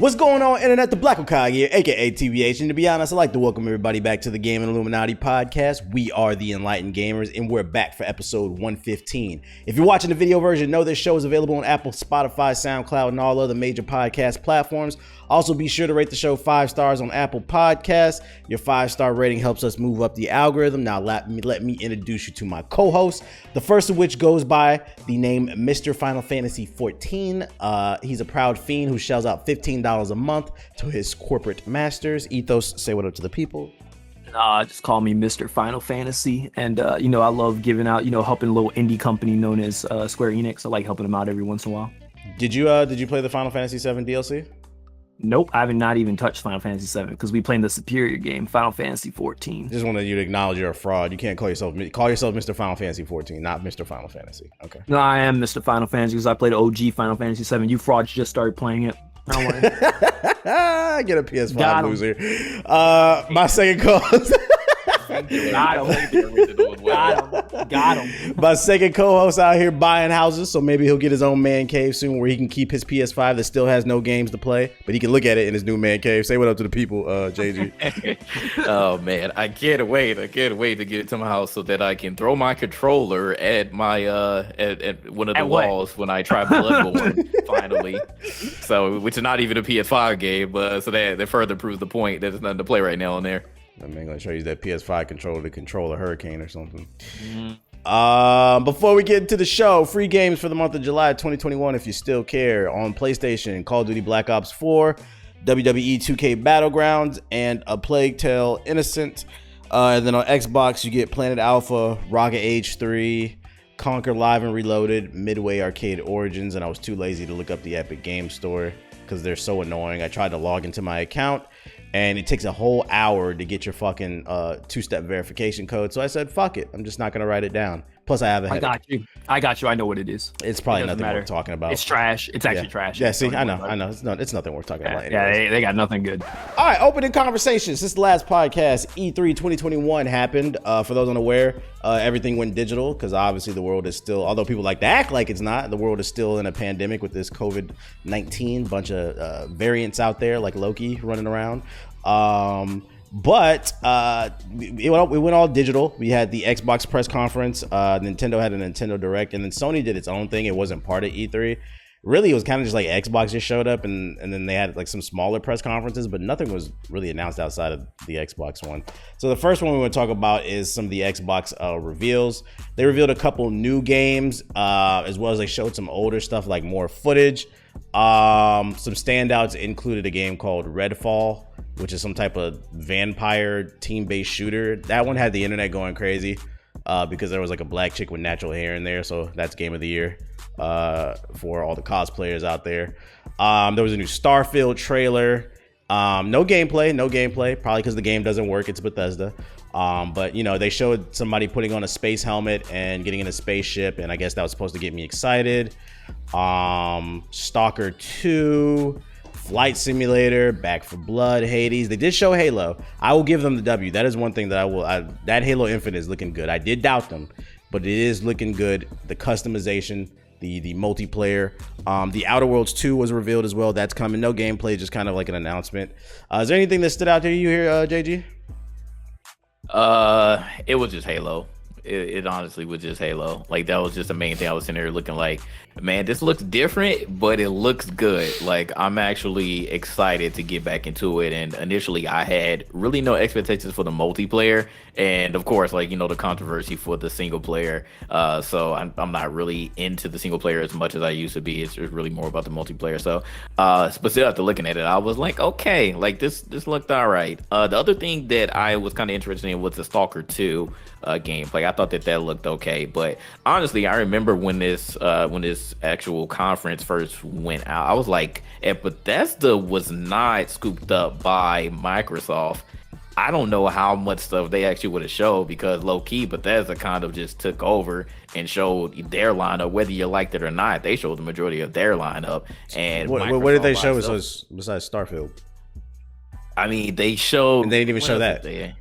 What's going on, Internet? The Black Hokage here, aka TBH, and to be honest, I'd like to welcome everybody back to the Game and Illuminati podcast. We are the Enlightened Gamers, and we're back for episode 115. If you're watching the video version, know this show is available on Apple, Spotify, SoundCloud, and all other major podcast platforms. Also, be sure to rate the show 5 stars on Apple Podcasts. Your 5-star rating helps us move up the algorithm. Now, let me introduce you to my co-host, the first of which goes by the name Mr. Final Fantasy XIV. He's a proud fiend who shells out $15 a month to his corporate masters. Ethos, say what up to the people. Just call me Mr. Final Fantasy. And, I love giving out, helping a little indie company known as Square Enix. I like helping them out every once in a while. Did you play the Final Fantasy XIV DLC? Nope, I have not even touched Final Fantasy VII because we playing the superior game, Final Fantasy XIV. Just wanted you to acknowledge you're a fraud. You can't call yourself Mr. Final Fantasy XIV, not Mr. Final Fantasy. Okay. No, I am Mr. Final Fantasy because I played OG Final Fantasy VII. You frauds just started playing it. Don't worry. Get a PS5 loser. My second co-host. Got him. My second co-host out here buying houses, so maybe he'll get his own man cave soon where he can keep his PS5 that still has no games to play, but he can look at it in his new man cave. Say what up to the people, JG. Oh man, I can't wait to get it to my house so that I can throw my controller at my at one of the walls when I try Bloodborne finally. So, which is not even a PS5 game, but so that further proves the point that there's nothing to play right now on there. I'm gonna show you that PS5 controller to control a hurricane or something. Before we get into the show, free games for the month of July 2021 if you still care on PlayStation: Call of Duty Black Ops 4, WWE 2K Battlegrounds, and A Plague Tale Innocent. And then on Xbox you get Planet Alpha, Rocket Age 3, Conquer Live and Reloaded, Midway Arcade Origins, and I was too lazy to look up the Epic Game Store because they're so annoying. I tried to log into my account and it takes a whole hour to get your fucking two-step verification code. So I said, fuck it. I'm just not going to write it down. Plus, I have a headache. I got you. I know what it is. It's probably nothing worth talking about. It's trash. It's actually trash. Yeah, see, I know. It's nothing worth talking about. Anyways. Yeah, they got nothing good. All right, opening conversations. Since the last podcast, E3 2021 happened. For those unaware, everything went digital because obviously the world is still, although people like to act like it's not, the world is still in a pandemic with this COVID-19. Bunch of variants out there like Loki running around. But we went all digital. We had the Xbox press conference. Nintendo had a Nintendo Direct, and then Sony did its own thing. It wasn't part of E3. Really, it was kind of just like Xbox just showed up, and then they had like some smaller press conferences, but nothing was really announced outside of the Xbox one. So the first one we want to talk about is some of the Xbox reveals. They revealed a couple new games, as well as they showed some older stuff like more footage. Some standouts included a game called Redfall, which is some type of vampire team-based shooter. That one had the internet going crazy because there was like a black chick with natural hair in there, so that's game of the year for all the cosplayers out there. There was a new Starfield trailer. No gameplay, probably because the game doesn't work. It's Bethesda. But they showed somebody putting on a space helmet and getting in a spaceship, and I guess that was supposed to get me excited. Stalker 2, Flight Simulator, Back 4 Blood, Hades. They did show Halo. I will give them the W. That is one thing that that Halo Infinite is looking good. I did doubt them, but it is looking good. The customization, the multiplayer. The Outer Worlds 2 was revealed as well. That's coming. No gameplay, just kind of like an announcement. Is there anything that stood out to you here, JG? It was just Halo. It honestly was just Halo. Like, that was just the main thing. I was sitting there looking like, man, this looks different, but it looks good. Like, I'm actually excited to get back into it. And initially, I had really no expectations for the multiplayer, and of course, like, the controversy for the single player. So I'm not really into the single player as much as I used to be. It's really more about the multiplayer. So, but still, after looking at it, I was like, okay, like this looked all right. The other thing that I was kind of interested in was the Stalker 2 gameplay. I thought that looked okay, but honestly, I remember when this actual conference first went out, I was like, if Bethesda was not scooped up by Microsoft, I don't know how much stuff they actually would have showed, because low-key Bethesda kind of just took over and showed their lineup, whether you liked it or not. They showed the majority of their lineup. And what did they show besides Starfield? I mean, they showed... And they didn't even show that.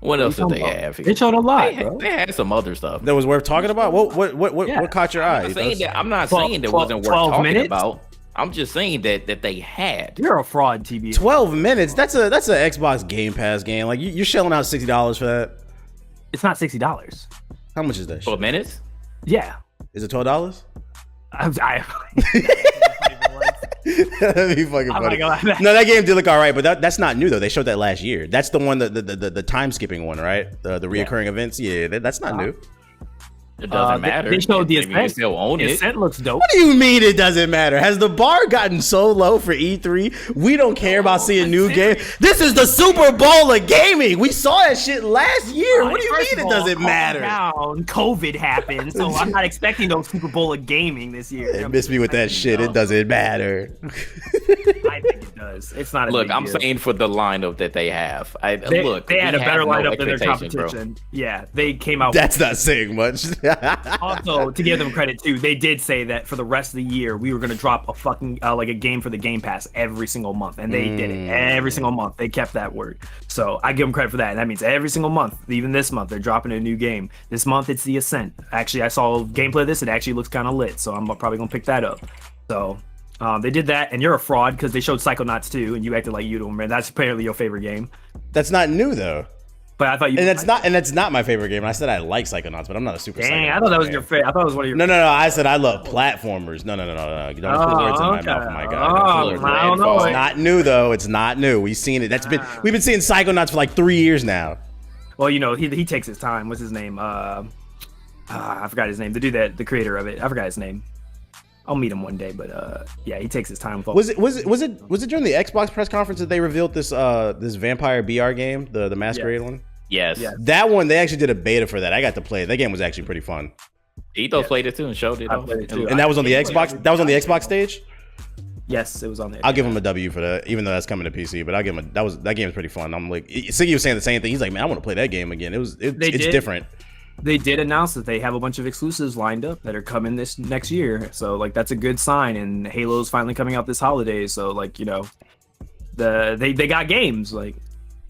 What else did they have? They showed a lot, bro. They had some other stuff that was worth talking about. What caught your eye? I'm not saying that wasn't worth talking about. I'm just saying that they had. You're a fraud, TB. 12 minutes. That's an Xbox Game Pass game. Like you're shelling out $60 for that. It's not $60. How much is that? 12 minutes? Yeah. Is it $12? That'd be fucking funny. No, that game did look all right, but that's not new though. They showed that last year. That's the one, the time skipping one, right? The reoccurring events. Yeah, that's not new. It doesn't matter. They showed the Ascent. Ascent. Still own it. The Ascent looks dope. What do you mean it doesn't matter? Has the bar gotten so low for E3? We don't care about seeing new games. This is the Super Bowl of gaming. We saw that shit last year. What do you mean it doesn't matter? COVID happened, so I'm not expecting no Super Bowl of gaming this year. It missed me with that shit. It doesn't matter. I think it does. It's not. Look, I'm saying for the lineup that they have. They had a better lineup than their competition. Bro. Yeah, they came out. That's not saying much. Also, to give them credit too, they did say that for the rest of the year we were going to drop a fucking like a game for the Game Pass every single month, and they did it every single month. They kept that word, so I give them credit for that. And that means every single month, even this month, they're dropping a new game. This month it's the Ascent. Actually, I saw gameplay of this. It actually looks kind of lit, so I'm probably gonna pick that up. So they did that, and you're a fraud because they showed Psychonauts 2, and you acted like you don't remember. That's apparently your favorite game. That's not new though. But I thought you. And that's not my favorite game. I said I like Psychonauts, but I'm not a super. Dang, Psychonauts I thought that was fan. your favorite. I thought it was one of your. No. I said I love platformers. No. You don't put words in my mouth, my God. I don't know. It's not new though. It's not new. We've seen it. We've been seeing Psychonauts for like 3 years now. Well, you know, he takes his time. What's his name? I forgot his name. The dude the creator of it. I forgot his name. I'll meet him one day, but yeah, he takes his time. Was it during the Xbox press conference that they revealed this Vampire BR game, the Masquerade one? Yes. That one, they actually did a beta for that. I got to play it. That game was actually pretty fun. Ethos played it too and showed it. And that was on the Xbox. That was on the Xbox stage. Yes, it was on there. I'll give him a W for that, even though that's coming to PC. But I'll give him that game was pretty fun. I'm like, Siggy was saying the same thing. He's like, man, I want to play that game again. It's different. They did announce that they have a bunch of exclusives lined up that are coming this next year. So like that's a good sign. And Halo's finally coming out this holiday. So like, you know, they got games like,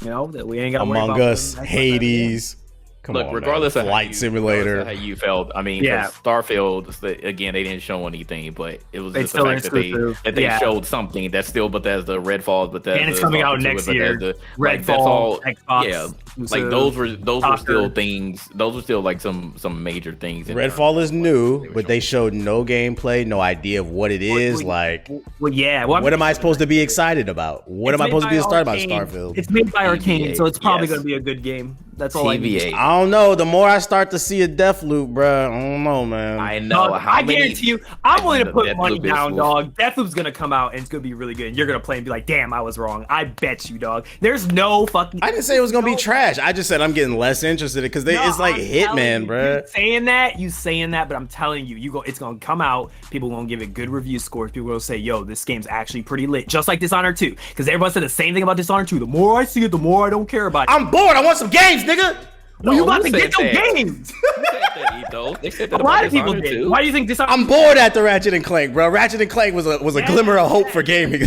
you know, that we ain't got to worry about. Among Us, Hades. Come Look, on, regardless man. of Flight Simulator, how you felt. I mean, Starfield again, they didn't show anything, but it was just the fact that they showed something that's still Bethesda, Redfall, Bethesda, and it's coming out next year. Redfall, Xbox, yeah, like those were still things. Those were still like some major things. Redfall is new, but they showed no gameplay, no idea of what it is. What am I supposed to be excited about? What am I supposed to be excited about? Starfield. It's made by Arcane, so it's probably going to be a good game. That's all I need. I don't know. The more I start to see a Deathloop, bro, I don't know, man. I know. Dog, I guarantee you, I'm willing to put money down, dog. Deathloop's gonna come out and it's gonna be really good. And you're gonna play and be like, damn, I was wrong. I bet you, dog. There's no fucking. I didn't say it was gonna be trash. I just said I'm getting less interested because it's like Hitman, bro. You saying that, but I'm telling you, it's gonna come out. People gonna give it good review scores. People will say, yo, this game's actually pretty lit, just like Dishonored 2. Because everyone said the same thing about Dishonored 2. The more I see it, the more I don't care about it. I'm bored. I want some games, nigga. Well, you about to get your games. A lot of people did. Why do you think Dishonored? I'm bored after Ratchet and Clank, bro. Ratchet and Clank was a glimmer of hope for gaming.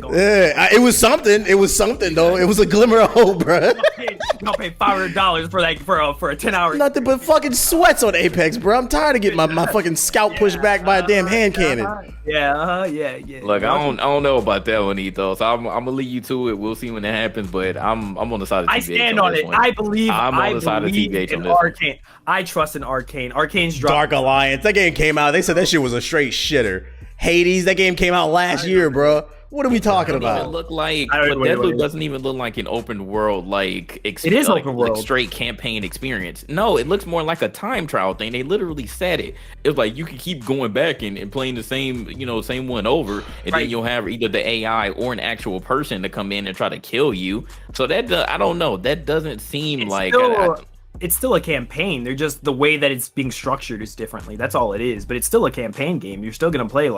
Yeah, it was something. It was something though. It was a glimmer of hope, bro. You don't pay $500 for a 10-hour. Nothing but fucking sweats on Apex, bro. I'm tired of getting my fucking scalp pushed back by a damn hand cannon. Yeah. Look, I don't know about that one, Ethos. I'm gonna lead you to it. We'll see when it happens, but I'm on the side of TBH. I stand on it. I believe. I'm on the side of TBH on this Arcane. I trust in Arcane. Arcane's Dark Alliance. That game came out. They said that shit was a straight shitter. Hades. That game came out last year, bro. What are we talking about? Even look like, but Deathloop doesn't even look like an open world it is open world, straight campaign experience. No, it looks more like a time trial thing. They literally said it. It was like you can keep going back and playing the same one over, and then you'll have either the AI or an actual person to come in and try to kill you. So that I don't know. That doesn't seem it's still a campaign. They're just the way that it's being structured is differently. That's all it is. But it's still a campaign game. You're still gonna play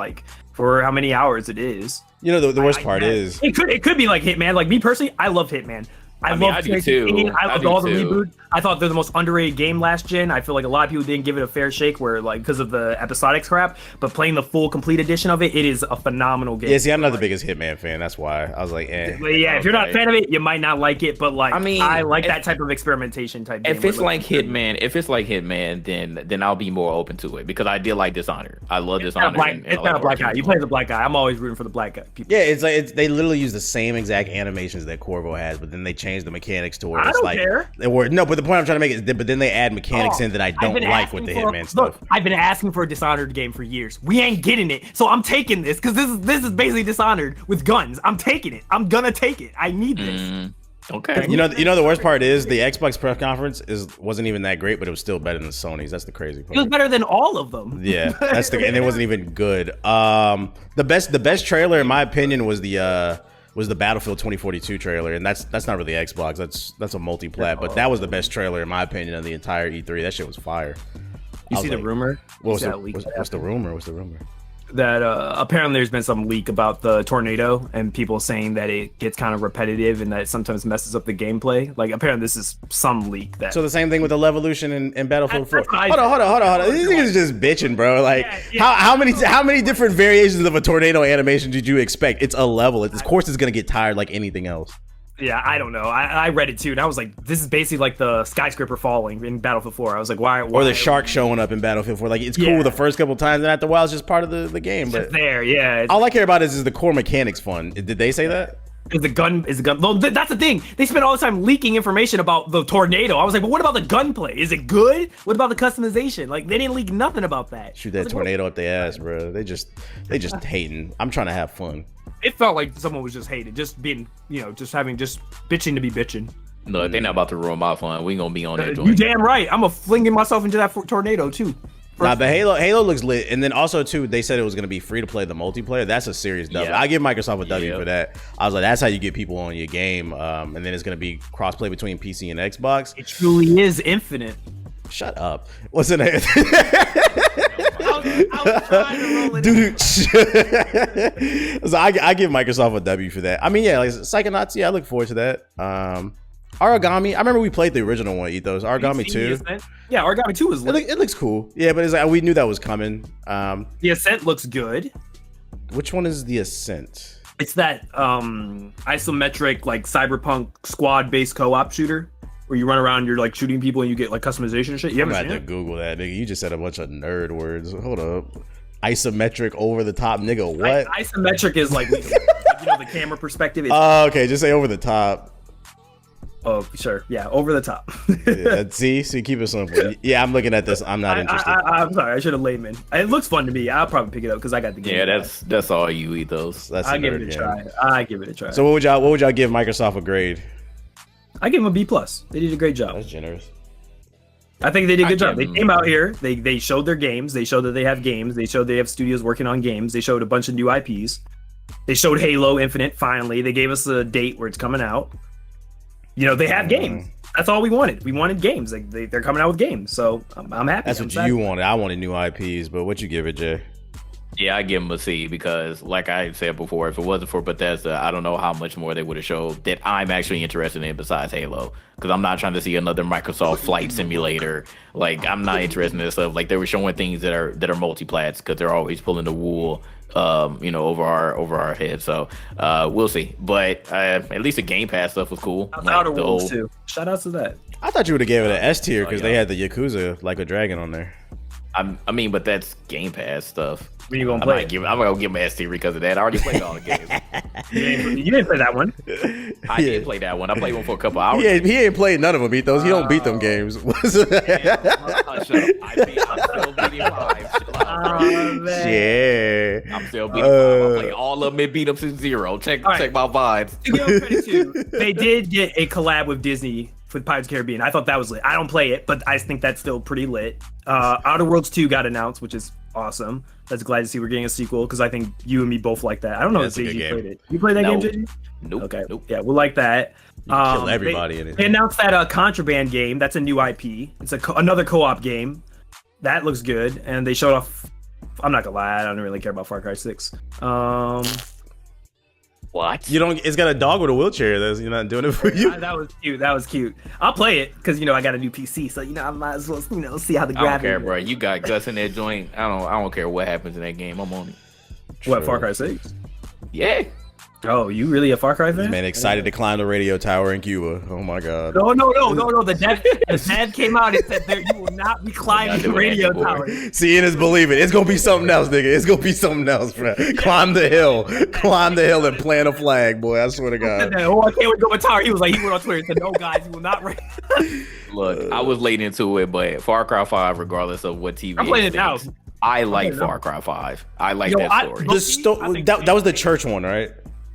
for how many hours it is. You know the worst part is it could be like Hitman. Like me personally, I loved Hitman. I love do too. I loved all the reboots. I thought they're the most underrated game last gen. I feel like a lot of people didn't give it a fair shake, where like because of the episodic crap. But playing the full complete edition of it, it is a phenomenal game. Yeah, see, I'm not the biggest Hitman fan. That's why I was like, eh. But yeah, if you're not a fan of it, you might not like it. But like, I like that type of experimentation type. If it's like Hitman, then I'll be more open to it because I did like Dishonored. I love Dishonored. It's not a black guy. You play the black guy. I'm always rooting for the black guy. People. Yeah, it's like they literally use the same exact animations that Corvo has, but then they change the mechanics to where it's like no. But the point I'm trying to make is, but then they add mechanics in that I don't like with the Hitman stuff. I've been asking for a Dishonored game for years. We ain't getting it, so I'm taking this because this is basically Dishonored with guns. I'm taking it. I'm gonna take it. I need this. Okay. You know the worst part is the Xbox press conference wasn't even that great, but it was still better than Sony's. That's the crazy part. It was better than all of them. Yeah, and it wasn't even good. The best trailer in my opinion was the Battlefield 2042 trailer, and that's not really Xbox. That's a multi-plat, but that was the best trailer in my opinion of the entire E3. That shit was fire. You see the rumor? What's the rumor? What's the rumor? That apparently there's been some leak about the tornado and people saying that it gets kind of repetitive and that it sometimes messes up the gameplay. Like apparently this is some leak that. So the same thing with the Evolution and Battlefield 4. Hold on. These niggas just bitching, bro. Like how many different variations of a tornado animation did you expect? It's a level. Of course it's gonna get tired like anything else. Yeah, I don't know. I read it too, and I was like, this is basically like the skyscraper falling in Battlefield 4. I was like, why? Or the shark showing up in Battlefield 4. Like, it's cool the first couple times, and after a while, it's just part of the game. But there, yeah. All I care about is the core mechanics fun. Did they say that? Is the gun? Well, that's the thing. They spend all the time leaking information about the tornado. I was like, but what about the gunplay? Is it good? What about the customization? Like, they didn't leak nothing about that. Shoot that tornado up their ass, bro. They just hating. I'm trying to have fun. It felt like someone was just hating, just being, just bitching to be bitching. No, they're not about to ruin my fun. We gonna be on that joint. You damn right. I'm flinging myself into that tornado too. Nah, but Halo looks lit, and then also too, they said it was gonna be free to play the multiplayer. That's a serious W. I give Microsoft a W for that. I was like, that's how you get people on your game, and then it's gonna be crossplay between PC and Xbox. It truly is infinite. Shut up. What's the name? I was trying to roll it. So I give Microsoft a W for that. I mean, yeah, like Psychonauts. Yeah, I look forward to that. Origami. I remember we played the original one. Ethos. Origami 2. Yeah, Origami 2 was lit. It looks cool. Yeah, but it's like we knew that was coming. The Ascent looks good. Which one is the Ascent? It's that isometric like cyberpunk squad based co-op shooter where you run around, you're like shooting people and you get like customization and shit. You haven't seen it? Google that, nigga. You just said a bunch of nerd words. Hold up. Isometric over the top, nigga. What? Isometric is like the camera perspective. Okay, just say over the top. Oh, sure. Yeah, over the top. Yeah, see, keep it simple. Yeah, I'm looking at this. I'm not interested. I'm sorry. I should have layman. It looks fun to me. I'll probably pick it up because I got the game. Yeah, that's all you Ethos. I'll give it a try. I give it a try. So what would y'all give Microsoft a grade? I give them a B+. They did a great job. That's generous. I think they did a good job. They came out here. They showed their games. They showed that they have games. They showed they have studios working on games. They showed a bunch of new IPs. They showed Halo Infinite. Finally, they gave us a date where it's coming out. They have games. That's all we wanted. We wanted games. Like they're coming out with games. So I'm happy. That's what you wanted. I wanted new IPs. But what you give it, Jay? Yeah, I give them a C because, like I said before, if it wasn't for Bethesda, I don't know how much more they would have showed that I'm actually interested in besides Halo. Because I'm not trying to see another Microsoft Flight Simulator. Like, I'm not interested in this stuff. Like, they were showing things that are multiplats because they're always pulling the wool, over our heads. So we'll see. But at least the Game Pass stuff was cool. Outer Worlds too. Shout out to that. I thought you would have gave it an S tier because they had the Yakuza Like a Dragon on there. I mean, but that's Game Pass stuff. When you gonna play? I'm gonna give him an S tier because of that. I already played all the games. You didn't play that one. I did play that one. I played one for a couple hours. He ain't played none of them. He don't beat them games. Shut up. I'm still beating 5. Yeah. I'm still beating 5. I play all of them and beat them since 0. Check my vibes. To give them credit too, they did get a collab with Disney for Pirates of the Caribbean. I thought that was lit. I don't play it, but I think that's still pretty lit. Outer Worlds 2 got announced, which is awesome. That's glad to see we're getting a sequel because I think you and me both like that. I don't know if JG played it. You played that game, JG? Nope. Okay. Nope. Yeah, we'll like that. Kill everybody in it. They announced that Contraband game. That's a new IP. It's another co-op game. That looks good. And they showed off. I'm not gonna lie. I don't really care about Far Cry 6. Well, What? You don't. It's got a dog with a wheelchair. You're not doing it for you. That was cute. That was cute. I'll play it because I got a new PC, so I might as well see how the I don't graphics. care, bro. You got Gus in that joint. I don't care what happens in that game. I'm on it. What, Far Cry 6? Yeah. Oh, you really a Far Cry fan? Man, excited to climb the radio tower in Cuba. Oh my god. No. The dev came out and said you will not be climbing the radio tower. Seeing is believing. It's gonna be something else, nigga. It's gonna be something else, bro. Climb the hill and plant a flag, boy. I swear to God. Oh, I can't wait to go to tower. He went on Twitter and said, "No, guys, you will not." Look, I was late into it, but Far Cry 5, regardless of what TV, I'm playing it now. I like Far Cry 5. I like that story. That was the church one, right?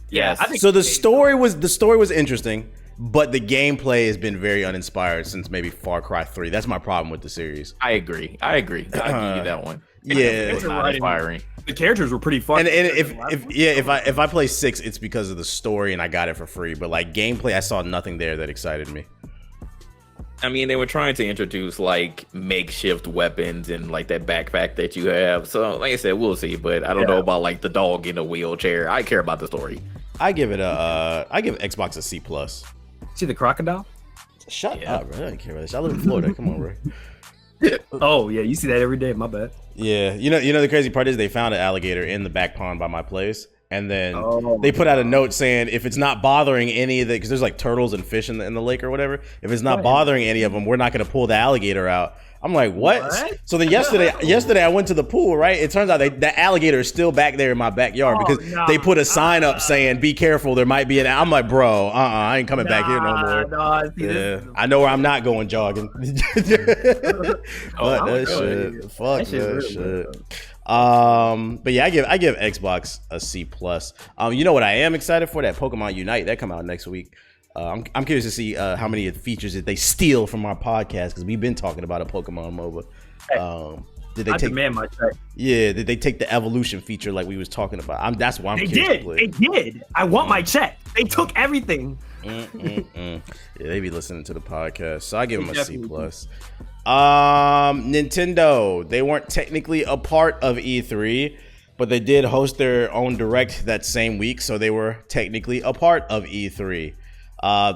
Yes. So the story was interesting, but the gameplay has been very uninspired since maybe Far Cry 3. That's my problem with the series. I agree. I'll give you that one. Yeah, it was not inspiring. The characters were pretty fun. And if I play 6, it's because of the story and I got it for free. But like gameplay, I saw nothing there that excited me. I mean, they were trying to introduce like makeshift weapons and like that backpack that you have. So, like I said, we'll see. But I don't know about like the dog in a wheelchair. I care about the story. I give Xbox a C+. See the crocodile? Shut up, bro. I don't care about this. I live in Florida. Come on, bro. Oh yeah, you see that every day. My bad. Yeah, you know the crazy part is they found an alligator in the back pond by my place, and then they put out a note saying if it's not bothering any of the, because there's like turtles and fish in the lake or whatever. If it's not bothering any of them, we're not going to pull the alligator out. I'm like, what? So then yesterday I went to the pool, right? It turns out the alligator is still back there in my backyard because they put a sign up saying, be careful, there might be an. I'm like, bro, I ain't coming back here no more. I know where I'm not going jogging. Fuck that shit. But yeah, I give Xbox a C+. You know what I am excited for? That Pokemon Unite that come out next week. I'm curious to see how many of the features that they steal from our podcast, because we've been talking about a Pokemon MOBA. Did they demand my check. Yeah, did they take the evolution feature like we was talking about? That's why I'm curious to play. They did. I want my check. They took everything. Yeah, they be listening to the podcast, so I give them a C+. Nintendo, they weren't technically a part of E3, but they did host their own direct that same week, so they were technically a part of E3.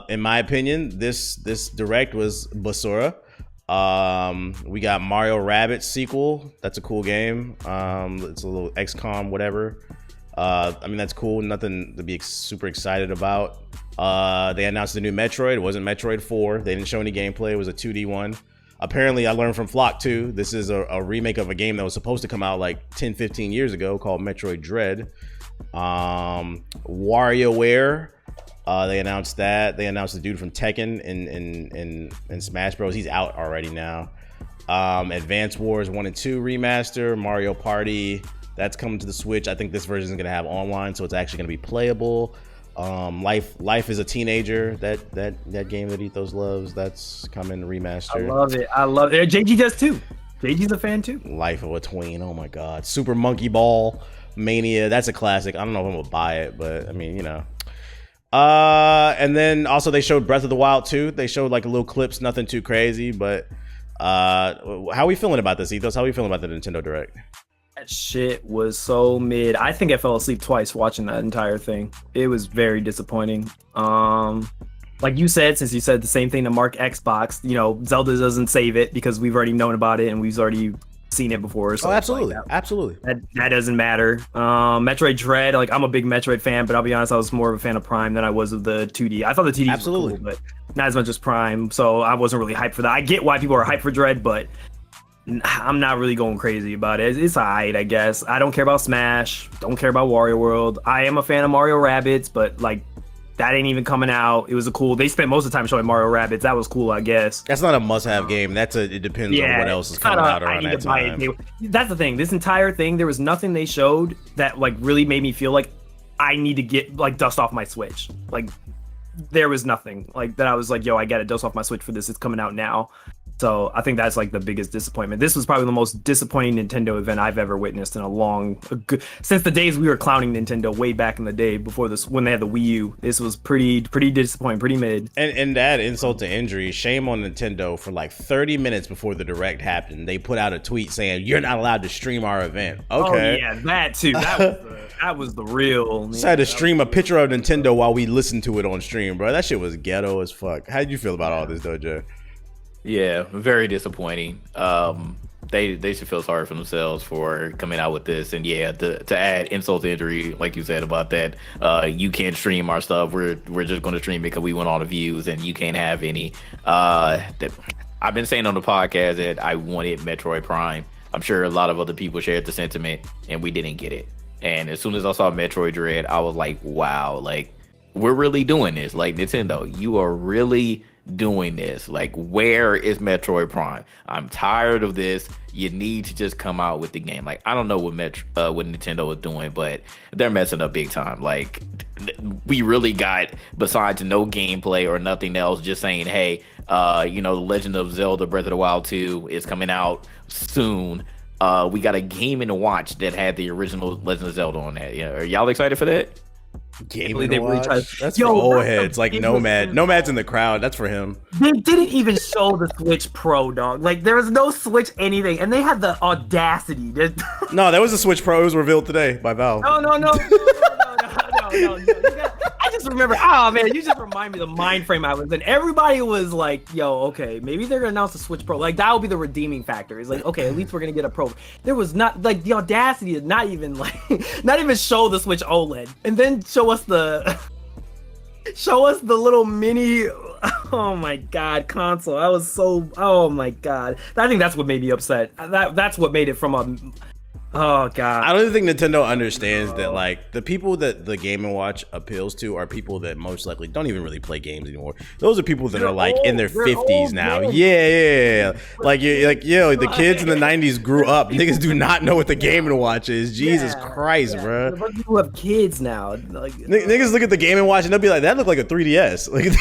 In my opinion, this direct was basura. We got Mario Rabbids sequel. That's a cool game. It's a little XCOM whatever. I mean, that's cool. Nothing to be super excited about. They announced the new Metroid. It wasn't Metroid 4. They didn't show any gameplay. It was a 2D one. Apparently, I learned from Flock 2. This is a remake of a game that was supposed to come out like 10-15 years ago called Metroid Dread. WarioWare. They announced that. They announced the dude from Tekken in Smash Bros. He's out already now. Advance Wars 1 and 2 remaster. Mario Party. That's coming to the Switch. I think this version is going to have online, so it's actually going to be playable. Life is a Teenager. That game that Ethos loves. That's coming remaster. I love it. JG does too. JG's a fan too. Life of a Tween. Oh my God. Super Monkey Ball Mania. That's a classic. I don't know if I'm gonna buy it, but I mean, you know. And then also they showed Breath of the Wild 2. They showed like a little clips, nothing too crazy, but how are we feeling about this, Ethos? How are we feeling about the Nintendo Direct? That shit was so mid. I think I fell asleep twice watching that entire thing. It was very disappointing. Like you said, since you said the same thing to Mark Xbox, you know, Zelda doesn't save it because we've already known about it and we've already seen it before. So absolutely, like absolutely. That doesn't matter. Metroid Dread, like I'm a big Metroid fan, but I'll be honest, I was more of a fan of Prime than I was of the 2D. I thought the 2D was cool, but not as much as Prime, so I wasn't really hyped for that. I get why people are hyped for Dread, but I'm not really going crazy about it. It's alright, I guess. I don't care about Smash. Don't care about Wario World. I am a fan of Mario Rabbids, but like that ain't even coming out. It was a cool. They spent most of the time showing Mario Rabbids. That was cool, I guess. That's not a must-have game. It depends on what else is coming out around that time. That's the thing. This entire thing, there was nothing they showed that like really made me feel like I need to get like dust off my Switch. Like there was nothing like that. I was like, yo, I gotta dust off my Switch for this. It's coming out now. So I think that's like the biggest disappointment. This was probably the most disappointing Nintendo event I've ever witnessed in since the days we were clowning Nintendo way back in the day before this, when they had the Wii U. This was pretty disappointing, pretty mid. And to add insult to injury, shame on Nintendo for like 30 minutes before the direct happened. They put out a tweet saying you're not allowed to stream our event. Okay. Oh yeah, that too. That was the real. Just had to stream a picture of Nintendo while we listened to it on stream, bro. That shit was ghetto as fuck. How did you feel about all this, though, Jay? Yeah, very disappointing. They should feel sorry for themselves for coming out with this. And yeah, to add insult to injury, like you said about that, you can't stream our stuff. We're just going to stream it because we want all the views, and you can't have any. I've been saying on the podcast that I wanted Metroid Prime. I'm sure a lot of other people shared the sentiment, and we didn't get it. And as soon as I saw Metroid Dread, I was like, wow, like we're really doing this. Like Nintendo, you are really doing this. Like, where is Metroid Prime? I'm tired of this. You need to just come out with the game. Like, I don't know what Nintendo is doing, but they're messing up big time. Like, we really got, besides no gameplay or nothing else, just saying, hey, The Legend of Zelda Breath of the Wild 2 is coming out soon. We got a Game & Watch that had the original Legend of Zelda on that. Yeah, are y'all excited for that? Game & Watch? That's for old heads like Nomad. Nomad's in the crowd. That's for him. They didn't even show the Switch Pro, dog. Like, there was no Switch anything, and they had the audacity. No, there was a Switch Pro. It was revealed today by Valve. No. I just remember, man, you just remind me of the mind frame I was in. Everybody was like, yo, okay, maybe they're gonna announce the Switch Pro. Like, that would be the redeeming factor. It's like, okay, at least we're gonna get a Pro. There was not, like, the audacity to not even show the Switch OLED, and then show us the little mini, oh my god, console. I was so, oh my god. I think that's what made me upset. That's what made it from a, oh god. I don't even think Nintendo understands that, like, the people that the Game & Watch appeals to are people that most likely don't even really play games anymore. Those are people that are like in their 50s now. Man. Yeah. Like, the kids in the 90s grew up. Niggas do not know what the Game & Watch is. Jesus Christ, bro. People have kids now. Like, niggas look at the Game & Watch and they'll be like, that look like a 3DS. Like,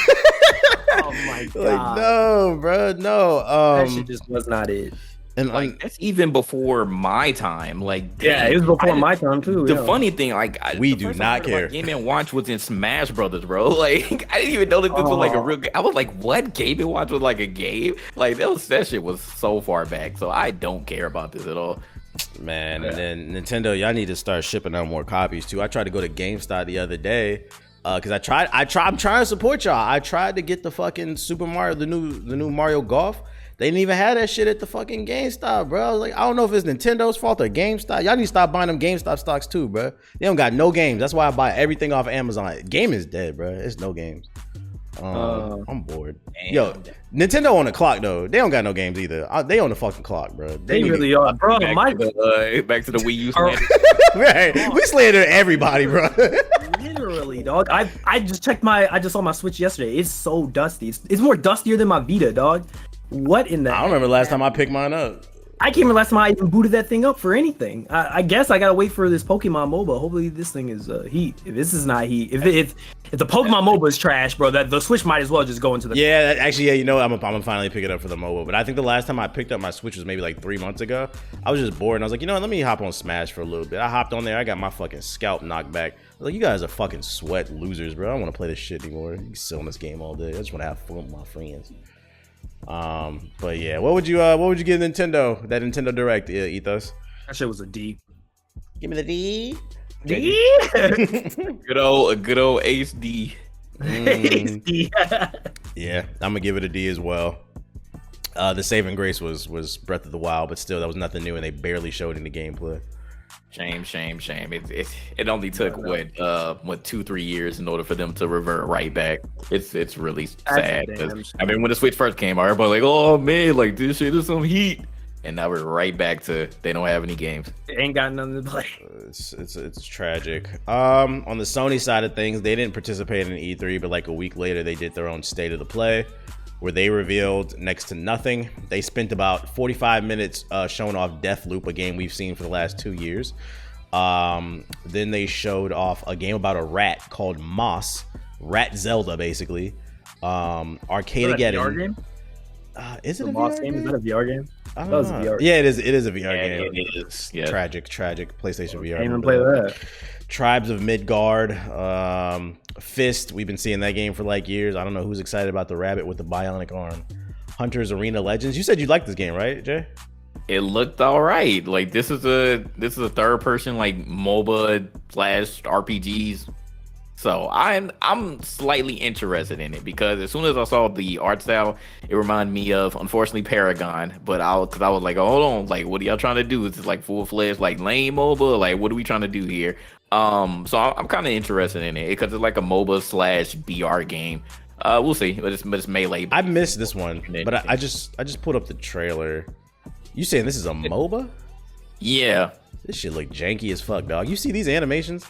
oh my god. Like, no, bro, no. That shit just was not it. And like, that's even before my time. Like, yeah, it was before my time too. The funny thing, like, we do not care. Game & Watch was in Smash Brothers, bro. Like, I didn't even know that this was like a real game. I was like, what? Game & Watch was like a game? Like, that shit was so far back. So I don't care about this at all. Man, and then Nintendo, y'all need to start shipping out more copies too. I tried to go to GameStop the other day. Cause I'm trying to support y'all. I tried to get the fucking Super Mario, the new Mario Golf. They didn't even have that shit at the fucking GameStop, bro. I was like, I don't know if it's Nintendo's fault or GameStop. Y'all need to stop buying them GameStop stocks too, bro. They don't got no games. That's why I buy everything off Amazon. Game is dead, bro. It's no games. I'm bored. Yo, Nintendo on the clock though. They don't got no games either. They on the fucking clock, bro. They really are, bro. Back to the Wii U slander. Right, we slander everybody, bro. Literally, dog. I just saw my Switch yesterday. It's so dusty. It's more dustier than my Vita, dog. What in the? I don't remember last time I picked mine up. I can't remember last time I even booted that thing up for anything. I guess I gotta wait for this Pokemon MOBA. Hopefully this thing is heat. If this is not heat, if the Pokemon MOBA is trash, bro, that the Switch might as well just go into the. Yeah, actually, yeah. You know, I'm gonna finally pick it up for the MOBA. But I think the last time I picked up my Switch was maybe like 3 months ago. I was just bored and I was like, you know what, let me hop on Smash for a little bit. I hopped on there. I got my fucking scalp knocked back. I was like, you guys are fucking sweat losers, bro. I don't want to play this shit anymore. You can sit on this game all day. I just want to have fun with my friends. But yeah, what would you give Nintendo, that Nintendo Direct, Ethos? That shit was a D. Give me the D. Good old HD. Yeah, I'm gonna give it a D as well. The saving grace was Breath of the Wild, but still that was nothing new and they barely showed any gameplay. Shame. It only took what 2-3 years in order for them to revert right back. It's really sad. I mean, when the Switch first came out, everybody like, oh man, like this shit is some heat, and now we're right back to they don't have any games. They ain't got nothing to play. It's tragic. On the Sony side of things, they didn't participate in E3, but like a week later, they did their own State of the Play, where they revealed next to nothing. They spent about 45 minutes showing off Deathloop, a game we've seen for the last 2 years. Then they showed off a game about a rat called Moss. Rat Zelda, basically. Arcadegeddon. Is it The a Lost VR game? game? Is that a VR game? I don't That was a know. VR. Yeah, it is. It is a VR Yeah, game. it is. Yeah. Tragic PlayStation VR. Can't even play that. Tribes of Midgard, Fist. We've been seeing that game for like years. I don't know who's excited about the rabbit with the bionic arm. Hunter's Arena Legends. You said you liked this game, right, Jay? It looked all right. Like this is a third person like MOBA / RPGs. So I'm slightly interested in it because as soon as I saw the art style, it reminded me of unfortunately Paragon. But I was like, oh, hold on, like what are y'all trying to do? Is this like full fledged like lame MOBA? Like what are we trying to do here? So I'm kind of interested in it because it's like a MOBA / BR game. We'll see, but it's melee. I missed this one, but I just pulled up the trailer. You saying this is a MOBA? Yeah. This shit look janky as fuck, dog. You see these animations?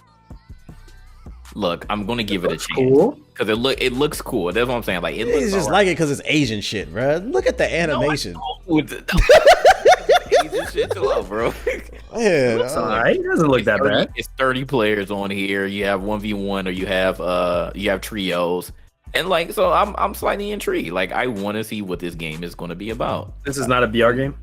Look, I'm gonna give it a chance Cool. because it looks cool. That's what I'm saying. Like it looks It's just like it because it's Asian shit, bro. Look at the animation. Asian shit too, bro. Yeah, It's alright. It doesn't look that bad. It's 30 players on here. You have 1v1 or you have trios. And like, so I'm slightly intrigued. Like, I want to see what this game is going to be about. This is not a BR game.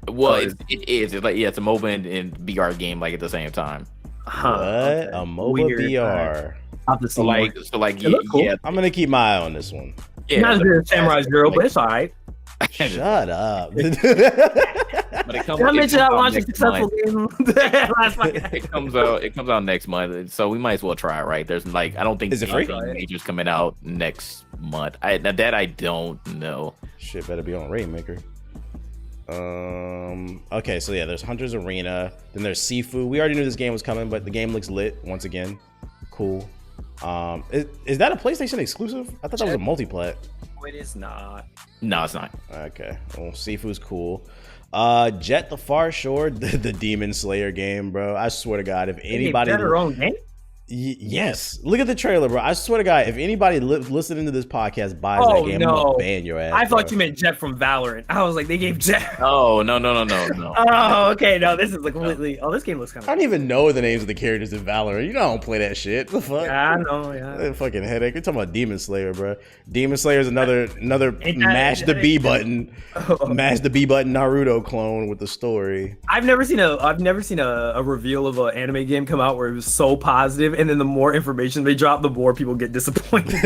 Well, it is. It's like, yeah, it's a MOBA and BR game like at the same time. What? A MOBA Weird. BR. I'll have to see So like, more. yeah, cool. yeah, I'm gonna keep my eye on this one. yeah. Not as good as Samurai Zero, but it's alright. Shut up. But it comes, Did I mention I out launched a next successful month. game last fucking It comes out next month, so we might as well try it. Right? There's like, I don't think Is it free? majors coming out next month. I don't know. Shit better be on Rainmaker. Okay, so yeah, there's Hunter's Arena. Then there's Sifu. We already knew this game was coming, but the game looks lit once again. Cool. Is that a PlayStation exclusive? I thought that was a multiplat. It is not. No, it's not. Okay. Well, Sifu's cool. Jet the Far Shore, the Demon Slayer game, bro. I swear to God, if anybody their own game. Yes, look at the trailer, bro. I swear to God, if anybody listening to this podcast buys that game, I'm gonna ban your ass. I thought bro. you meant Jet from Valorant. I was like, they gave Jet. Oh no. Oh, okay. No, this is like completely. Oh, this game looks kind I of. don't even know the names of the characters in Valorant. You know I don't play that shit. The fuck? Yeah, I know. Yeah. That fucking headache. You're talking about Demon Slayer, bro. Demon Slayer is another Ain't mash that- the B button, mash the B button Naruto clone with the story. I've never seen a reveal of an anime game come out where it was so positive, and then the more information they drop, the more people get disappointed.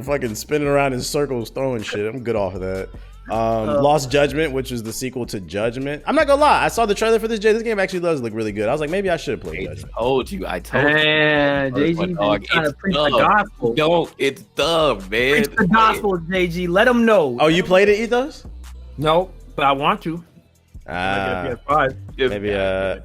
Fucking spinning around in circles, throwing shit. I'm good off of that. Lost Judgment, which is the sequel to Judgment. I'm not gonna lie, I saw the trailer for this. This game actually does look really good. I was like, maybe I should have played Judgment. I told you. Man, JG, dog, trying to it's preach the dumb. gospel. Don't. It's dumb, man. Preach the gospel, JG. Let them know. Oh, you played it, Ethos? No, but I want to. I get a PS5. Maybe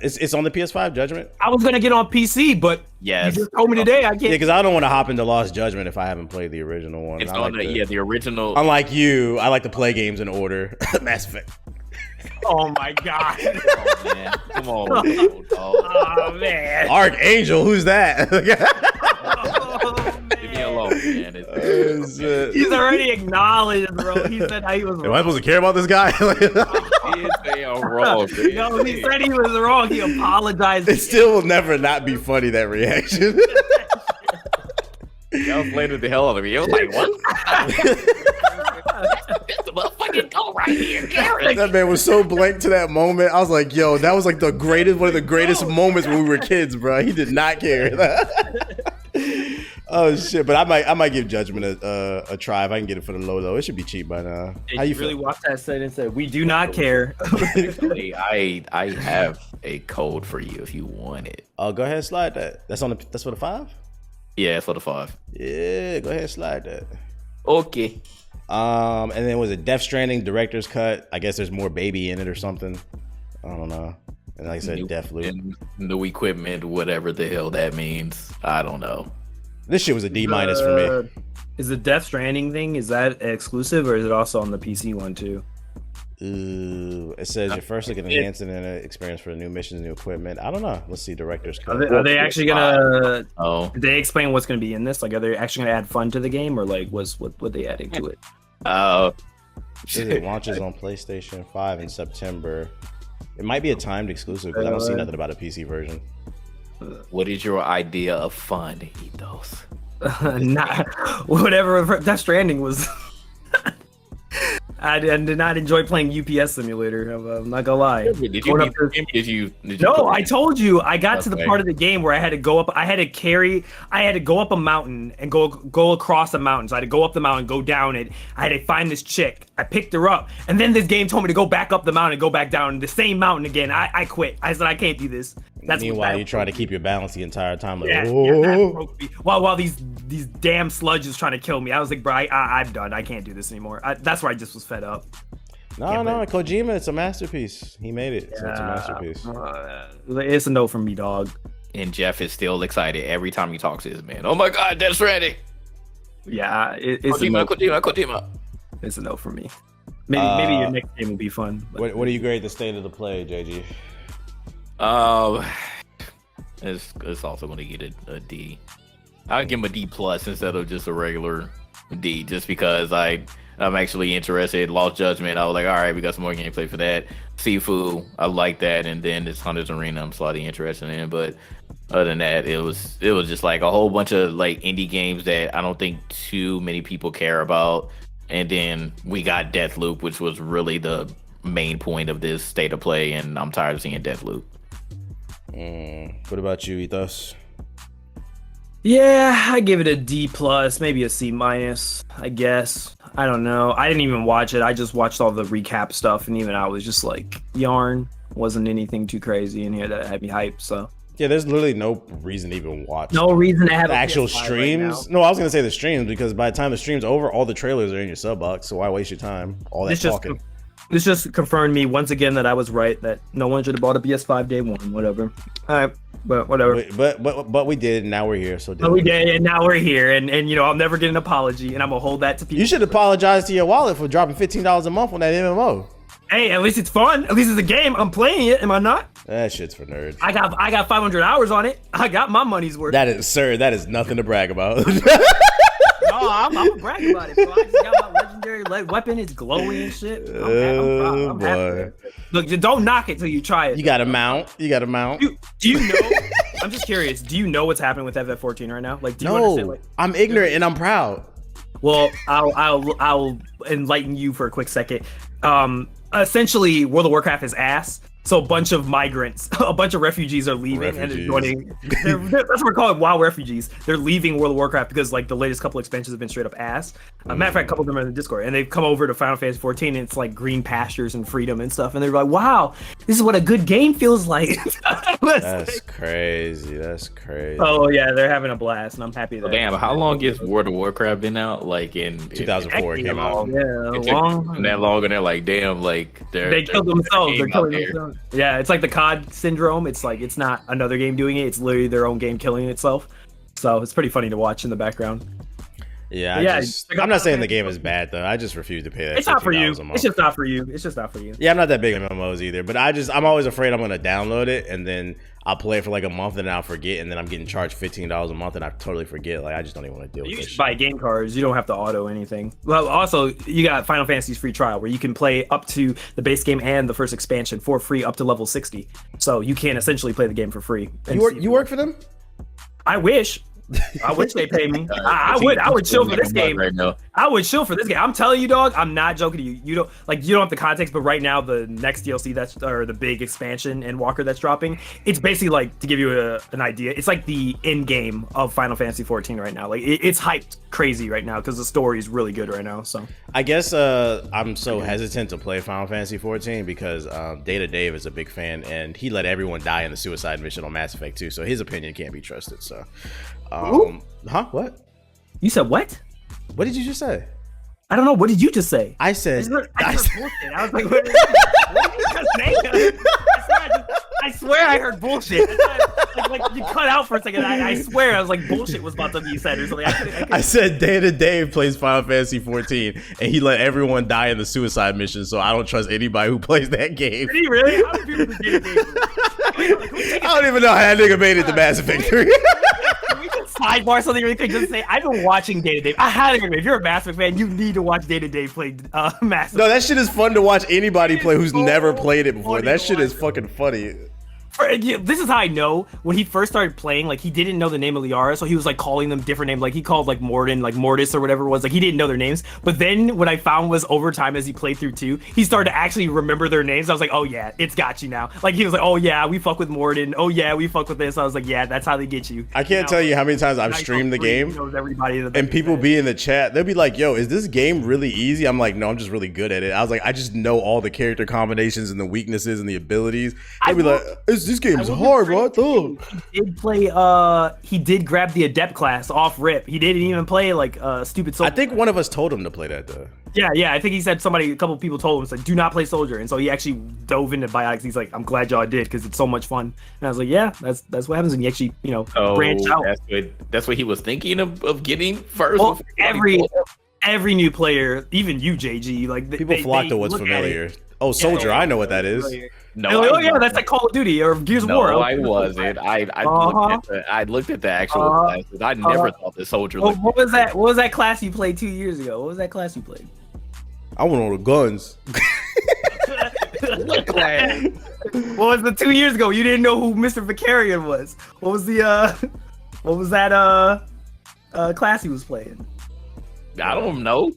it's on the PS5 Judgment. I was gonna get on PC, but Yes. you just told me today I can't. Yeah, because I don't want to hop into Lost Judgment if I haven't played the original one. It's I on like the original. Unlike you, I like to play games in order. Mass Effect. Oh my god. Oh, man. Come on, dog. Oh man. Archangel, who's that? Oh, Leave me alone, man. He's already acknowledged, bro. He said how he was Am I wrong. supposed to care about this guy? They are wrong, man. No, he said he was wrong. He apologized. It still will never not be funny, that reaction. Y'all played the hell out of me. I was like, what? That's the motherfucking go right here, Garrett. That man was so blank to that moment. I was like, yo, that was like one of the greatest moments when we were kids, bro. He did not care. Oh shit! But I might give Judgment a try if I can get it for the low. It should be cheap by now. How you really feel? watched that set and said, "We do not care." Hey, I have a code for you if you want it. Oh, go ahead and slide that. That's for the 5? Yeah, for the 5. Yeah, go ahead and slide that. Okay. And then was it Death Stranding director's cut? I guess there's more baby in it or something. I don't know. And like I said, Deathloop. New equipment, whatever the hell that means. I don't know. This shit was a D- for me. Is the Death Stranding thing, is that exclusive or is it also on the PC one too? Ooh, it says your first look at enhancing an experience for the new missions, new equipment. I don't know. Let's see director's cut. Are they actually gonna? Oh, Did they explain what's gonna be in this? Like, are they actually gonna add fun to the game, or like, what they adding to it? It launches on PlayStation 5 in September. It might be a timed exclusive because I don't see nothing about a PC version. What is your idea of fun, Ethos? Not whatever Death Stranding was. I did not enjoy playing UPS Simulator. I'm not gonna lie. Did you? No, I told you. I got to the part of the game where I had to go up. I had to go up a mountain and go across the mountain. So I had to go up the mountain, go down it. I had to find this chick. I picked her up, and then this game told me to go back up the mountain and go back down the same mountain again. I quit. I said I can't do this. Meanwhile, you try to keep your balance the entire time. Like, yeah, that broke me. While these damn sludges trying to kill me, I was like, bro, I'm done. I can't do this anymore. That's where I just was fed up. No, Kojima, it's a masterpiece. He made it, so it's a masterpiece. It's a no from me, dog. And Jeff is still excited every time he talks to his man. Oh my God, Death Stranding. Yeah, it's Kojima. It's a no for me. Maybe your next game will be fun. What do you grade the state of the play, JG? It's also going to get a D. I'll give him a D plus instead of just a regular D, just because I'm actually interested. Lost Judgment, I was like, all right, we got some more gameplay for that. Sifu, I like that, and then this Hunter's Arena, I'm slightly interested in. But other than that, it was just like a whole bunch of like indie games that I don't think too many people care about. And then we got Deathloop, which was really the main point of this state of play, and I'm tired of seeing Deathloop. What about you, Ethos? Yeah, I give it a D plus, maybe a C minus, I guess. I don't know. I didn't even watch it. I just watched all the recap stuff, and even I was just like, yarn. Wasn't anything too crazy in here that had me hyped, so. Yeah, there's literally no reason to even watch. No reason to have the actual streams. Right, no, I was gonna say the streams, because by the time the stream's over, all the trailers are in your sub box. So why waste your time? All that talking. This just confirmed me once again that I was right, that no one should have bought a PS5 day one. Whatever. All right, but whatever. But we did, and now we're here. So we did, and now we're here, and you know, I'll never get an apology, and I'm gonna hold that to people. You should apologize to your wallet for dropping $15 a month on that MMO. Hey, at least it's fun. At least it's a game. I'm playing it. Am I not? That shit's for nerds. I got 500 hours on it. I got my money's worth. That is nothing to brag about. No, I'm gonna brag about it, bro. I just got my legendary weapon. It's glowing and shit. I'm happy. Look, don't knock it till you try it. You got to mount. Do you know? I'm just curious. Do you know what's happening with FF14 right now? Like, do you understand? Like, I'm ignorant and I'm proud. Well, I'll enlighten you for a quick second. Essentially, World of Warcraft is ass. So a bunch of migrants, a bunch of refugees are leaving and they're joining. That's what we're calling WoW refugees. They're leaving World of Warcraft because like the latest couple expansions have been straight up ass. Matter of fact, a couple of them are in the Discord, and they've come over to Final Fantasy XIV, and it's like green pastures and freedom and stuff. And they're like, "Wow, this is what a good game feels like." That's crazy. That's crazy. Oh yeah, they're having a blast, and I'm happy. That damn, how long has World of Warcraft been out? Like in 2004 it came out. Yeah, that long, and they're like, damn, like they killed themselves. They're killing themselves. Yeah, it's like the COD syndrome. It's like it's not another game doing it. It's literally their own game killing itself. So it's pretty funny to watch in the background. Yeah, I'm not saying the game is bad though. I just refuse to pay that. It's not for you. It's just not for you. It's just not for you. Yeah, I'm not that big on MMOs either. But I'm always afraid I'm gonna download it and then I'll play it for like a month and then I'll forget, and then I'm getting charged $15 a month and I totally forget. Like I just don't even want to deal with this. You should buy game cards. You don't have to auto anything. Well, also you got Final Fantasy's free trial where you can play up to the base game and the first expansion for free up to level 60. So you can essentially play the game for free. You work for them? I wish. I wish they pay me. I would chill for this game. Right now. I would chill for this game. I'm telling you, dog. I'm not joking to you. You don't have the context, but right now the next DLC or the big expansion and Walker that's dropping, it's basically like, to give you an idea, it's like the end game of Final Fantasy XIV right now. Like it's hyped crazy right now because the story is really good right now. So I guess I'm so hesitant to play Final Fantasy XIV because Data Dave is a big fan and he let everyone die in the suicide mission on Mass Effect 2, so his opinion can't be trusted. So. What? You said what? What did you just say? I don't know. What did you just say? I said. I was like, what did you just say? I swear I heard bullshit. Like you cut out for a second. I swear I was like, bullshit was about to be said or something. I said Data Dave plays Final Fantasy XIV and he let everyone die in the suicide mission, so I don't trust anybody who plays that game. Did he really? How many people did Data Dave? I don't even know how that nigga made it to Mass Effect 3. We can sidebar something really quick. Just say I've been watching Data Dave. I highly recommend. If you're a Mass Effect fan, you need to watch Data Dave play Mass Effect. No, that shit is fun to watch anybody play who's never played it before. That shit is fucking funny. This is how I know when he first started playing, like he didn't know the name of Liara, so he was like calling them different names. Like he called like Morden, like Mortis or whatever it was. Like he didn't know their names. But then what I found was over time as he played through 2, he started to actually remember their names. I was like, oh yeah, it's got you now. Like he was like, oh yeah, we fuck with Morden. Oh yeah, we fuck with this. I was like, yeah, that's how they get you. I can't tell you how many times I've streamed the game and people be in the chat. They'll be like, yo, is this game really easy? I'm like, no, I'm just really good at it. I was like, I just know all the character combinations and the weaknesses and the abilities. They'll be like, this game's hard, bro. He did play. He did grab the adept class off rip. He didn't even play like stupid soldier. I think one of us told him to play that though. Yeah. I think he said a couple people told him, said, do not play soldier. And so he actually dove into biotics. He's like, I'm glad y'all did because it's so much fun. And I was like, yeah, that's what happens when you actually, branch out. That's what he was thinking of getting first. Well, every new player, even you, JG, like people flock to what's familiar. Oh, soldier, I know what that is. No, like, that's like Call of Duty or Gears of War. No, I wasn't. I looked at the actual classes. I never thought the soldier. What was that? What was that class you played 2 years ago? What was that class you played? I went on the guns. What class? What was the 2 years ago? You didn't know who Mr. Vicarian was. What was the what was that class he was playing? I don't know.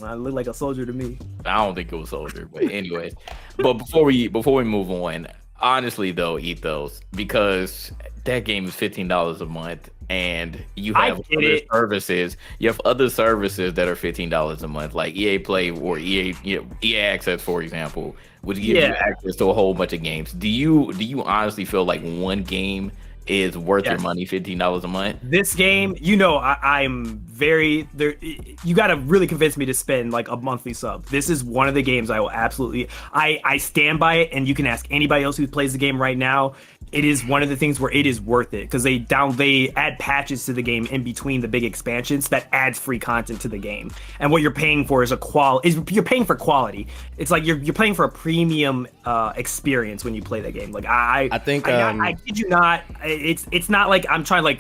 I look like a soldier to me. I don't think it was soldier, but anyway. But before we move on, honestly though, Ethos, because that game is $15 a month, and you have other services. You have other services that are $15 a month, like EA Play or EA Access, for example, which gives you access to a whole bunch of games. Do you honestly feel like one game is worth your money, $15 a month? This game, I'm very there. You got to really convince me to spend like a monthly sub. This is one of the games I will absolutely. I stand by it, and you can ask anybody else who plays the game right now. It is one of the things where it is worth it because they add patches to the game in between the big expansions that adds free content to the game. And what you're paying for is you're paying for quality. It's like you're paying for a premium experience when you play the game. Like I think I kid you not. It's not like I'm trying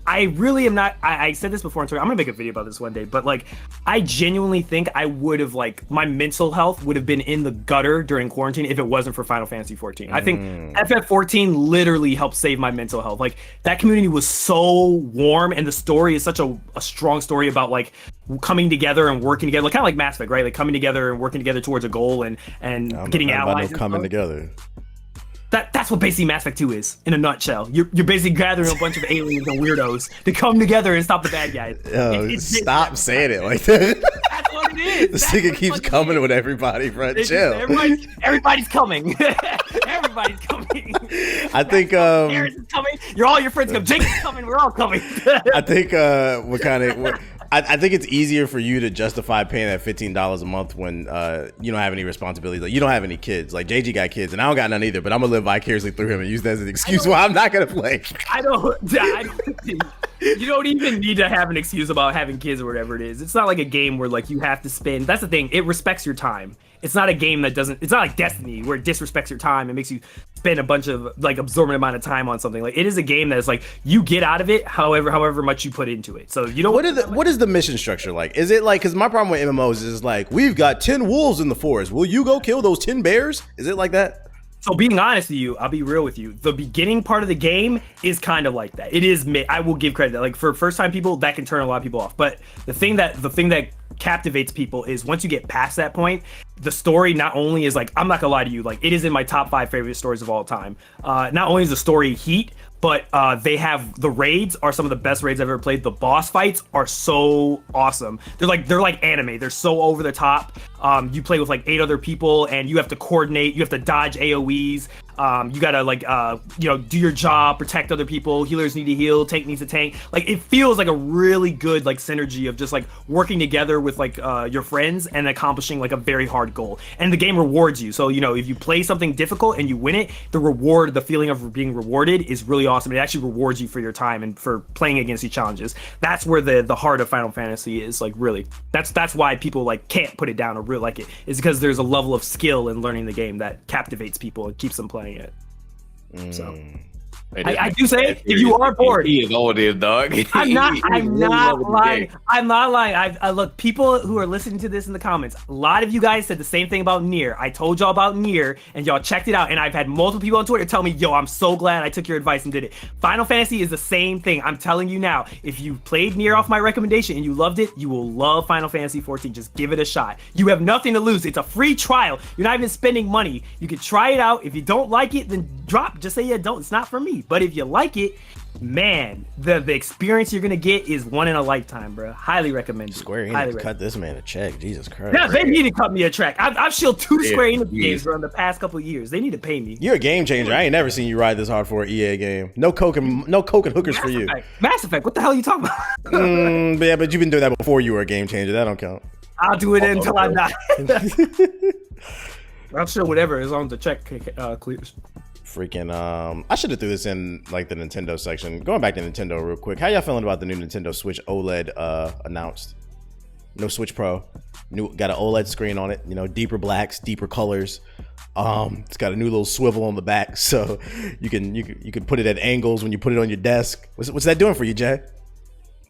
I really am not. I said this before, and I'm gonna make a video about this one day. But like, I genuinely think I would have my mental health would have been in the gutter during quarantine if it wasn't for Final Fantasy XIV. I think FF14 literally helped save my mental health. Like that community was so warm, and the story is such a strong story about like coming together and working together, like kind of like Mass Effect, right? Like coming together and working together towards a goal and getting allies. Coming together. That's what basically Mass Effect 2 is, in a nutshell. You're basically gathering a bunch of aliens and weirdos to come together and stop the bad guys. Stop saying it like that. That's what it is. This nigga keeps coming with everybody, bro. Chill. Everybody's coming. Everybody's coming. I think Harris is coming. All your friends come. Jake is coming. We're all coming. I think I think it's easier for you to justify paying that $15 a month when you don't have any responsibilities. Like you don't have any kids. Like JG got kids, and I don't got none either. But I'm gonna live vicariously through him and use that as an excuse why I'm not gonna play. I don't. You don't even need to have an excuse about having kids or whatever it is. It's not like a game where like you have to spend. That's the thing. It respects your time. It's not a game that doesn't. It's not like Destiny where it disrespects your time and makes you spend a bunch of like absorbent amount of time on something. Like it is a game that is like you get out of it however much you put into it. So you don't. What is the mission structure like? Is it like, because my problem with MMOs is like, we've got 10 wolves in the forest. Will you go kill those 10 bears? Is it like that? So being honest with you, I'll be real with you. The beginning part of the game is kind of like that. It is. I will give credit. Like for first time people, that can turn a lot of people off. But the thing that captivates people is once you get past that point, the story not only is like, I'm not gonna lie to you, like it is in my top 5 favorite stories of all time. Not only is the story heat, but they have the raids are some of the best raids I've ever played. The boss fights are so awesome. They're like anime. They're so over the top. You play with like 8 other people, and you have to coordinate. You have to dodge AOE's. You gotta do your job, protect other people. Healers need to heal. Tank needs to tank. Like it feels like a really good like synergy of just like working together with like your friends and accomplishing like a very hard goal. And the game rewards you. So if you play something difficult and you win it, the feeling of being rewarded is really awesome. It actually rewards you for your time and for playing against these challenges. That's where the heart of Final Fantasy is. Like really, that's why people like can't put it down or really like it. Is because there's a level of skill in learning the game that captivates people and keeps them playing it. So I do say if you are bored, he is old as dog. I'm not lying. I'm not lying. I look, people who are listening to this in the comments, a lot of you guys said the same thing about Nier. I told y'all about Nier and y'all checked it out, and I've had multiple people on Twitter tell me, yo, I'm so glad I took your advice and did it. Final Fantasy is the same thing. I'm telling you now, if you played Nier off my recommendation and you loved it, you will love Final Fantasy XIV. Just give it a shot. You have nothing to lose. It's a free trial. You're not even spending money. You can try it out. If you don't like it, then drop. Just say, yeah, don't. It's not for me. But if you like it, man, the experience you're gonna get is one in a lifetime, bro. Highly recommended. Square Enix cut this man a check. Jesus Christ. Yeah, they need to cut me a check. I've shielded 2 Square Enix games bro in the past couple of years. They need to pay me. You're a game changer. I ain't never seen you ride this hard for an EA game. No coke and hookers for you. Mass Effect. What the hell are you talking about? Yeah, but you've been doing that before you were a game changer. That don't count. I'll do it until I die. I'm sure whatever as long as the check clears. Freaking I should have threw this in like the Nintendo section. Going back to Nintendo real quick. How y'all feeling about the new Nintendo Switch OLED announced? No Switch Pro. Got an OLED screen on it, you know, deeper blacks, deeper colors. It's got a new little swivel on the back, so you can put it at angles when you put it on your desk. What's that doing for you, Jay?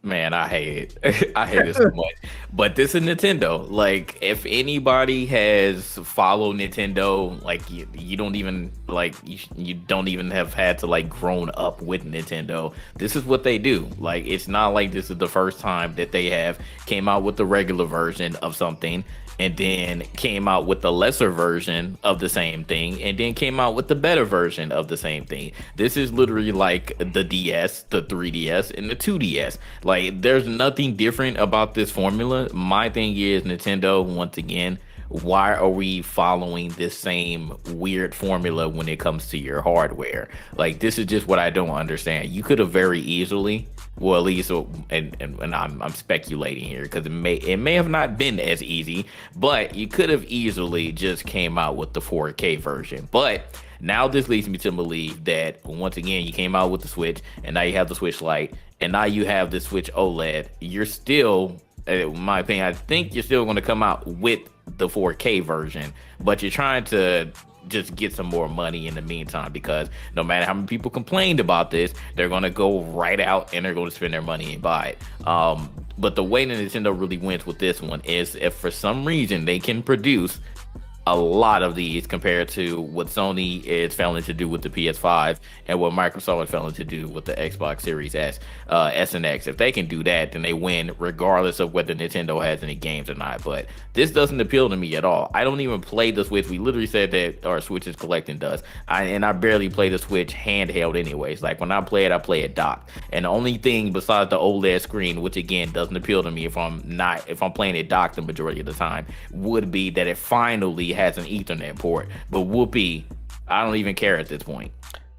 Man, I hate it. I hate it so much. But this is Nintendo. Like, if anybody has followed Nintendo, like you don't even like you don't even have had to like grown up with Nintendo. This is what they do. Like, it's not like this is the first time that they have came out with the regular version of something and then came out with the lesser version of the same thing, and then came out with the better version of the same thing. This is literally like the DS, the 3DS, and the 2DS. Like, there's nothing different about this formula. My thing is, Nintendo, once again, why are we following this same weird formula when it comes to your hardware? Like, this is just what I don't understand. You could have very easily, well, at least, and I'm speculating here because it may have not been as easy, but you could have easily just came out with the 4K version. But now this leads me to believe that once again you came out with the Switch, and now you have the Switch Lite, and now you have the Switch OLED. You're still, in my opinion, I think you're still going to come out with the 4K version, but you're trying to just get some more money in the meantime, because no matter how many people complained about this, they're going to go right out and they're going to spend their money and buy it. But the way that Nintendo really wins with this one is if for some reason they can produce a lot of these compared to what Sony is failing to do with the PS5 and what Microsoft is failing to do with the Xbox Series S and X. If they can do that, then they win regardless of whether Nintendo has any games or not. But this doesn't appeal to me at all. I don't even play the Switch. We literally said that our Switch is collecting dust. I barely play the Switch handheld anyways. Like, when I play it docked. And the only thing besides the OLED screen, which again doesn't appeal to me if I'm playing it docked the majority of the time, would be that it finally has an Ethernet port. But whoopee, I don't even care at this point.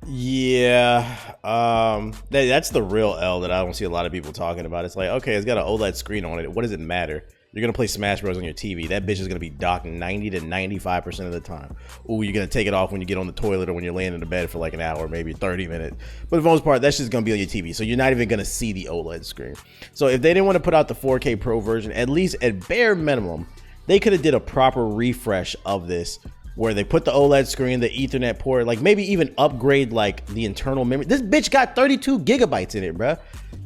Yeah, that's the real L that I don't see a lot of people talking about. It's like, okay, it's got an OLED screen on it. What does it matter? You're gonna play Smash Bros on your TV. That bitch is gonna be docked 90 to 95% of the time. Ooh, you're gonna take it off when you get on the toilet or when you're laying in the bed for like an hour, maybe 30 minutes. But for the most part, that's just gonna be on your TV. So you're not even gonna see the OLED screen. So if they didn't want to put out the 4K Pro version, at least at bare minimum, they could have did a proper refresh of this, where they put the OLED screen, the Ethernet port, like maybe even upgrade like the internal memory. This bitch got 32 gigabytes in it, bruh.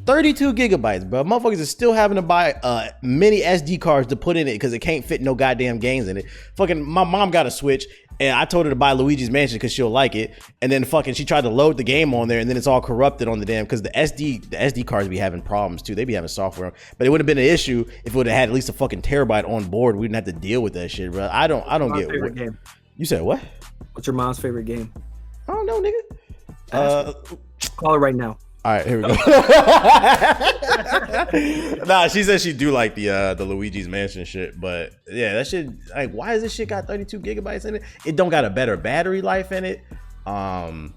32 gigabytes, bro. Motherfuckers are still having to buy mini SD cards to put in it because it can't fit no goddamn games in it. Fucking, my mom got a Switch, and I told her to buy Luigi's Mansion because she'll like it. And then fucking she tried to load the game on there, and then it's all corrupted on the damn, because the SD cards be having problems too. They be having software, but it would have been an issue if it would have had at least a fucking terabyte on board. We didn't have to deal with that shit, bro. I don't get what game. You said what? What's your mom's favorite game? I don't know, nigga. Call her right now. All right, here we go. Nah, she said she do like the Luigi's Mansion shit, but yeah, that shit, like, why is this shit got 32 gigabytes in it? It don't got a better battery life in it. The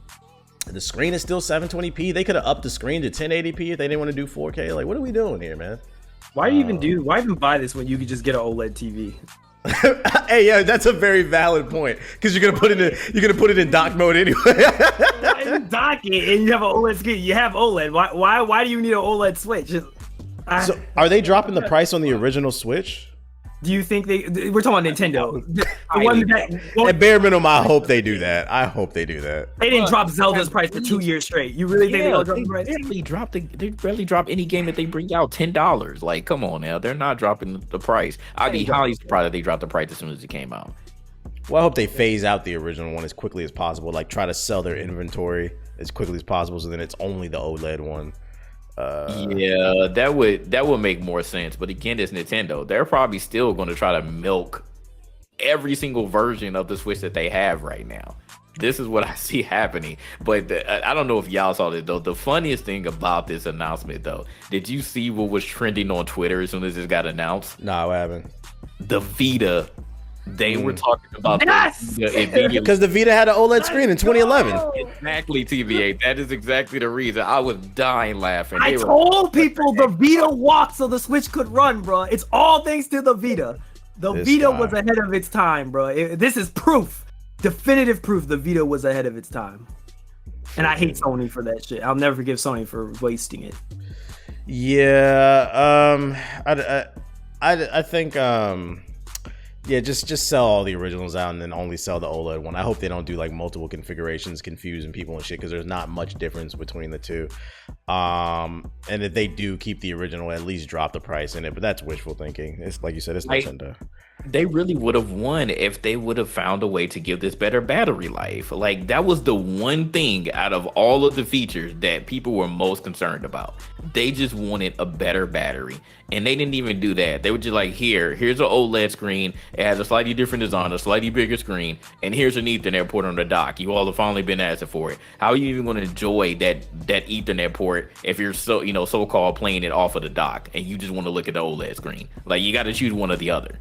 screen is still 720p. They could have upped the screen to 1080p if they didn't want to do 4K. Like, what are we doing here, man? Why even buy this when you could just get an OLED TV? Hey, yeah, that's a very valid point, because you're gonna put it in dock mode anyway. Dock it, and you have an OLED screen. You have OLED. Why do you need an OLED Switch? So, are they dropping the price on the original Switch? Do you think we're talking about Nintendo? The one at bare minimum, I hope they do that. I hope they do that. They didn't drop Zelda's price for 2 years straight. You really think they're gonna drop the price? They barely drop any game that they bring out $10. Like, come on now, they're not dropping the price. I'd be highly surprised if they dropped the price as soon as it came out. Well, I hope they phase out the original one as quickly as possible. Like, try to sell their inventory as quickly as possible, so then it's only the OLED one. Yeah, that would make more sense. But again, it's Nintendo. They're probably still going to try to milk every single version of the Switch that they have right now. This is what I see happening. But I don't know if y'all saw this though. The funniest thing about this announcement though, did you see what was trending on Twitter as soon as it got announced? No, I haven't. The Vita. They were talking about because the Vita had an OLED screen in 2011. Exactly, TVA. That is exactly the reason. I was dying laughing. I told people the Vita walked so the Switch could run, bro. It's all thanks to the Vita. The Vita was ahead of its time, bro. This is proof, definitive proof. The Vita was ahead of its time, and I hate Sony for that shit. I'll never forgive Sony for wasting it. Yeah, I think. Yeah, just sell all the originals out and then only sell the OLED one. I hope they don't do like multiple configurations, confusing people and shit, because there's not much difference between the two. And if they do keep the original, at least drop the price in it. But that's wishful thinking. It's like you said, it's Nintendo. They really would have won if they would have found a way to give this better battery life. Like, that was the one thing out of all of the features that people were most concerned about. They just wanted a better battery, and they didn't even do that. They were just like, here's an OLED screen. It has a slightly different design, a slightly bigger screen, and here's an Ethernet port on the dock. You all have finally been asking for it. How are you even going to enjoy that Ethernet port if you're so-called playing it off of the dock and you just want to look at the OLED screen? Like, you got to choose one or the other.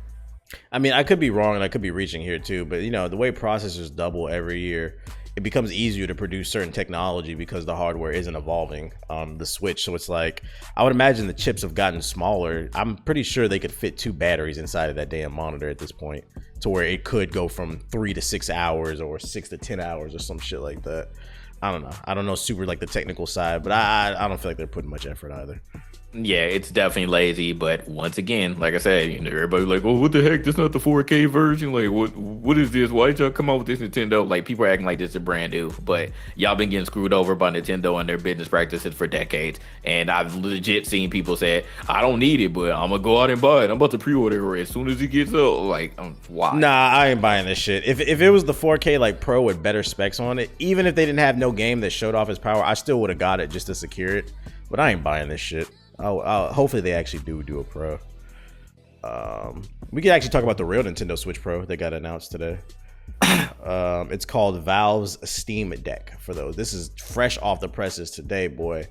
I mean, I could be wrong and I could be reaching here too, but the way processors double every year, it becomes easier to produce certain technology because the hardware isn't evolving on the Switch. So it's like, I would imagine the chips have gotten smaller. I'm pretty sure they could fit 2 batteries inside of that damn monitor at this point, to where it could go from 3 to 6 hours or 6 to 10 hours or some shit like that. I don't know. I don't know super like the technical side, but I don't feel like they're putting much effort either. Yeah, it's definitely lazy, but once again, like I said, everybody's like, "Oh, what the heck? This is not the 4K version. Like, what is this? Why did y'all come out with this Nintendo?" Like, people are acting like this is brand new, but y'all been getting screwed over by Nintendo and their business practices for decades. And I've legit seen people say, "I don't need it, but I'm gonna go out and buy it. I'm about to pre-order it as soon as it gets up." Like, why? Nah, I ain't buying this shit. If it was the 4K like Pro with better specs on it, even if they didn't have no game that showed off its power, I still would have got it just to secure it. But I ain't buying this shit. Hopefully they actually do a Pro. We could actually talk about the real Nintendo Switch Pro that got announced today. It's called Valve's Steam Deck. For those, this is fresh off the presses today, boy.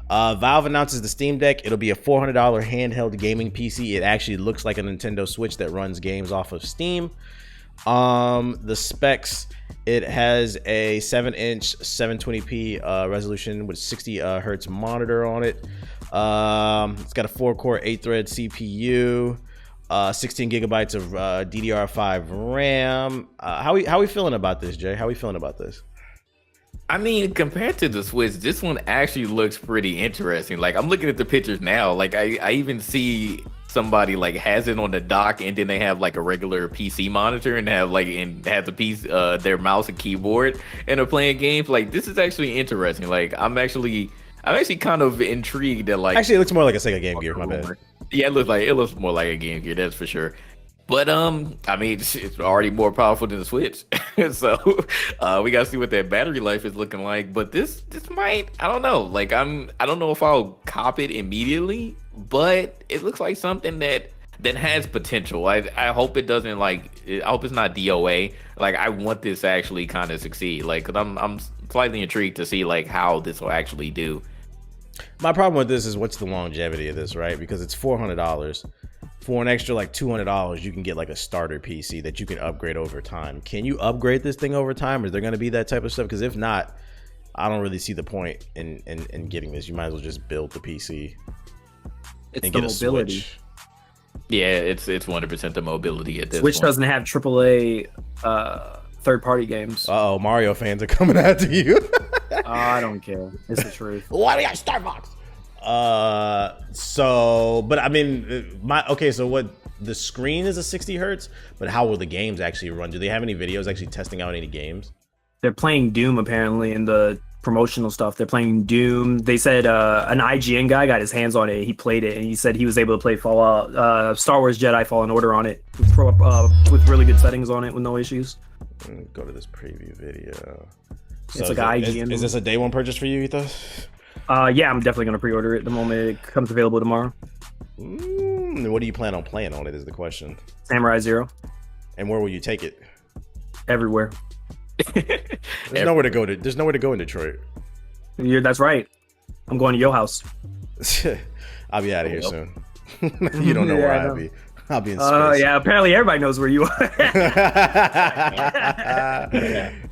Valve announces the Steam Deck. It'll be a $400 handheld gaming PC. It actually looks like a Nintendo Switch that runs games off of Steam. The specs: it has a 7-inch 720p resolution with 60 hertz monitor on it. It's got a 4-core 8-thread CPU, 16 gigabytes of DDR5 RAM. How we feeling about this, Jay? How we feeling about this? I mean, compared to the Switch, this one actually looks pretty interesting. Like, I'm looking at the pictures now. Like, I even see somebody like has it on the dock, and then they have like a regular PC monitor and have the piece, their mouse and keyboard, and they're playing games. Like, this is actually interesting. Like, I'm actually kind of intrigued that, like, actually it looks more like a Sega Game Gear. My bad. Yeah, it looks more like a Game Gear, that's for sure. But I mean, it's already more powerful than the Switch, so we gotta see what that battery life is looking like. But this might, I don't know. Like, I don't know if I'll cop it immediately, but it looks like something that has potential. I hope it doesn't I hope it's not DOA. Like, I want this to actually kind of succeed. Like, 'cause I'm slightly intrigued to see like how this will actually do. My problem with this is, what's the longevity of this, right? Because it's $400. For an extra like $200, you can get like a starter PC that you can upgrade over time. Can you upgrade this thing over time? Is there going to be that type of stuff? Because if not, I don't really see the point in getting this. You might as well just build the PC and get a Switch. Yeah, it's 100% the mobility at this Switch point. doesn't have AAA third-party games. Uh-oh, Mario fans are coming after you. I don't care. It's the truth. Why do we got Starbucks? So, but I mean, so what the screen is a 60 hertz, but how will the games actually run? Do they have any videos actually testing out any games? They're playing Doom apparently in the promotional stuff. They're playing Doom. They said an IGN guy got his hands on it. He played it and he said he was able to play Fallout, Star Wars Jedi Fallen Order on it with really good settings on it with no issues. Go to this preview video. So it's like an IGN. Is this a day one purchase for you, Ethan? Yeah, I'm definitely gonna pre-order it the moment it comes available tomorrow. What do you plan on playing on it is the question. Samurai Zero. And where will you take it? Everywhere. There's nowhere to go in Detroit. That's right. I'm going to your house. I'll be out of here soon. You don't know where I'll be. I'll be in space. Yeah, apparently everybody knows where you are.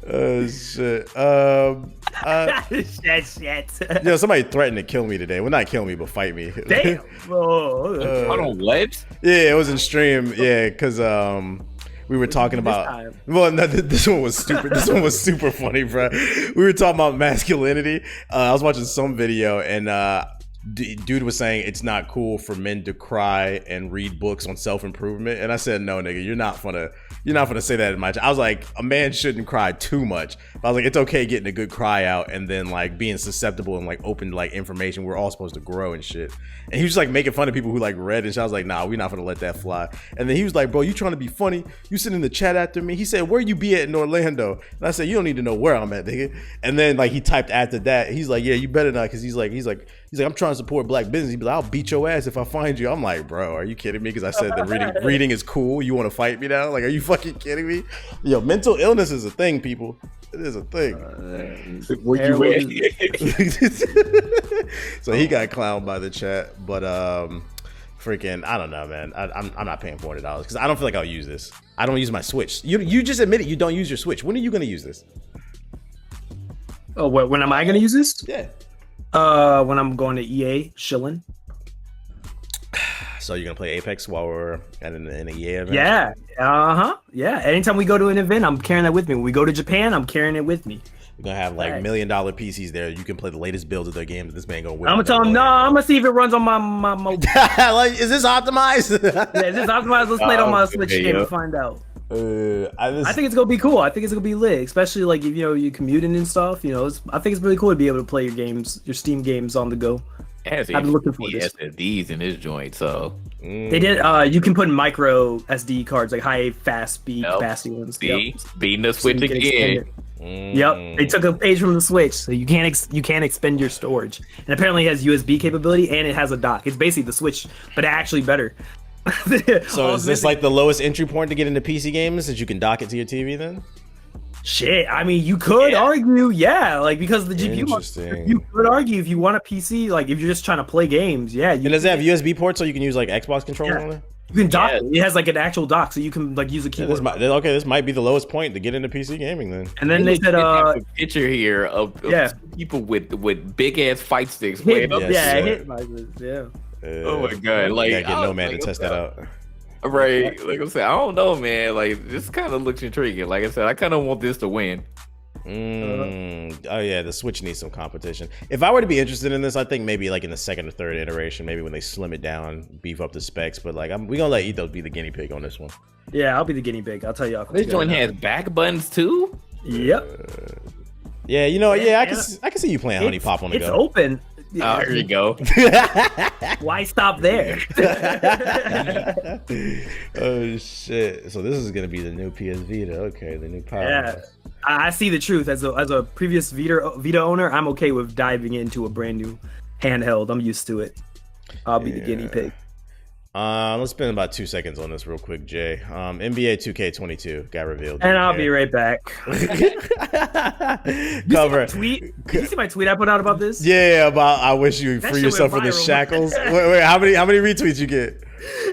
Oh shit. Shit. Yo, somebody threatened to kill me today. Well, not kill me, but fight me. Damn. Hold on, what? Yeah, it was in stream. Yeah, because we were talking about. Well, no, this one was stupid. This one was super funny, bro. We were talking about masculinity. I was watching some video and dude was saying it's not cool for men to cry and read books on self-improvement, and I said, no, nigga, you're not gonna say that in my. I was like, a man shouldn't cry too much. I was like, it's okay getting a good cry out and then like being susceptible and like open to like information. We're all supposed to grow and shit. And he was just like making fun of people who like read and shit. I was like, nah, we're not gonna let that fly. And then he was like, bro, you trying to be funny? You sitting in the chat after me? He said, where you be at in Orlando? And I said, you don't need to know where I'm at, nigga. And then like he typed after that, he's like, yeah, you better not, because he's like, I'm trying to support black business. He's like, I'll beat your ass if I find you. I'm like, bro, are you kidding me? Because I said that reading is cool. You want to fight me now? Like, are you fucking kidding me? Yo, mental illness is a thing, people. It is a thing. So he got clowned by the chat, but freaking, I don't know, man. I'm not paying $400 because I don't feel like I'll use this. I don't use my Switch. You just admitted you don't use your Switch. When are you gonna use this? Oh, when am I gonna use this? Yeah. When I'm going to EA shilling. So you're gonna play Apex while we're at an EA event? Yeah. Yeah. Anytime we go to an event, I'm carrying that with me. When we go to Japan, I'm carrying it with me. We're gonna have like $1 million PCs there. You can play the latest builds of their games. This man gonna win. I'm gonna tell him, no, I'm gonna see if it runs on my mobile. Like, is this optimized? Yeah, is this optimized? Let's play it on my Switch game and find out. I think it's gonna be cool. I think it's gonna be lit, especially like if you're commuting and stuff. I think it's really cool to be able to play your Steam games on the go. I've been looking for this. SSDs in this joint, so they did. You can put micro SD cards, like high, fast speed capacity ones. Beating the Switch again. Yep, they took a page from the Switch, so you can't expend your storage. And apparently, it has USB capability and it has a dock. It's basically the Switch, but actually better. So is this like the lowest entry point to get into PC games, that you can dock it to your TV then? Shit, I mean, you could argue, like, because of the GPU. You could argue if you want a PC, like, if you're just trying to play games, and does it have USB ports so you can use like Xbox controller on it? You can dock it. It has like an actual dock, so you can like use a keyboard. This might be the lowest point to get into PC gaming then. And then they said, a picture here of people with big ass fight sticks playing up. Hit oh my god! Like, I get Nomad to test that out. Right, like I'm saying, I don't know, man. Like, this kind of looks intriguing. Like I said, I kind of want this to win. Oh yeah, the Switch needs some competition. If I were to be interested in this, I think maybe like in the second or third iteration, maybe when they slim it down, beef up the specs. But like, we gonna let Ethos be the guinea pig on this one. Yeah, I'll be the guinea pig. I'll tell y'all. This joint has back buttons too. Yep. Yeah, I can see you playing Honey Pop on the go. It's open. Oh, here you go. Why stop there? Oh shit! So this is gonna be the new PS Vita. Okay, the new power. Yeah, I see the truth. As a previous Vita owner, I'm okay with diving into a brand new handheld. I'm used to it. I'll be the guinea pig. Let's spend about 2 seconds on this real quick, Jay. NBA 2K22 got revealed. And I'll be right back. Cover. Did you see my tweet I put out about this? Yeah, about I wish you free yourself from the shackles. Wait, how many retweets you get?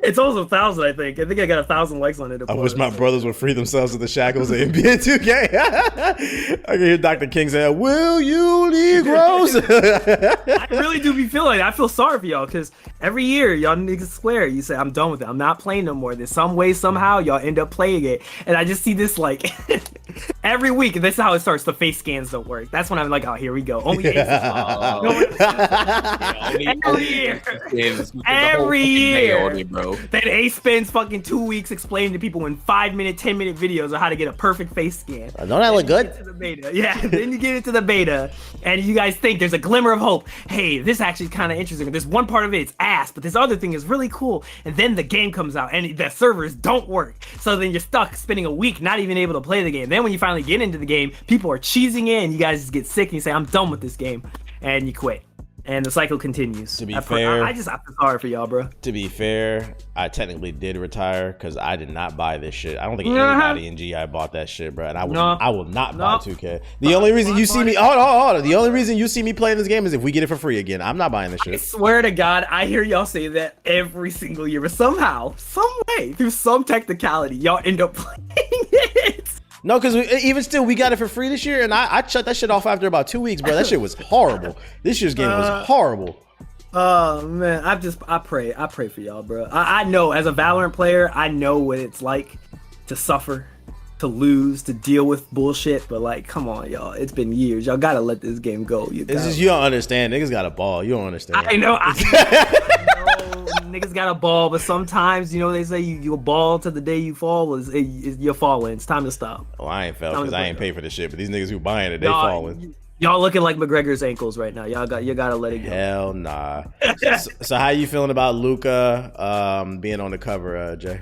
It's almost 1,000, I think. I think I got 1,000 likes on it. I wish my brothers would free themselves of the shackles of NBA 2K. I can hear Dr. King saying, "Will you Negroes?" I really do be feeling it. I feel sorry for y'all because every year y'all niggas swear. You say, "I'm done with it. I'm not playing no more." There's some way, somehow, y'all end up playing it. And I just see this like every week. And this is how it starts. The face scans don't work. That's when I'm like, "Oh, here we go." Only every year. Every year. Exactly, bro. Then Ace spends fucking 2 weeks explaining to people in 5-minute, 10-minute videos on how to get a perfect face scan. Don't that look good? To the beta. Yeah, then you get into the beta, and you guys think there's a glimmer of hope. Hey, this actually is kind of interesting. There's one part of it, it's ass, but this other thing is really cool. And then the game comes out, and the servers don't work. So then you're stuck spending a week not even able to play the game. Then when you finally get into the game, people are cheesing in. You guys just get sick, and you say, I'm done with this game. And you quit. And the cycle continues. To be fair, I just feel sorry for y'all, bro. To be fair, I technically did retire because I did not buy this shit. I don't think anybody in GI bought that shit, bro. And I will not buy 2K. The only reason you see me, hold on. The only reason you see me playing this game is if we get it for free again. I'm not buying this shit. I swear to God, I hear y'all say that every single year, but somehow, some way, through some technicality, y'all end up playing it. No, because even still, we got it for free this year, and I shut that shit off after about 2 weeks, bro. That shit was horrible. This year's game was horrible. Oh man, I pray for y'all, bro. I know as a Valorant player, I know what it's like to suffer, to lose, to deal with bullshit. But like, come on, y'all. It's been years. Y'all gotta let this game go. You don't understand. Niggas got a ball. You don't understand. I know. Niggas got a ball, but sometimes, you know, they say you ball to the day you fall. You're falling. It's time to stop. Well, I ain't fell because I ain't paid for this shit. But these niggas who buying it, they falling. Y'all looking like McGregor's ankles right now. You gotta let it go. Hell nah. So how you feeling about Luca being on the cover, Jay?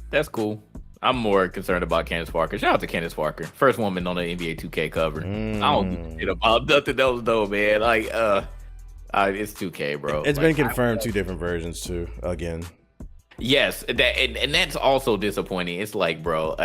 That's cool. I'm more concerned about Candace Parker. Shout out to Candace Parker, first woman on the NBA 2K cover. I don't give a shit about nothing else though, man. Like, it's 2K, bro. It's been confirmed 2 different versions too. Again. Yes, and that's also disappointing. It's like, bro,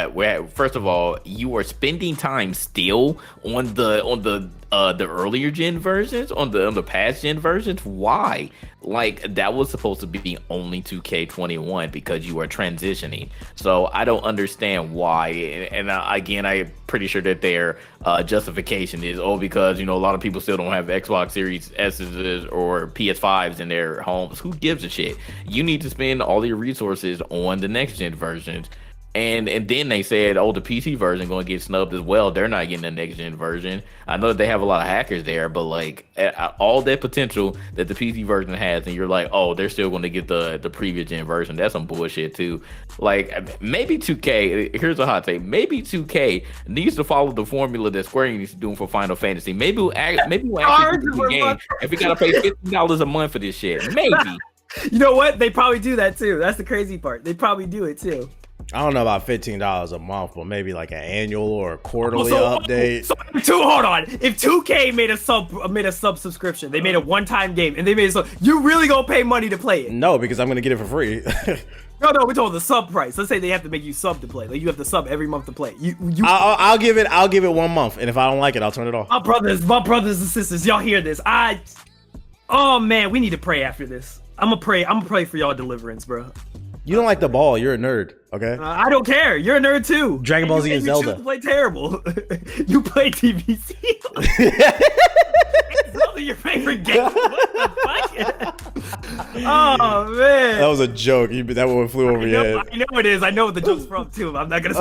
first of all, you are spending time still on the earlier gen versions, on the past gen versions. Why? Like, that was supposed to be only 2K21 because you are transitioning. So I don't understand why. And again, I'm pretty sure that their justification is, because, you know, a lot of people still don't have Xbox Series S's or PS5s in their homes. Who gives a shit? You need to spend all your resources on the next gen versions. And then they said, the PC version going to get snubbed as well. They're not getting the next gen version. I know that they have a lot of hackers there, but like all that potential that the PC version has, and you're like, they're still going to get the previous gen version. That's some bullshit too. Like, maybe 2K. Here's a hot take. Maybe 2K needs to follow the formula that Square Enix is doing for Final Fantasy. Maybe we'll actually do the game if we got to pay $50 a month for this shit. Maybe. You know what? They probably do that too. That's the crazy part. They probably do it too. I don't know about $15 a month, but maybe like an annual or a quarterly update. Hold on. If 2K made a sub subscription, they made a one-time game, and they made a sub, you really gonna pay money to play it? No, because I'm gonna get it for free. No, we're talking the sub price. Let's say they have to make you sub to play. Like, you have to sub every month to play. I'll give it 1 month, and if I don't like it, I'll turn it off. My brothers and sisters, y'all hear this? Oh man, we need to pray after this. I'm gonna pray for y'all deliverance, bro. You don't like the ball. You're a nerd, okay? I don't care. You're a nerd too. Dragon Ball Z and Zelda. You play terrible. You play TVC. Zelda, your favorite game. What the fuck? Oh man. That was a joke. That one flew over your head. I know it is. I know what the joke's from too. I'm not gonna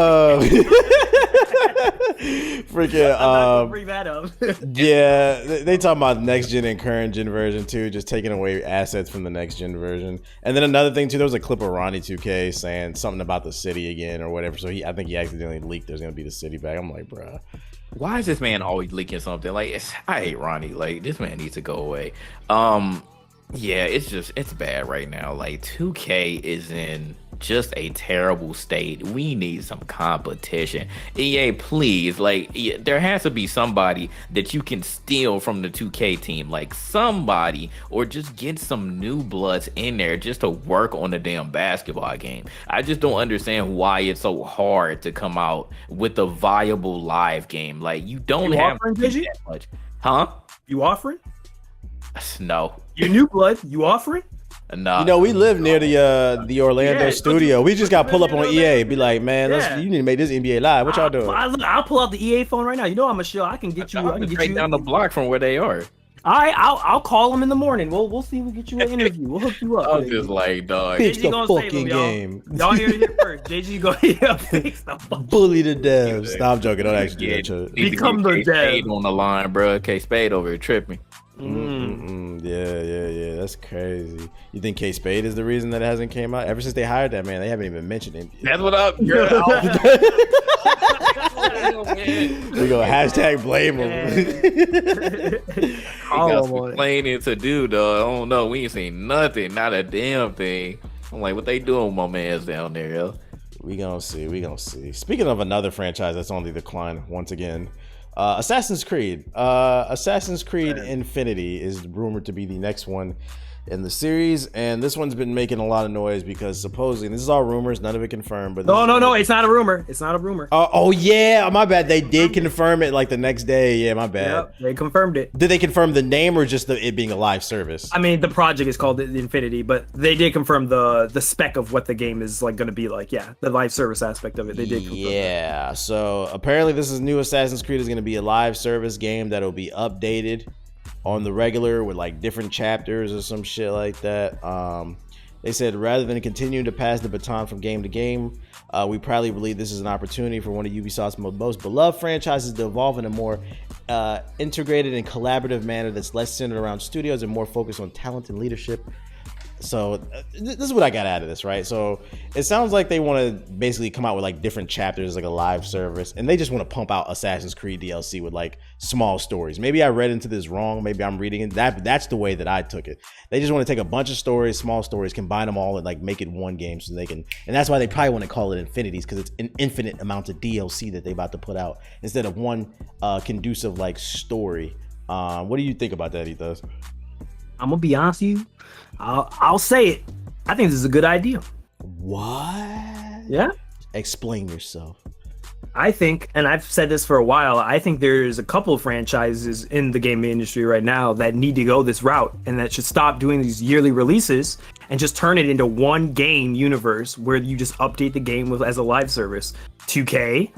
freaking bring that up. Yeah, they talking about next gen and current gen version too, just taking away assets from the next gen version. And then another thing too, there was a clip of Ronnie 2K saying something about the city again or whatever. So I think he accidentally leaked there's gonna be the city back. I'm like, bruh. Why is this man always leaking something? Like, I hate Ronnie. Like, this man needs to go away. Yeah, it's bad right now. Like, 2K is in just a terrible state. We need some competition. EA, please, like, there has to be somebody that you can steal from the 2K team, like somebody, or just get some new bloods in there just to work on the damn basketball game. I just don't understand why it's so hard to come out with a viable live game. Like, you don't have that much. Huh? You offering? No. Your new blood, you offering? No. You know, we live near the Orlando studio. We just got to pull up on EA. Be like, man, you need to make this NBA live. What y'all doing? I'll pull out the EA phone right now. You know I'm a show. I can get you. I can get you down the block from where they are. All right, I'll call them in the morning. We'll see. We'll get you an interview. We'll hook you up. I'm just like, dog. Fix the fucking game. Y'all hear it here first. JG go fix the fucking bully the devs. Stop joking. Don't actually do that shit. Become the dev. Spade on the line, bro. Okay, Spade over here tripping. Yeah. That's crazy. You think K Spade is the reason that it hasn't came out? Ever since they hired that man, they haven't even mentioned him. That's what up, girl. We go hashtag blame him. He got some complaining to do, though. I don't know. We ain't seen nothing, not a damn thing. I'm like, what they doing with my man's down there, yo? We gonna see. Speaking of another franchise that's on the decline once again, Assassin's Creed. Assassin's Creed Infinity is rumored to be the next one in the series, and this one's been making a lot of noise because supposedly, and this is all rumors, none of it confirmed. But no, it's not a rumor. It's not a rumor. Oh yeah, my bad. They did confirm it like the next day. Yeah, my bad. Yep, they confirmed it. Did they confirm the name or just it being a live service? I mean, the project is called Infinity, but they did confirm the spec of what the game is like going to be like. Yeah, the live service aspect of it. They did confirm. Yeah, so apparently this is new Assassin's Creed is going to be a live service game that'll be updated on the regular with like different chapters or some shit like that. They said rather than continuing to pass the baton from game to game, we proudly believe this is an opportunity for one of Ubisoft's most beloved franchises to evolve in a more integrated and collaborative manner that's less centered around studios and more focused on talent and leadership. So this is what I got out of this, right? So it sounds like they want to basically come out with like different chapters, like a live service, and they just want to pump out Assassin's Creed DLC with like small stories. Maybe I read into this wrong. Maybe I'm reading it. That's the way that I took it. They just want to take a bunch of stories, small stories, combine them all and like make it one game so they can. And that's why they probably want to call it Infinities, because it's an infinite amount of DLC that they about to put out instead of one conducive like story. What do you think about that, Ethos? I'm gonna be honest with you. I'll say it. I think this is a good idea. What? Yeah. Explain yourself. I think, and I've said this for a while, I think there's a couple of franchises in the gaming industry right now that need to go this route and that should stop doing these yearly releases and just turn it into one game universe where you just update the game as a live service. 2K,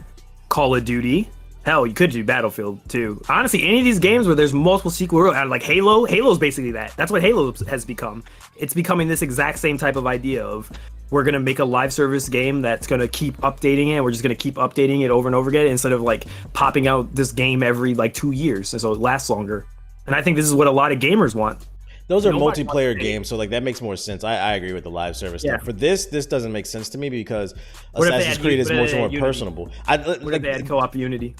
Call of Duty. Hell, you could do Battlefield too. Honestly, any of these games where there's multiple sequels, like Halo's basically that. That's what Halo has become. It's becoming this exact same type of idea of we're going to make a live service game that's going to keep updating it. We're just going to keep updating it over and over again instead of like popping out this game every like 2 years. And so it lasts longer. And I think this is what a lot of gamers want. Those are multiplayer games, so like that makes more sense. I agree with the live service stuff. For this doesn't make sense to me because Assassin's Creed is much more personable. What if they had co-op Unity?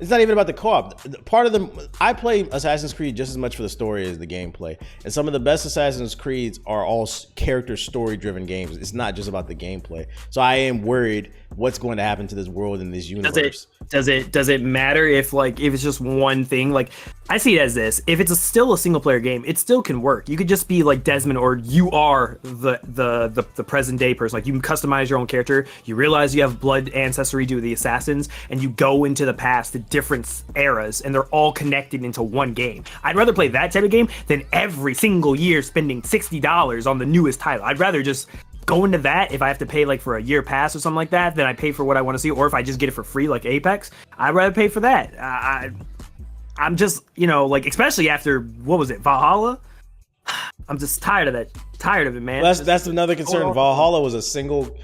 It's not even about the co-op. Part of them, I play Assassin's Creed just as much for the story as the gameplay. And some of the best Assassin's Creeds are all character story-driven games. It's not just about the gameplay. So I am worried what's going to happen to this world and this universe. Does it matter if it's just one thing? Like, I see it as this: if it's still a single player game, it still can work. You could just be like Desmond, or you are the present day person. Like, you can customize your own character. You realize you have blood ancestry due to the assassins, and you go into the past to different eras, and they're all connected into one game. I'd rather play that type of game than every single year spending $60 on the newest title. I'd rather just go into that if I have to pay like for a year pass or something like that, then I pay for what I want to see. Or if I just get it for free like Apex, I'd rather pay for that. I'm just, like, especially after, what was it, Valhalla? I'm just tired of it, man. That's another concern. Valhalla was a single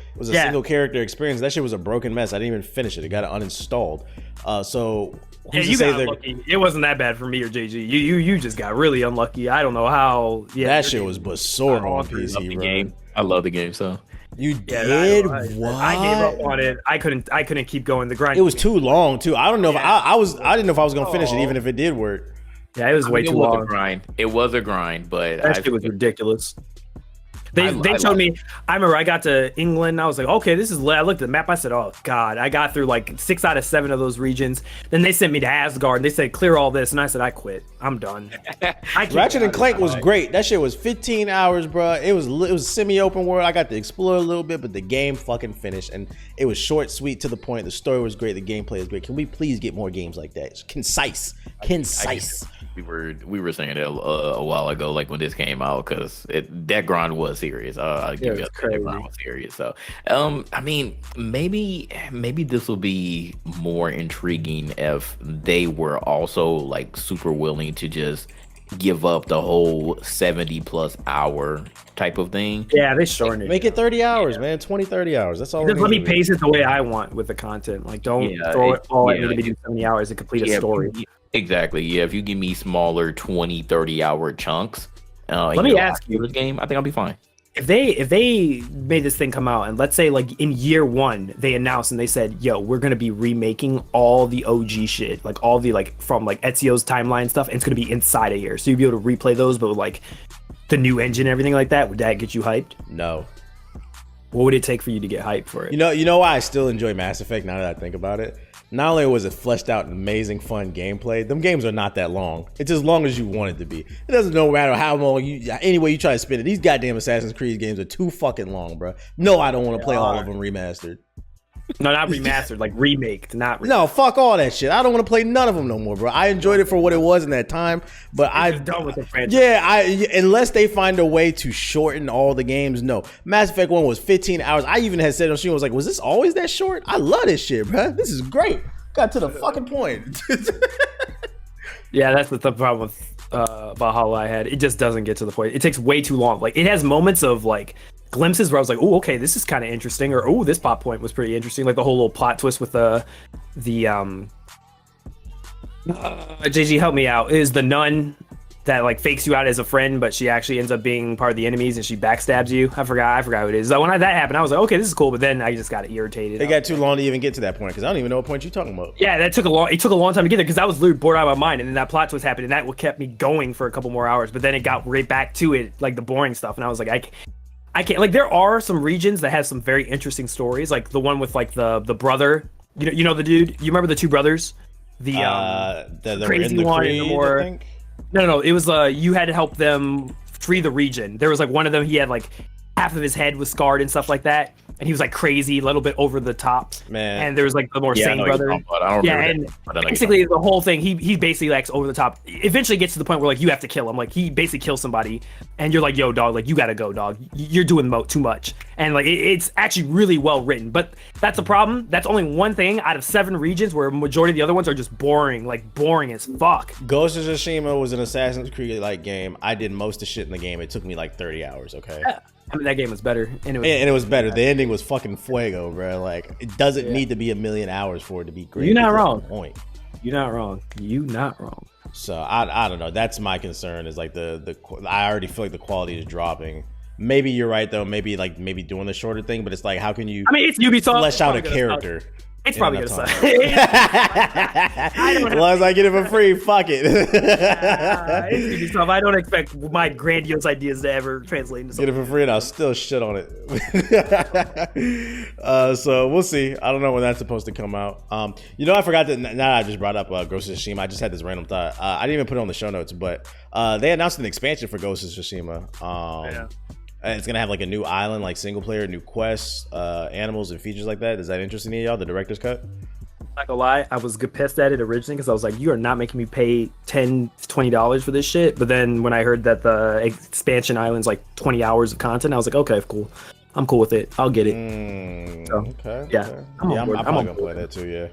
character experience. That shit was a broken mess. I didn't even finish it. It got uninstalled. You got unlucky. It wasn't that bad for me or JG. You just got really unlucky. I don't know how. Yeah, that shit was bizarre on PC, bro. I love the game, so. You did? What? I gave up on it. I couldn't keep going. The grind. It was too long too. I don't know if I didn't know if I was gonna finish it, even if it did work. Yeah, it was way too long. It was a grind, but that shit was ridiculous. They showed me. I remember I got to England. I was like, okay, this is. I looked at the map. I said, oh god, I got through like 6 out of 7 of those regions. Then they sent me to Asgard. And they said clear all this, and I said I quit. I'm done. Ratchet and Clank was great. That shit was 15 hours, bro. It was semi-open world. I got to explore a little bit, but the game fucking finished, and it was short, sweet, to the point. The story was great. The gameplay is great. Can we please get more games like that? It's concise. We were saying it a while ago, like when this came out, because that grind was serious. I'll give you that grind was serious. So, I mean, maybe this will be more intriguing if they were also like super willing to just give up the whole 70+ hour type of thing. Yeah, they shorten it. Make it 30 hours, man. 20-30 hours. That's all. Just let me pace it the way I want with the content. Like, don't throw it all at me to be doing 70 hours to complete a story. Exactly. Yeah, if you give me smaller 20-30 hour chunks, Let me ask you, this game, I think I'll be fine. If they made this thing come out, and let's say like in year one they announced and they said, "Yo, we're gonna be remaking all the OG shit, like all the like from like Ezio's timeline stuff, and it's gonna be inside a year, so you'd be able to replay those, but with like the new engine and everything like that." Would that get you hyped? No. What would it take for you to get hyped for it? You know why I still enjoy Mass Effect now that I think about it? Not only was it fleshed out and amazing fun gameplay, them games are not that long. It's as long as you want it to be. It doesn't no matter how long any way you try to spin it. These goddamn Assassin's Creed games are too fucking long, bro. No, I don't want to play all of them remastered. No, not remastered, like remake, not No, fuck all that shit. I don't want to play none of them no more, bro. I enjoyed it for what it was in that time, but I'm done with the franchise. Yeah, unless they find a way to shorten all the games, no. Mass Effect 1 was 15 hours. I even had said on stream, I was like, was this always that short? I love this shit, bro. This is great. Got to the fucking point. Yeah, that's the problem with Valhalla I had. It just doesn't get to the point. It takes way too long. Like, it has moments of like glimpses where I was like, oh, okay, this is kind of interesting, or oh, this plot point was pretty interesting. Like the whole little plot twist with the JG, help me out, is the nun that like fakes you out as a friend, but she actually ends up being part of the enemies and she backstabs you. I forgot who it is. When that happened, I was like, okay, this is cool, but then I just got irritated. It got too long to even get to that point because I don't even know what point you're talking about. Yeah, it took a long time to get there because I was literally bored out of my mind, and then that plot twist happened, and that what kept me going for a couple more hours. But then it got right back to it, like the boring stuff, and I was like, I can't. Like, there are some regions that have some very interesting stories, like the one with like the brother. You know the dude. You remember the two brothers? The crazy one and the more. No. It was you had to help them free the region. There was like one of them. He had like half of his head was scarred and stuff like that, and he was like crazy, a little bit over the top. Man. And there was like the more sane brother. Basically the whole thing. He basically acts over the top. Eventually gets to the point where like you have to kill him. Like he basically kills somebody, and you're like, yo, dog, like you gotta go, dog. You're doing too much. And like it's actually really well written. But that's a problem. That's only one thing out of 7 regions where a majority of the other ones are just boring as fuck. Ghost of Tsushima was an Assassin's Creed like game. I did most of the shit in the game. It took me like 30 hours. Okay. I mean, that game was better. And it was better. The ending was fucking fuego, bro. Like, it doesn't need to be a million hours for it to be great. You're not wrong. Point. You're not wrong. You not wrong. So, I don't know. That's my concern is like I already feel like the quality is dropping. Maybe you're right, though. Maybe doing the shorter thing, but it's like, how can you it's Ubisoft. Flesh out a character? It's probably gonna suck. As long as I get it for free, fuck it. It's Ubisoft. I don't expect my grandiose ideas to ever translate into something. Get it for free and I'll still shit on it. So we'll see. I don't know when that's supposed to come out. I forgot that now that I just brought up Ghost of Tsushima, I just had this random thought. I didn't even put it on the show notes, but they announced an expansion for Ghost of Tsushima. And it's gonna have like a new island, like single player, new quests, animals and features like that. Is that interesting to y'all? The director's cut? Not gonna lie, I was pissed at it originally because I was like, you are not making me pay $10-$20 for this shit. But then when I heard that the expansion island's like 20 hours of content, I was like, okay, cool. I'm cool with it. I'll get it. Okay. Yeah. Okay. I'm probably gonna play that too. Yeah.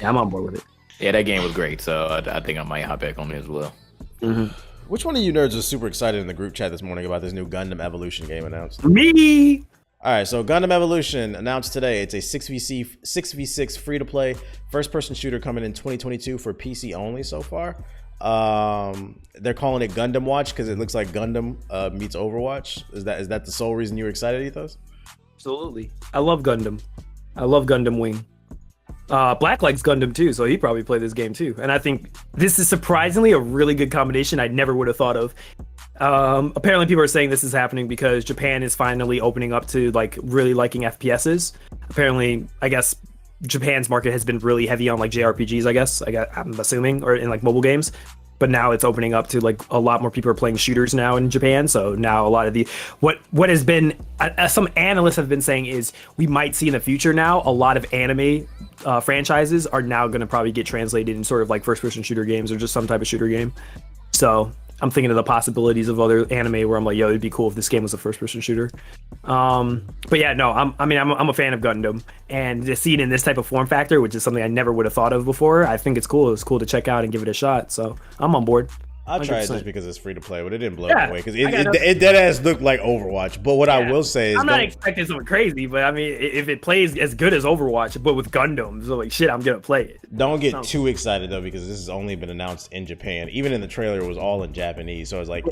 Yeah, I'm on board with it. Yeah, that game was great. So I think I might hop back on it as well. Mm-hmm. Which one of you nerds was super excited in the group chat this morning about this new Gundam Evolution game announced? Me! All right, so Gundam Evolution announced today. It's a 6v6 free-to-play first-person shooter coming in 2022 for PC only so far. They're calling it Gundam Watch because it looks like Gundam meets Overwatch. Is that the sole reason you were excited, Ethos? Absolutely. I love Gundam. I love Gundam Wing. Black likes Gundam too, so he probably played this game too. And I think this is surprisingly a really good combination I never would have thought of. Apparently people are saying this is happening because Japan is finally opening up to like really liking FPSs. Apparently, I guess Japan's market has been really heavy on like JRPGs, I'm assuming, or in like mobile games. But now it's opening up to like a lot more people are playing shooters now in Japan. So now a lot of what has been some analysts have been saying is we might see in the future now a lot of anime franchises are now going to probably get translated in sort of like first-person shooter games or just some type of shooter game. So I'm thinking of the possibilities of other anime where I'm like, yo, it'd be cool if this game was a first-person shooter. But yeah, no, I'm a fan of Gundam, and to see it in this type of form factor, which is something I never would have thought of before, I think it's cool. It's cool to check out and give it a shot. So I'm on board. I'll try it just because it's free to play, but it didn't blow me away because it dead ass looked like Overwatch. But what I will say is, I'm not expecting something crazy, but I mean, if it plays as good as Overwatch, but with Gundam, so like shit, I'm gonna play it. Don't get too excited though because this has only been announced in Japan. Even in the trailer, it was all in Japanese, so it's like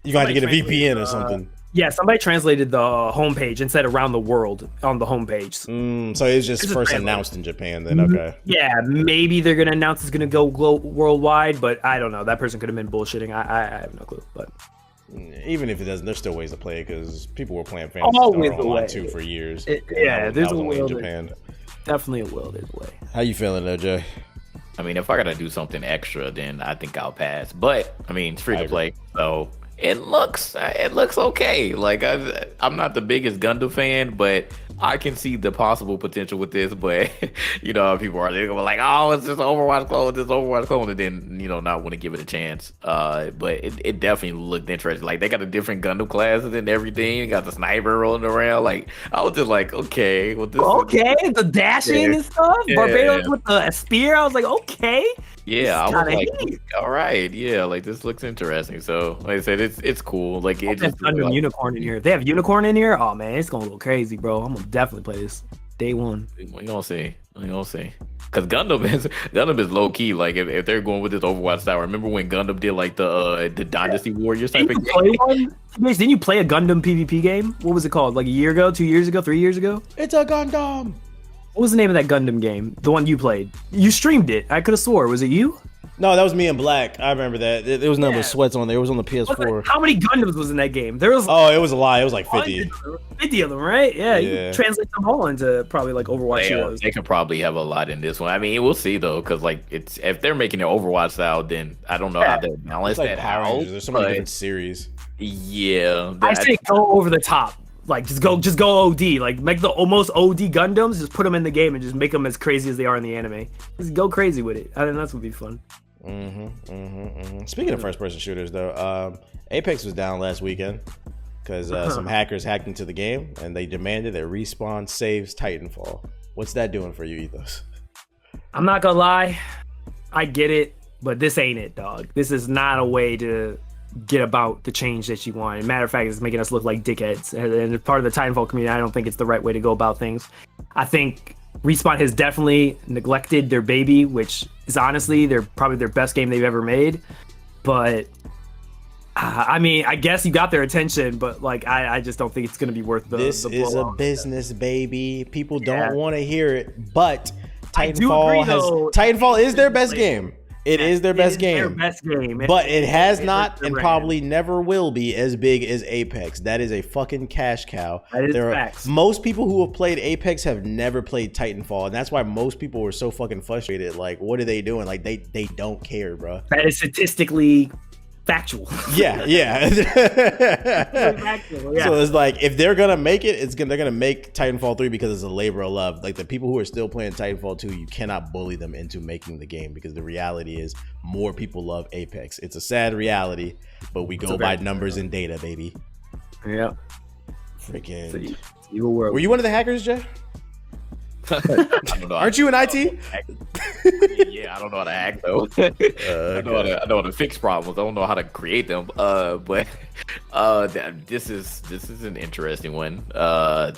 You got to get a Somebody VPN or translated, something. Yeah, somebody translated the homepage and said around the world on the homepage. So it's just first announced in Japan then, okay. Yeah, maybe they're going to announce it's going to go worldwide, but I don't know. That person could have been bullshitting. I have no clue. But even if it doesn't, there's still ways to play it because people were playing Fantasy Always XIV a way. Online 2 for years. There's a only in will. Japan. Definitely a will. There's a way. How you feeling though, Jay? I mean, if I gotta do something extra, then I think I'll pass. But I mean, it's free to play, so it looks okay. Like I'm not the biggest Gundam fan, but I can see the possible potential with this. But you know, people are like, oh, it's just Overwatch clone, and then not want to give it a chance. But it definitely looked interesting. Like they got a different Gundam classes and everything. You got the sniper rolling around. Like I was just like, okay, well the dashing and stuff. Yeah. Barbados with the spear. I was like, okay. Yeah, I was like, all right, yeah, like this looks interesting. So, like I said, it's cool. Like it just Gundam Unicorn in here. If they have Unicorn in here, oh man, it's gonna go crazy, bro. I'm gonna definitely play this day one. We gonna see. Because Gundam is low key. Like if they're going with this Overwatch style, remember when Gundam did like the Dynasty Warriors type of game? Didn't you play a Gundam PvP game? What was it called? Like a year ago, 2 years ago, 3 years ago? It's a Gundam. What was the name of that Gundam game? The one you played? You streamed it. I could have swore. Was it you? No, that was me and Black. I remember that. There was none but sweats on there. It was on the PS4. How many Gundams was in that game? There was. Oh, it was a lie. It was like 50. 50 of them, right? Yeah. You translate them all into probably like Overwatch. They could probably have a lot in this one. I mean, we'll see though, because like if they're making an Overwatch style, then I don't know how they balance like that Power out. Rangers. There's so many different series. Yeah, I say go over the top. Like just go OD. Like make the almost OD Gundams. Just put them in the game and just make them as crazy as they are in the anime. Just go crazy with it. I think that's would be fun. Speaking of first-person shooters, though, Apex was down last weekend because some hackers hacked into the game and they demanded that Respawn saves Titanfall. What's that doing for you, Ethos? I'm not gonna lie, I get it, but this ain't it, dog. This is not a way to get about the change that you want. As a matter of fact, it's making us look like dickheads. And as part of the Titanfall community, I don't think it's the right way to go about things. I think Respawn has definitely neglected their baby, which is honestly probably their best game they've ever made. But I mean, I guess you got their attention, but like I just don't think it's going to be worth the. This is a business, baby. People don't want to hear it, but Titanfall Titanfall is their best game. It is their best game. Their best game. But it has not and probably never will be as big as Apex. That is a fucking cash cow. That is facts. Most people who have played Apex have never played Titanfall, and that's why most people were so fucking frustrated. Like, what are they doing? Like, they don't care, bro. That is statistically factual. Yeah. So it's like if they're gonna make it, they're gonna make Titanfall 3 because it's a labor of love. Like the people who are still playing Titanfall 2, you cannot bully them into making the game because the reality is more people love Apex. It's a sad reality, but we go by numbers and data, baby. Yeah. Freaking. Were you one of the hackers, Jay? I don't know. Aren't you in IT? Yeah, I don't know how to hack though. I know how to fix problems. I don't know how to create them. But this is an interesting one. At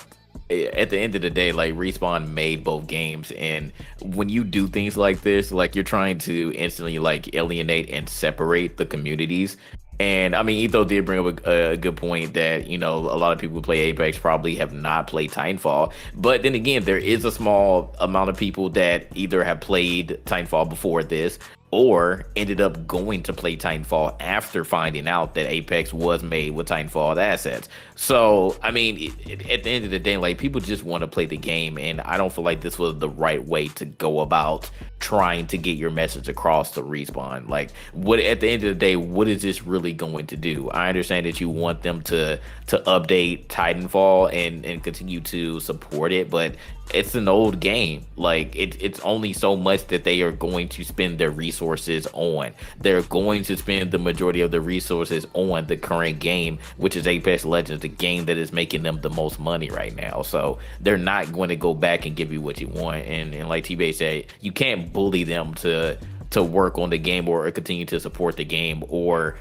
the end of the day, like Respawn made both games, and when you do things like this, like you're trying to instantly like alienate and separate the communities. And I mean, Etho did bring up a good point that, a lot of people who play Apex probably have not played Titanfall. But then again, there is a small amount of people that either have played Titanfall before this or ended up going to play Titanfall after finding out that Apex was made with Titanfall assets. So, I mean, at the end of the day, like, people just want to play the game, and I don't feel like this was the right way to go about trying to get your message across to Respawn. Like, at the end of the day, what is this really going to do? I understand that you want them to update Titanfall and continue to support it, but it's an old game. Like it's only so much that they are going to spend their resources on. They're going to spend the majority of their resources on the current game, which is Apex Legends, the game that is making them the most money right now. So they're not going to go back and give you what you want. And like T-Bay said, you can't bully them to to work on the game or continue to support the game or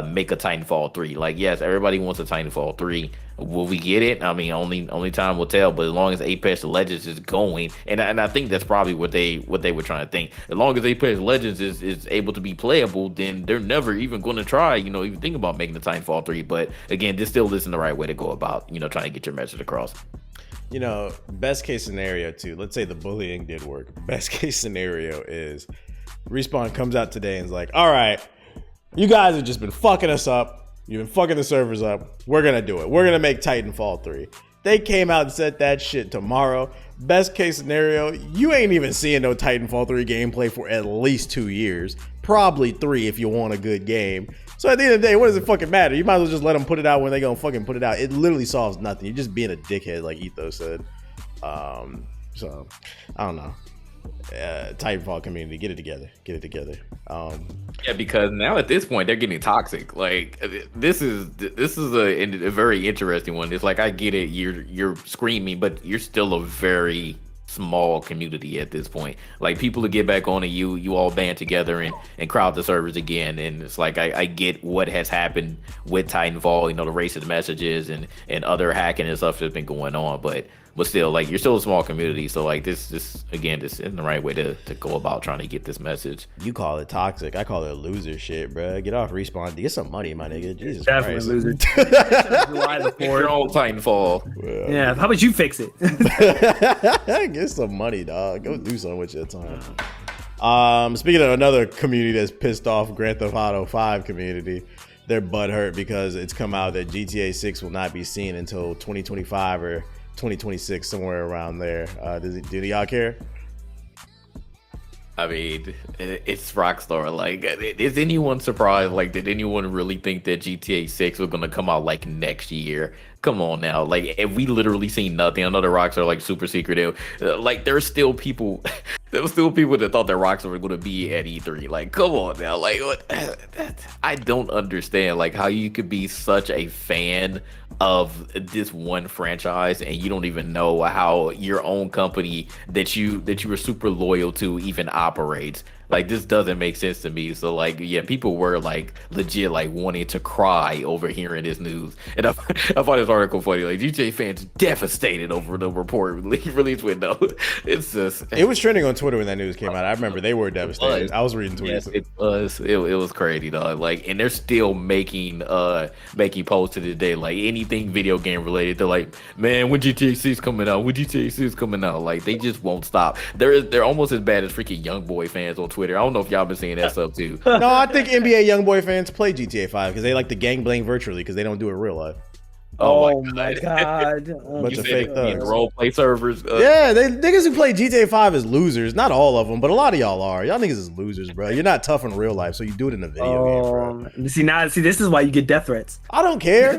make a Titanfall 3. Like, yes, everybody wants a Titanfall 3. Will we get it? I mean, only time will tell. But as long as Apex Legends is going, and I think that's probably what they were trying to think. As long as Apex Legends is able to be playable, then they're never even going to try, even think about making the Titanfall 3. But again, this still isn't the right way to go about, trying to get your message across. Best case scenario too. Let's say the bullying did work. Best case scenario is Respawn comes out today and is like, all right, you guys have just been fucking us up. You've been fucking the servers up. We're going to do it. We're going to make Titanfall 3. They came out and said that shit tomorrow. Best case scenario, you ain't even seeing no Titanfall 3 gameplay for at least 2 years. Probably 3 if you want a good game. So at the end of the day, what does it fucking matter? You might as well just let them put it out when they gonna fucking put it out. It literally solves nothing. You're just being a dickhead, like Ethos said. So, I don't know. Titanfall community, get it together. Yeah, because now at this point they're getting toxic. Like, this is a very interesting one. It's like, I get it, you're screaming, but you're still a very small community at this point. Like, people to get back on, and you all band together and crowd the servers again. And it's like, I get what has happened with Titanfall, the racist messages and other hacking and stuff that's been going on, but still, like, you're still a small community. So like, this isn't the right way to go about trying to get this message. You call it toxic, I call it loser shit, bro. Get off Respawn, get some money, my nigga. Jesus Definitely Christ. loser. Your own Titanfall. Yeah, how about you fix it? Get some money, dog. Go do something with your time. Speaking of another community that's pissed off, Grand Theft Auto 5 community, they're butthurt because it's come out that GTA 6 will not be seen until 2025 or 2026, somewhere around there. Do y'all care? I mean, it's Rockstar. Like, is anyone surprised? Like, did anyone really think that GTA 6 was gonna come out like next year? Come on now. Like, have we literally seen nothing? I know the Rockstar like super secretive. Like, there's still people that thought that Rockstar were gonna be at E3. Like, come on now. Like, what? I don't understand like how you could be such a fan of this one franchise and you don't even know how your own company that you were super loyal to even operates. Like, this doesn't make sense to me. So like, yeah, people were like legit like wanting to cry over hearing this news. And I find this article funny. Like, GTA fans devastated over the report release window. It's just, it was trending on Twitter when that news came out. I remember they were devastated. I was reading tweets. Yes, it was crazy, dog. Like, and they're still making posts to this day. Like, anything video game related, they're like, man, when GTA 6 coming out? When GTA 6 coming out? Like, they just won't stop. They're almost as bad as freaking YoungBoy fans on Twitter. I don't know if y'all been seeing that stuff too. No, I think NBA YoungBoy fans play GTA 5 because they like to gangbang virtually because they don't do it real life. Oh my god! Bunch of fake thugs. Role play servers. Yeah, niggas who play GTA 5 is losers. Not all of them, but a lot of y'all are. Y'all niggas is losers, bro. You're not tough in real life, so you do it in a video game, bro. See, this is why you get death threats. I don't care.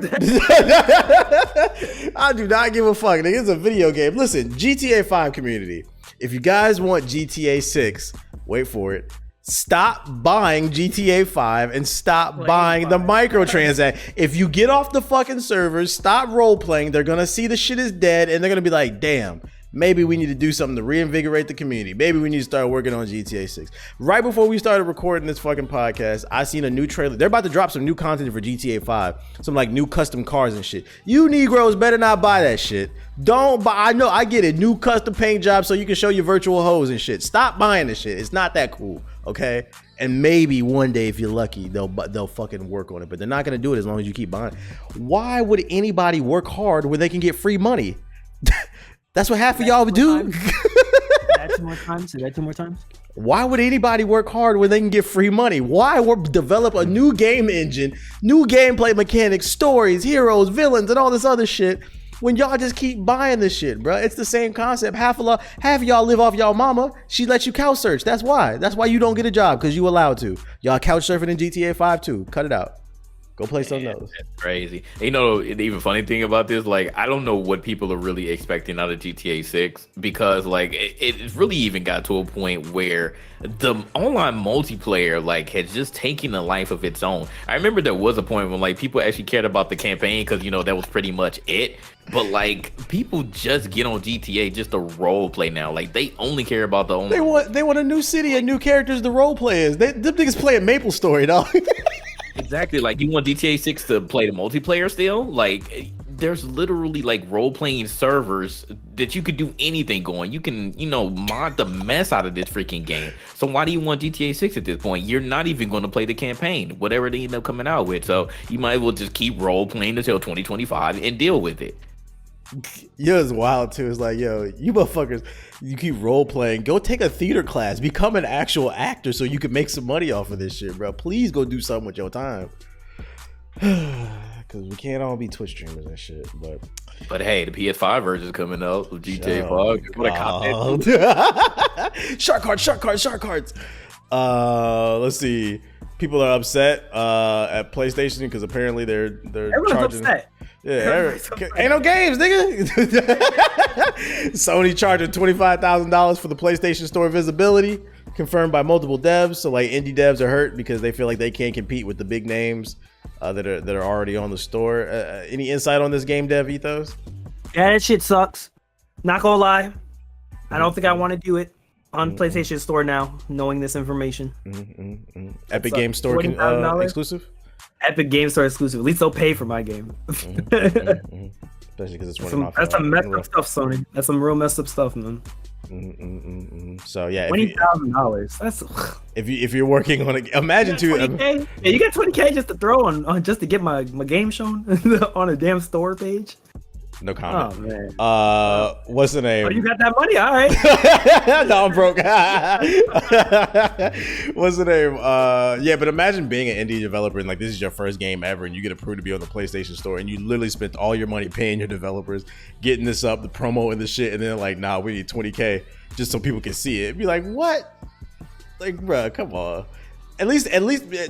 I do not give a fuck. Nigga, it's a video game. Listen, GTA 5 community. If you guys want GTA 6, wait for it. Stop buying GTA 5 and stop buying the microtransaction. If you get off the fucking servers, stop role playing. They're gonna see the shit is dead and they're gonna be like, damn, maybe we need to do something to reinvigorate the community. Maybe we need to start working on GTA 6. Right before we started recording this fucking podcast, I seen a new trailer. They're about to drop some new content for GTA 5. Some like new custom cars and shit. You Negroes better not buy that shit. Don't buy. I know, I get it. New custom paint jobs so you can show your virtual hoes and shit. Stop buying this shit. It's not that cool, okay? And maybe one day, if you're lucky, they'll fucking work on it. But they're not gonna do it as long as you keep buying. Why would anybody work hard when they can get free money? That's what half of y'all would do. Say that two more times. Why would anybody work hard when they can get free money? Why develop a new game engine, new gameplay mechanics, stories, heroes, villains, and all this other shit when y'all just keep buying this shit, bro? It's the same concept. Half of y'all live off y'all mama. She lets you couch search. That's why. That's why you don't get a job, because you allowed to. Y'all couch surfing in GTA 5 too. Cut it out. Go play something else. That's crazy. You know, the even funny thing about this, like, I don't know what people are really expecting out of GTA 6 because, like, it really even got to a point where the online multiplayer, like, had just taken a life of its own. I remember there was a point when, like, people actually cared about the campaign because, you know, that was pretty much it. But, like, people just get on GTA just to role play now. Like, they only care about the online. They want a new city and new characters to role play as. Them niggas playing Maple Story, dog. Exactly. Like, you want GTA 6 to play the multiplayer still? Like, there's literally like role-playing servers that you could do anything going. You can, you know, mod the mess out of this freaking game. So why do you want GTA 6 at this point? You're not even going to play the campaign, whatever they end up coming out with. So you might as well just keep role-playing until 2025 and deal with it. Yo, it's wild too. It's like, yo, you motherfuckers, you keep role playing. Go take a theater class. Become an actual actor so you can make some money off of this shit, bro. Please go do something with your time. Because we can't all be Twitch streamers and shit. But hey, the PS5 version is coming out with GTA 5. Shark cards. Let's see. People are upset at PlayStation because apparently they're Everyone's charging. Upset. Yeah, ain't no games, nigga. Sony charging $25,000 for the PlayStation Store visibility, confirmed by multiple devs. So like indie devs are hurt because they feel like they can't compete with the big names that are already on the store. Any insight on this game dev ethos? Yeah, that shit sucks. Not gonna lie, I don't think I want to do it on PlayStation Store now, knowing this information. Epic Game Store exclusive. Epic Game Store exclusive. At least they'll pay for my game. Especially because it's running off. That's some messed up stuff, Sony. That's some real messed up stuff, man. So yeah, $20,000. That's if you're working on a, imagine too. Yeah, you got $20K just to throw on just to get my game shown on a damn store page. No comment. Oh, man. What's the name? Oh, you got that money? All right. No, I'm broke. What's the name? Yeah, but imagine being an indie developer and like this is your first game ever and you get approved to be on the PlayStation Store and you literally spent all your money paying your developers, getting this up, the promo and the shit, and then like, nah, we need $20K just so people can see it. It'd be like, what? Like, bruh, come on. At least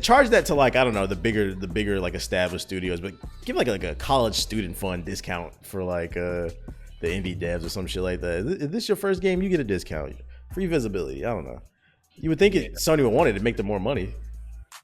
charge that to like, I don't know, the bigger like established studios, but give like a college student fund discount for like the indie devs or some shit like that. Is this your first game? You get a discount, free visibility. I don't know. You would think Sony would want it to make them more money.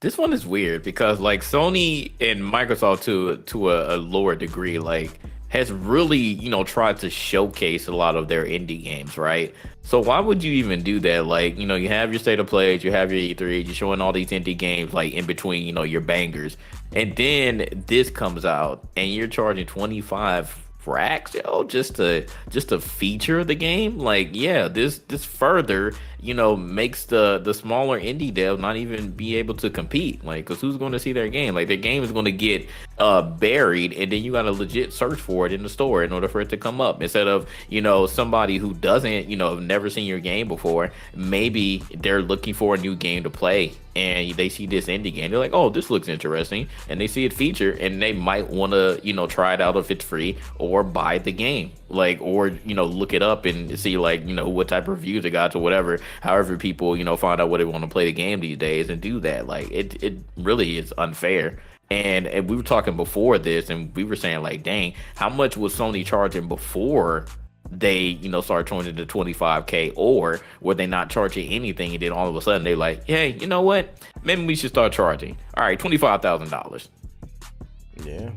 This one is weird because like Sony and Microsoft to a lower degree like has really, you know, tried to showcase a lot of their indie games, right? So why would you even do that? Like, you know, you have your state of plays, you have your E3, you're showing all these indie games like in between, you know, your bangers. And then this comes out and you're charging 25 racks, yo, just to feature the game. Like, yeah, this further, you know, makes the smaller indie dev not even be able to compete. Like, because who's going to see their game? Like, their game is going to get buried, and then you got to legit search for it in the store in order for it to come up. Instead of, you know, somebody who doesn't, you know, have never seen your game before, maybe they're looking for a new game to play, and they see this indie game. They're like, oh, this looks interesting, and they see it featured, and they might want to, you know, try it out if it's free or buy the game. Like, or, you know, look it up and see, like, you know, what type of reviews it got or whatever. However people, you know, find out what they want to play the game these days and do that. Like, it really is unfair. And we were talking before this, and we were saying, like, dang, how much was Sony charging before they, you know, started charging the $25K, or were they not charging anything, and then all of a sudden they're like, hey, you know what? Maybe we should start charging. All right, $25,000. Yeah.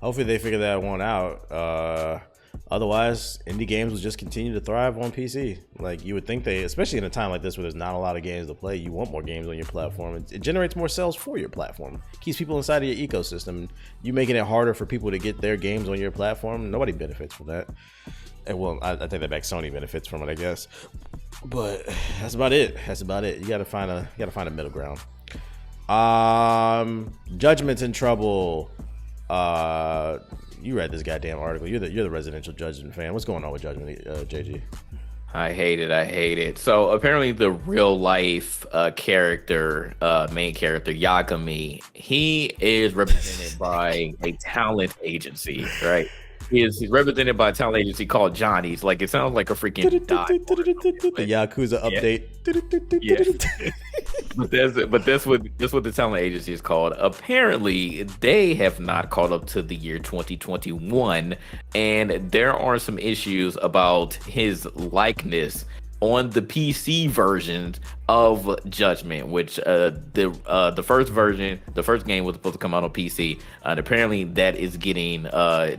Hopefully they figure that one out. Otherwise, indie games will just continue to thrive on PC. Like, you would think they, especially in a time like this where there's not a lot of games to play, you want more games on your platform. It generates more sales for your platform. It keeps people inside of your ecosystem. You making it harder for people to get their games on your platform, nobody benefits from that. And well, I take that back. Sony benefits from it, I guess. But that's about it. You gotta find a middle ground. Judgment's in trouble. You read this goddamn article. You're the residential Judgment fan. What's going on with Judgment, JG? I hate it. So apparently the real life main character Yagami, he is represented by a talent agency, right? He is represented by a talent agency called Johnny's. Like, it sounds like a freaking the Yakuza update. that's what the talent agency is called. Apparently, they have not caught up to the year 2021, and there are some issues about his likeness on the PC version of Judgment, which the first game was supposed to come out on PC, and apparently that is getting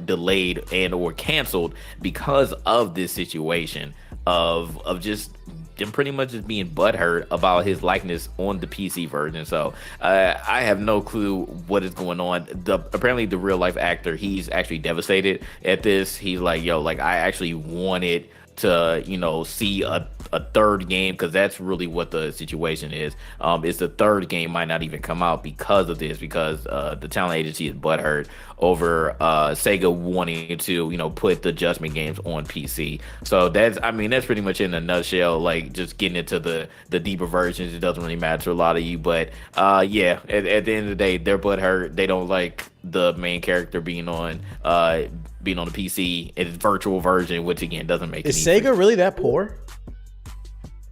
delayed and or canceled because of this situation of just them pretty much just being butthurt about his likeness on the PC version. So I have no clue what is going on. Apparently the real life actor, he's actually devastated at this. He's like, yo, like I actually wanted to, you know, see a third game, because that's really what the situation is. It's the third game might not even come out because of this, because the talent agency is butthurt over Sega wanting to, you know, put the Judgment games on PC. So that's pretty much in a nutshell, like just getting into the deeper versions. It doesn't really matter to a lot of you, but yeah, at the end of the day, they're butthurt. They don't like the main character being on the PC, its virtual version, which again doesn't make Is Sega really that poor?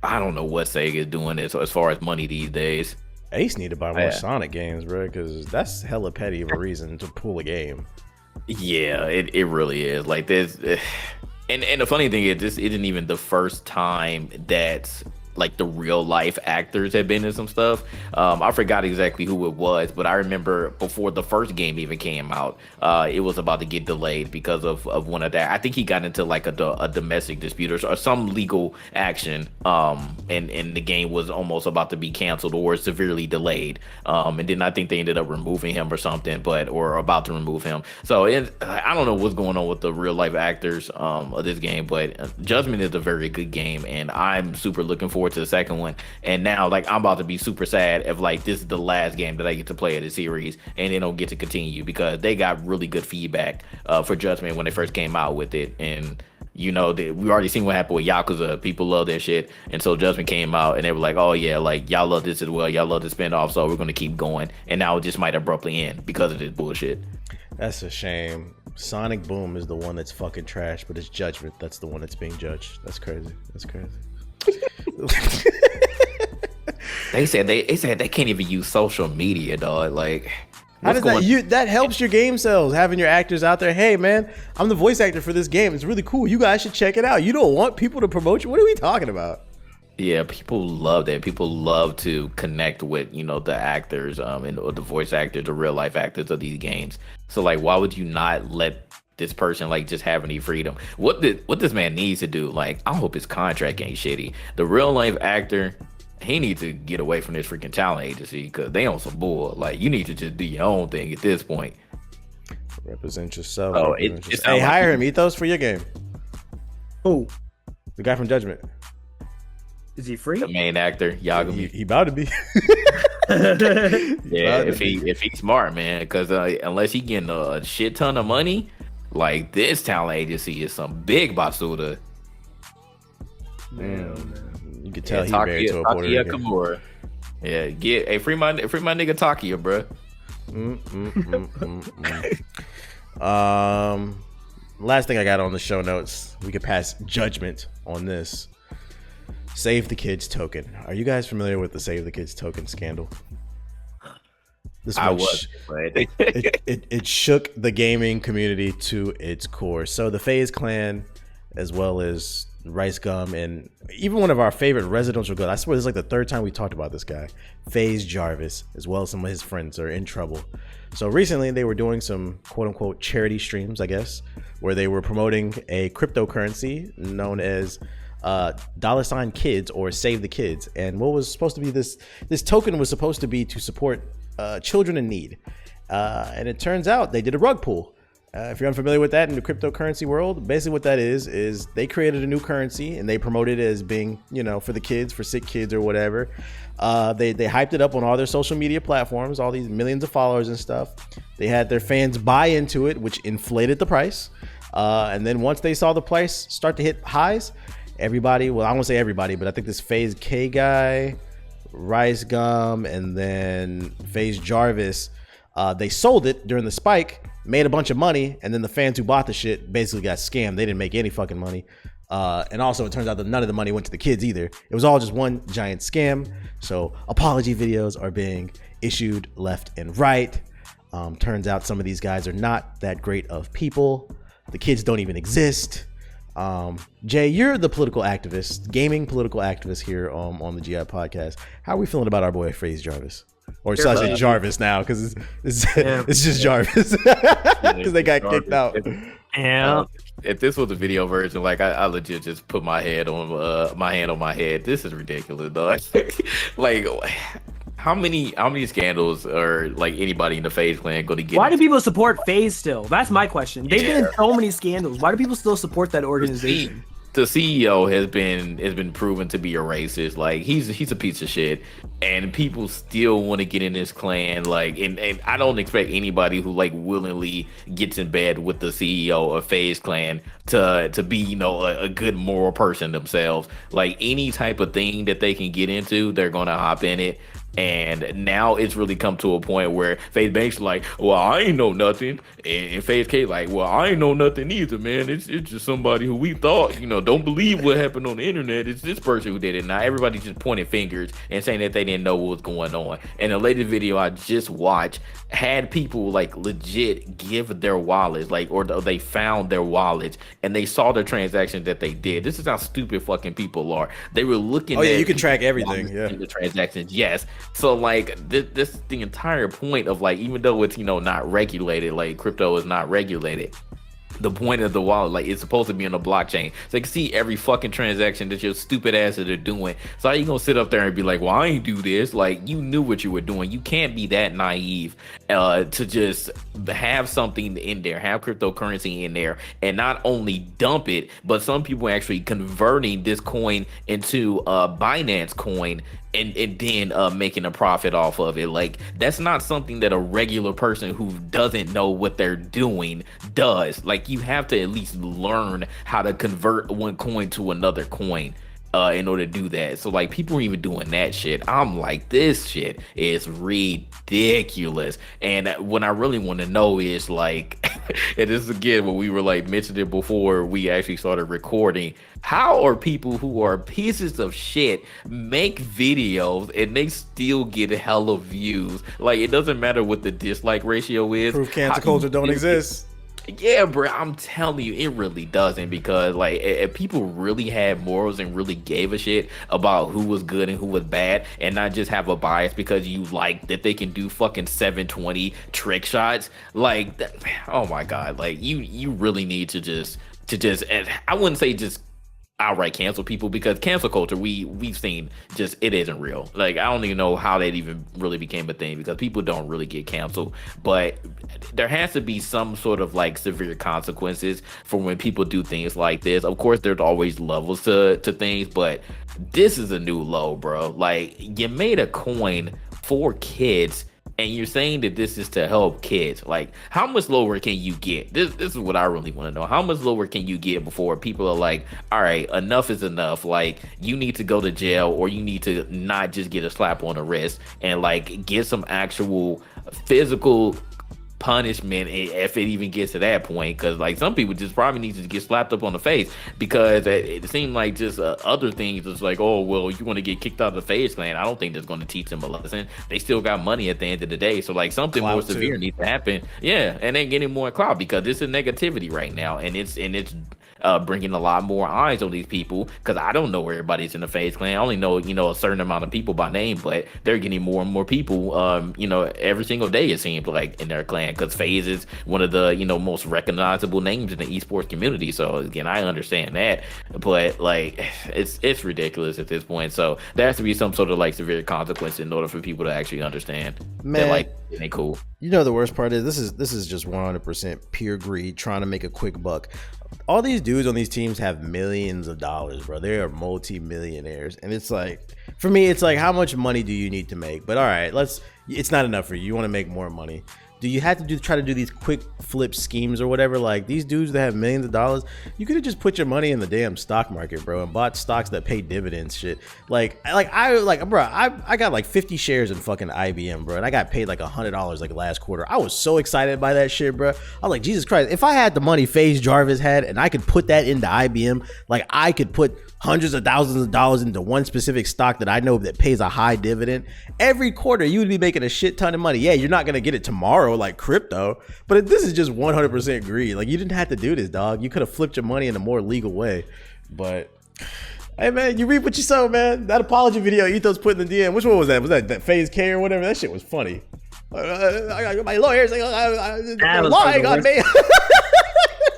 I don't know what Sega is doing as far as money these days. Ace need to buy more Sonic games, bro, because that's hella petty of a reason to pull a game. Yeah, it really is. Like this, and the funny thing is, this isn't even the first time that like the real life actors have been in some stuff. I forgot exactly who it was, but I remember before the first game even came out, it was about to get delayed because of one of that. I think he got into like a domestic dispute or some legal action, and the game was almost about to be canceled or severely delayed. And then I think they ended up removing him or something, or about to remove him. So I don't know what's going on with the real life actors of this game, but Judgment is a very good game, and I'm super looking forward to the second one. And now, like, I'm about to be super sad if like this is the last game that I get to play of the series and they don't get to continue, because they got really good feedback for Judgment when they first came out with it. And you know, we already seen what happened with Yakuza. People love that shit, and so Judgment came out and they were like, oh yeah, like y'all love this as well, y'all love the spinoff, so we're gonna keep going. And now it just might abruptly end because of this bullshit. That's a shame. Sonic Boom is the one that's fucking trash, but it's Judgment that's the one that's being judged. That's crazy. They said they can't even use social media, dog. Like, how does that helps your game sales, having your actors out there? Hey man, I'm the voice actor for this game. It's really cool. You guys should check it out. You don't want people to promote you? What are we talking about? Yeah, people love that. People love to connect with, you know, the actors, and the voice actors, the real life actors of these games. So like, why would you not let this person like just have any freedom? What this man needs to do, like, I hope his contract ain't shitty. The real life actor, he needs to get away from this freaking talent agency, because they on some bull. Like, you need to just do your own thing at this point. Represent yourself. Oh, hey, hire him, Ethos, for your game. Who? The guy from Judgment. Is he free? The main actor, Yagami. He about to be. Yeah, if he's smart, man, because unless he getting a shit ton of money, like, this talent agency is some big basura. Man, you could tell he married to a Puerto Rican. Kimura. Yeah, free my nigga Takia, bro. Last thing I got on the show notes, we could pass judgment on this. Save the Kids token. Are you guys familiar with the Save the Kids token scandal? It shook the gaming community to its core. So the Faze clan, as well as Rice Gum, and even one of our favorite residential guns, I swear this is like the third time we talked about this guy, Faze Jarvis, as well as some of his friends, are in trouble. So recently they were doing some quote-unquote charity streams, I guess, where they were promoting a cryptocurrency known as $kids, or Save the Kids. And what was supposed to be this token was supposed to be to support children in need, and it turns out they did a rug pull. If you're unfamiliar with that in the cryptocurrency world, basically what that is they created a new currency and they promoted it as being, you know, for the kids, for sick kids or whatever. They hyped it up on all their social media platforms, all these millions of followers and stuff. They had their fans buy into it, which inflated the price. And then once they saw the price start to hit highs, everybody, well, I won't say everybody, but I think this Faze K guy, Rice Gum, and then Faze Jarvis, they sold it during the spike, made a bunch of money, and then the fans who bought the shit basically got scammed. They didn't make any fucking money. And also, it turns out that none of the money went to the kids either. It was all just one giant scam. So apology videos are being issued left and right. Turns out some of these guys are not that great of people. The kids don't even exist. Jay, you're the political activist, gaming political activist here on the GI podcast. How are we feeling about our boy Faze Jarvis? Or should I say Jarvis now? Because it's just Jarvis. Because they got kicked out. Yeah. If this was a video version, like I legit just put my hand on my head. This is ridiculous, dog. Like, how many scandals are like anybody in the Faze clan going to get? Why do people support Faze still? That's my question. They've been in so many scandals. Why do people still support that organization? The CEO has been proven to be a racist. Like he's a piece of shit, and people still want to get in this clan. Like, and I don't expect anybody who like willingly gets in bed with the CEO of Faze clan to be a good moral person themselves. Like any type of thing that they can get into, they're gonna hop in it. And now it's really come to a point where Faze Banks like, well, I ain't know nothing, and Faze K like, well, I ain't know nothing either, man. It's just somebody who we thought, don't believe what happened on the internet. It's this person who did it. Now everybody's just pointing fingers and saying that they didn't know what was going on. And the latest video I just watched had people like legit give their wallets, like, or they found their wallets and they saw the transaction that they did. This is how stupid fucking people are. They were looking. Oh yeah, you can track everything. Yeah, the transactions. Yes. So like this the entire point of like, even though it's not regulated, like crypto is not regulated, the point of the wallet, like, it's supposed to be on a blockchain, so they can see every fucking transaction that your stupid asses are doing. So how you gonna sit up there and be like, well, I ain't do this? Like, you knew what you were doing. You can't be that naive to just have something in there, have cryptocurrency in there, and not only dump it, but some people are actually converting this coin into Binance coin and then making a profit off of it. Like, that's not something that a regular person who doesn't know what they're doing does. Like, you have to at least learn how to convert one coin to another coin in order to do that. So like, people are even doing that shit. I'm like, this shit is ridiculous. And what I really want to know is like, and this is again what we were like mentioned it before we actually started recording, how are people who are pieces of shit make videos and they still get hella views? Like, it doesn't matter what the dislike ratio is. Proof cancel culture don't exist. Yeah, bro, I'm telling you, it really doesn't, because like, if people really had morals and really gave a shit about who was good and who was bad, and not just have a bias because you like that they can do fucking 720 trick shots, like that, oh my god, like you really need to just, and I wouldn't say just outright cancel people, because cancel culture we've seen just, it isn't real. Like, I don't even know how that even really became a thing, because people don't really get canceled. But there has to be some sort of like severe consequences for when people do things like this. Of course, there's always levels to things, but this is a new low, bro. Like, you made a coin for kids and you're saying that this is to help kids. Like, how much lower can you get? This is what I really want to know. How much lower can you get before people are like, all right, enough is enough. Like, you need to go to jail, or you need to not just get a slap on the wrist and like get some actual physical punishment, if it even gets to that point. Because like, some people just probably need to get slapped up on the face, because it seemed like just other things is like, oh well, you want to get kicked out of the Faze clan. I don't think that's going to teach them a lesson. They still got money at the end of the day, so like, something clout more severe too needs to happen. Yeah, and then getting more clout, because it's a negativity right now, and it's bringing a lot more eyes on these people, because I don't know everybody's in the Faze clan. I only know a certain amount of people by name, but they're getting more and more people every single day, it seems like, in their clan, because Faze is one of the most recognizable names in the esports community. So again, I understand that, but like, it's ridiculous at this point. So there has to be some sort of like severe consequence in order for people to actually understand that like, it ain't cool. The worst part is this is just 100% pure greed, trying to make a quick buck. All these dudes on these teams have millions of dollars, bro. They are multi-millionaires, and it's like, for me, it's like, how much money do you need to make? But all right, it's not enough for you. You want to make more money. do you have to try to do these quick flip schemes or whatever? Like these dudes that have millions of dollars, you could have just put your money in the damn stock market, bro, and bought stocks that pay dividends. Shit, I got like 50 shares in fucking IBM, bro, and I got paid like $100 like last quarter. I was so excited by that shit, bro. I was like, Jesus Christ, if I had the money Faze Jarvis had, and I could put that into IBM, like I could put hundreds of thousands of dollars into one specific stock that I know that pays a high dividend every quarter, you would be making a shit ton of money. Yeah, you're not gonna get it tomorrow like crypto, but this is just 100% greed. Like you didn't have to do this, dog. You could have flipped your money in a more legal way. But hey man, you reap what you sow, man. That apology video Ethos put in the DM, which one was that? Was that Faze K or whatever? That shit was funny. My lawyer's like, they're lying on me.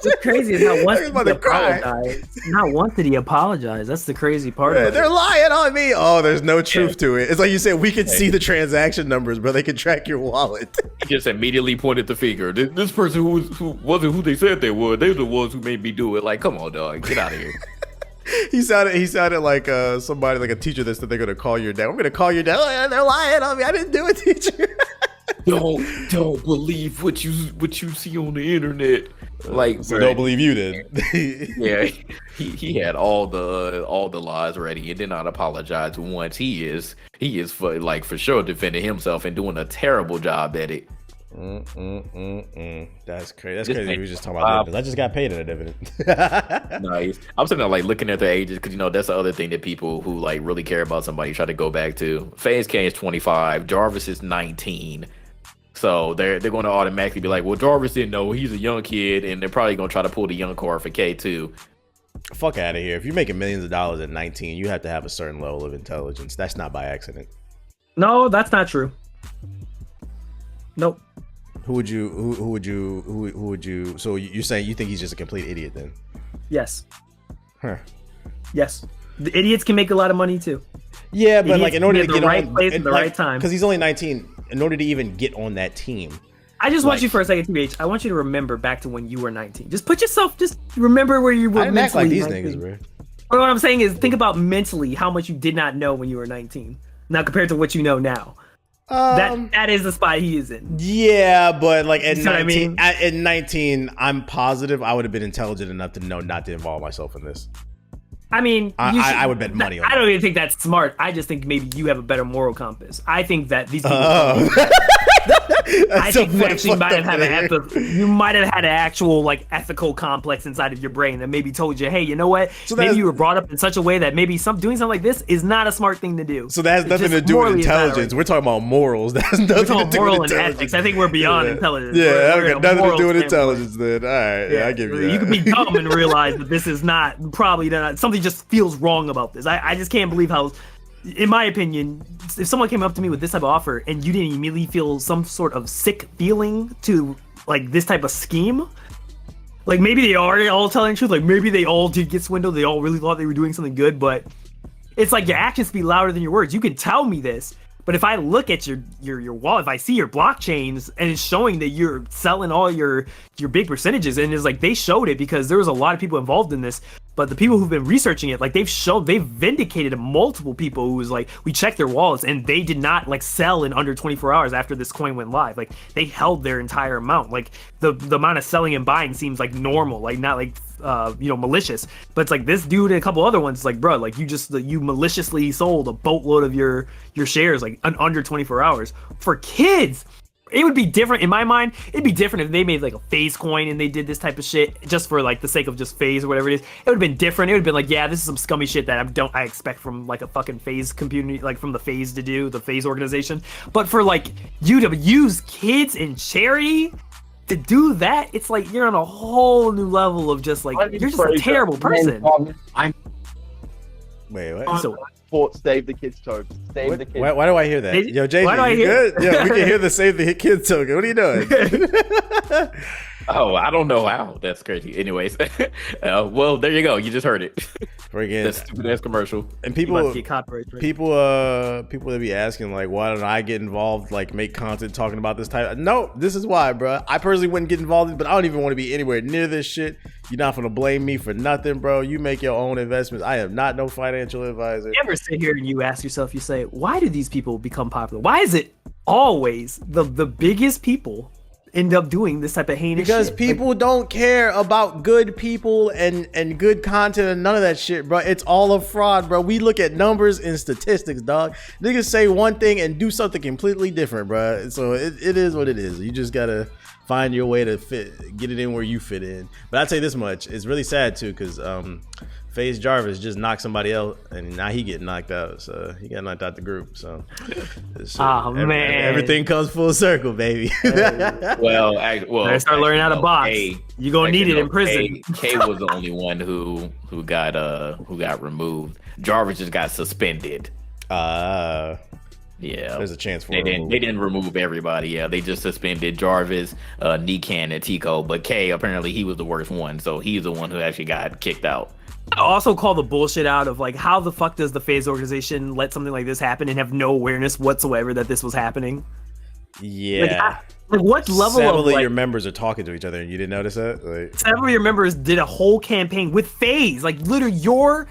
What's crazy is not once did he apologize. Not once did he apologize. That's the crazy part. Yeah, they're lying on me. Oh, there's no truth to it. It's like you said, we can see the transaction numbers, bro. They can track your wallet. He just immediately pointed the finger. This person who wasn't who they said they were. They're the ones who made me do it. Like, come on, dog, get out of here. He sounded like somebody, like a teacher that said they're gonna call your dad. I'm gonna call your dad. Oh, yeah, they're lying on me. I didn't do it, teacher. Don't believe what you see on the internet. Like, so don't believe you then. Yeah, he had all the lies ready and did not apologize once. He is for sure defending himself and doing a terrible job at it. That's crazy. That's crazy. We were just talking about dividends. I just got paid in a dividend. Nice. I'm sitting there like looking at the ages because that's the other thing that people who like really care about somebody try to go back to. Faze K is 25. Jarvis is 19. So they're going to automatically be like, well, Jarvis didn't know, he's a young kid, and they're probably going to try to pull the young card for K too. Fuck out of here. If you're making millions of dollars at 19, you have to have a certain level of intelligence. That's not by accident. No, that's not true. Nope. Who would you? So you're saying you think he's just a complete idiot then? Yes. Huh. Yes. The idiots can make a lot of money too. Yeah, but like in order to get right on, place at the right time, because he's only 19. In order to even get on that team, I just want you for a second, TBH. I want you to remember back to when you were 19. Just put yourself. Just remember where you were. I didn't act like these 19. Niggas, bro. But what I'm saying is, think about mentally how much you did not know when you were 19. Now compared to what you know now. That is the spot he is in. Yeah, but like at 19, at 19, I'm positive I would have been intelligent enough to know not to involve myself in this. I mean, I would bet money on I that. don't even think that's smart. I just think maybe you have a better moral compass. I think that these people. I think you actually might have had you might have had an actual like ethical complex inside of your brain that maybe told you, hey, you know what? So maybe you were brought up in such a way that maybe doing something like this is not a smart thing to do. So that has nothing to do with intelligence. We're talking about morals. That has nothing to do with intelligence. Ethics. I think we're beyond intelligence. Yeah, that got nothing to do with intelligence then. All right, yeah, I give you that. You can be dumb and realize that this is probably not something. Just feels wrong about this. I just can't believe how, in my opinion, if someone came up to me with this type of offer and you didn't immediately feel some sort of sick feeling to like this type of scheme, like maybe they are all telling the truth, like maybe they all did get swindled, they all really thought they were doing something good, but it's like your actions speak louder than your words. You can tell me this, but if I look at your wallet, if I see your blockchains and it's showing that you're selling all your big percentages, and it's like they showed it because there was a lot of people involved in this. But the people who've been researching it, like they've vindicated multiple people who was like, we checked their wallets and they did not like sell in under 24 hours after this coin went live. Like they held their entire amount. Like the amount of selling and buying seems like normal, like not like malicious. But it's like this dude and a couple other ones, like bro, like you maliciously sold a boatload of your shares like under 24 hours for kids. It would be different in my mind. It'd be different if they made like a Faze coin and they did this type of shit just for like the sake of just Faze or whatever it is. It would have been different. It would have been like, yeah, this is some scummy shit that I expect from like a fucking Faze community, like from the Faze to do, the Faze organization. But for like you to use kids in charity to do that, it's like you're on a whole new level of just like you're just a terrible person. Wait, what? So, save the kids token. Save the kids. Why do I hear that? Yo, JJ, why do I hear good? Yeah, we can hear the save the kids token. What are you doing? Oh, I don't know how. That's crazy. Anyways, well, there you go. You just heard it. Freaking that stupid ass commercial. And people that be asking like, why don't I get involved? Like, make content talking about this type. No, this is why, bro. I personally wouldn't get involved, but I don't even want to be anywhere near this shit. You're not gonna blame me for nothing, bro. You make your own investments. I am not no financial advisor. You ever sit here and you ask yourself, you say, why do these people become popular? Why is it always the biggest people end up doing this type of heinous because shit. people don't care about good people and good content and none of that shit, bro. It's all a fraud, bro. We look at numbers and statistics, dog. Niggas say one thing and do something completely different, bro. So it is what it is. You just gotta find your way to get it in where you fit in. But I'll tell you this much, it's really sad too, because Faze Jarvis just knocked somebody else, and now he get knocked out. So he got knocked out the group. So, man, everything comes full circle, baby. Well, I start learning how to box. You gonna need it in prison. K was the only one who got removed. Jarvis just got suspended. Yeah, there's a chance for they didn't remove everybody. Yeah, they just suspended Jarvis, Nikan, and Tico. But K, apparently he was the worst one, so he's the one who actually got kicked out. I also call the bullshit out of like, how the fuck does the Faze organization let something like this happen and have no awareness whatsoever that this was happening? Yeah. Like what level several of your members are talking to each other and you didn't notice that? Like, several of your members did a whole campaign with Faze. Like literally your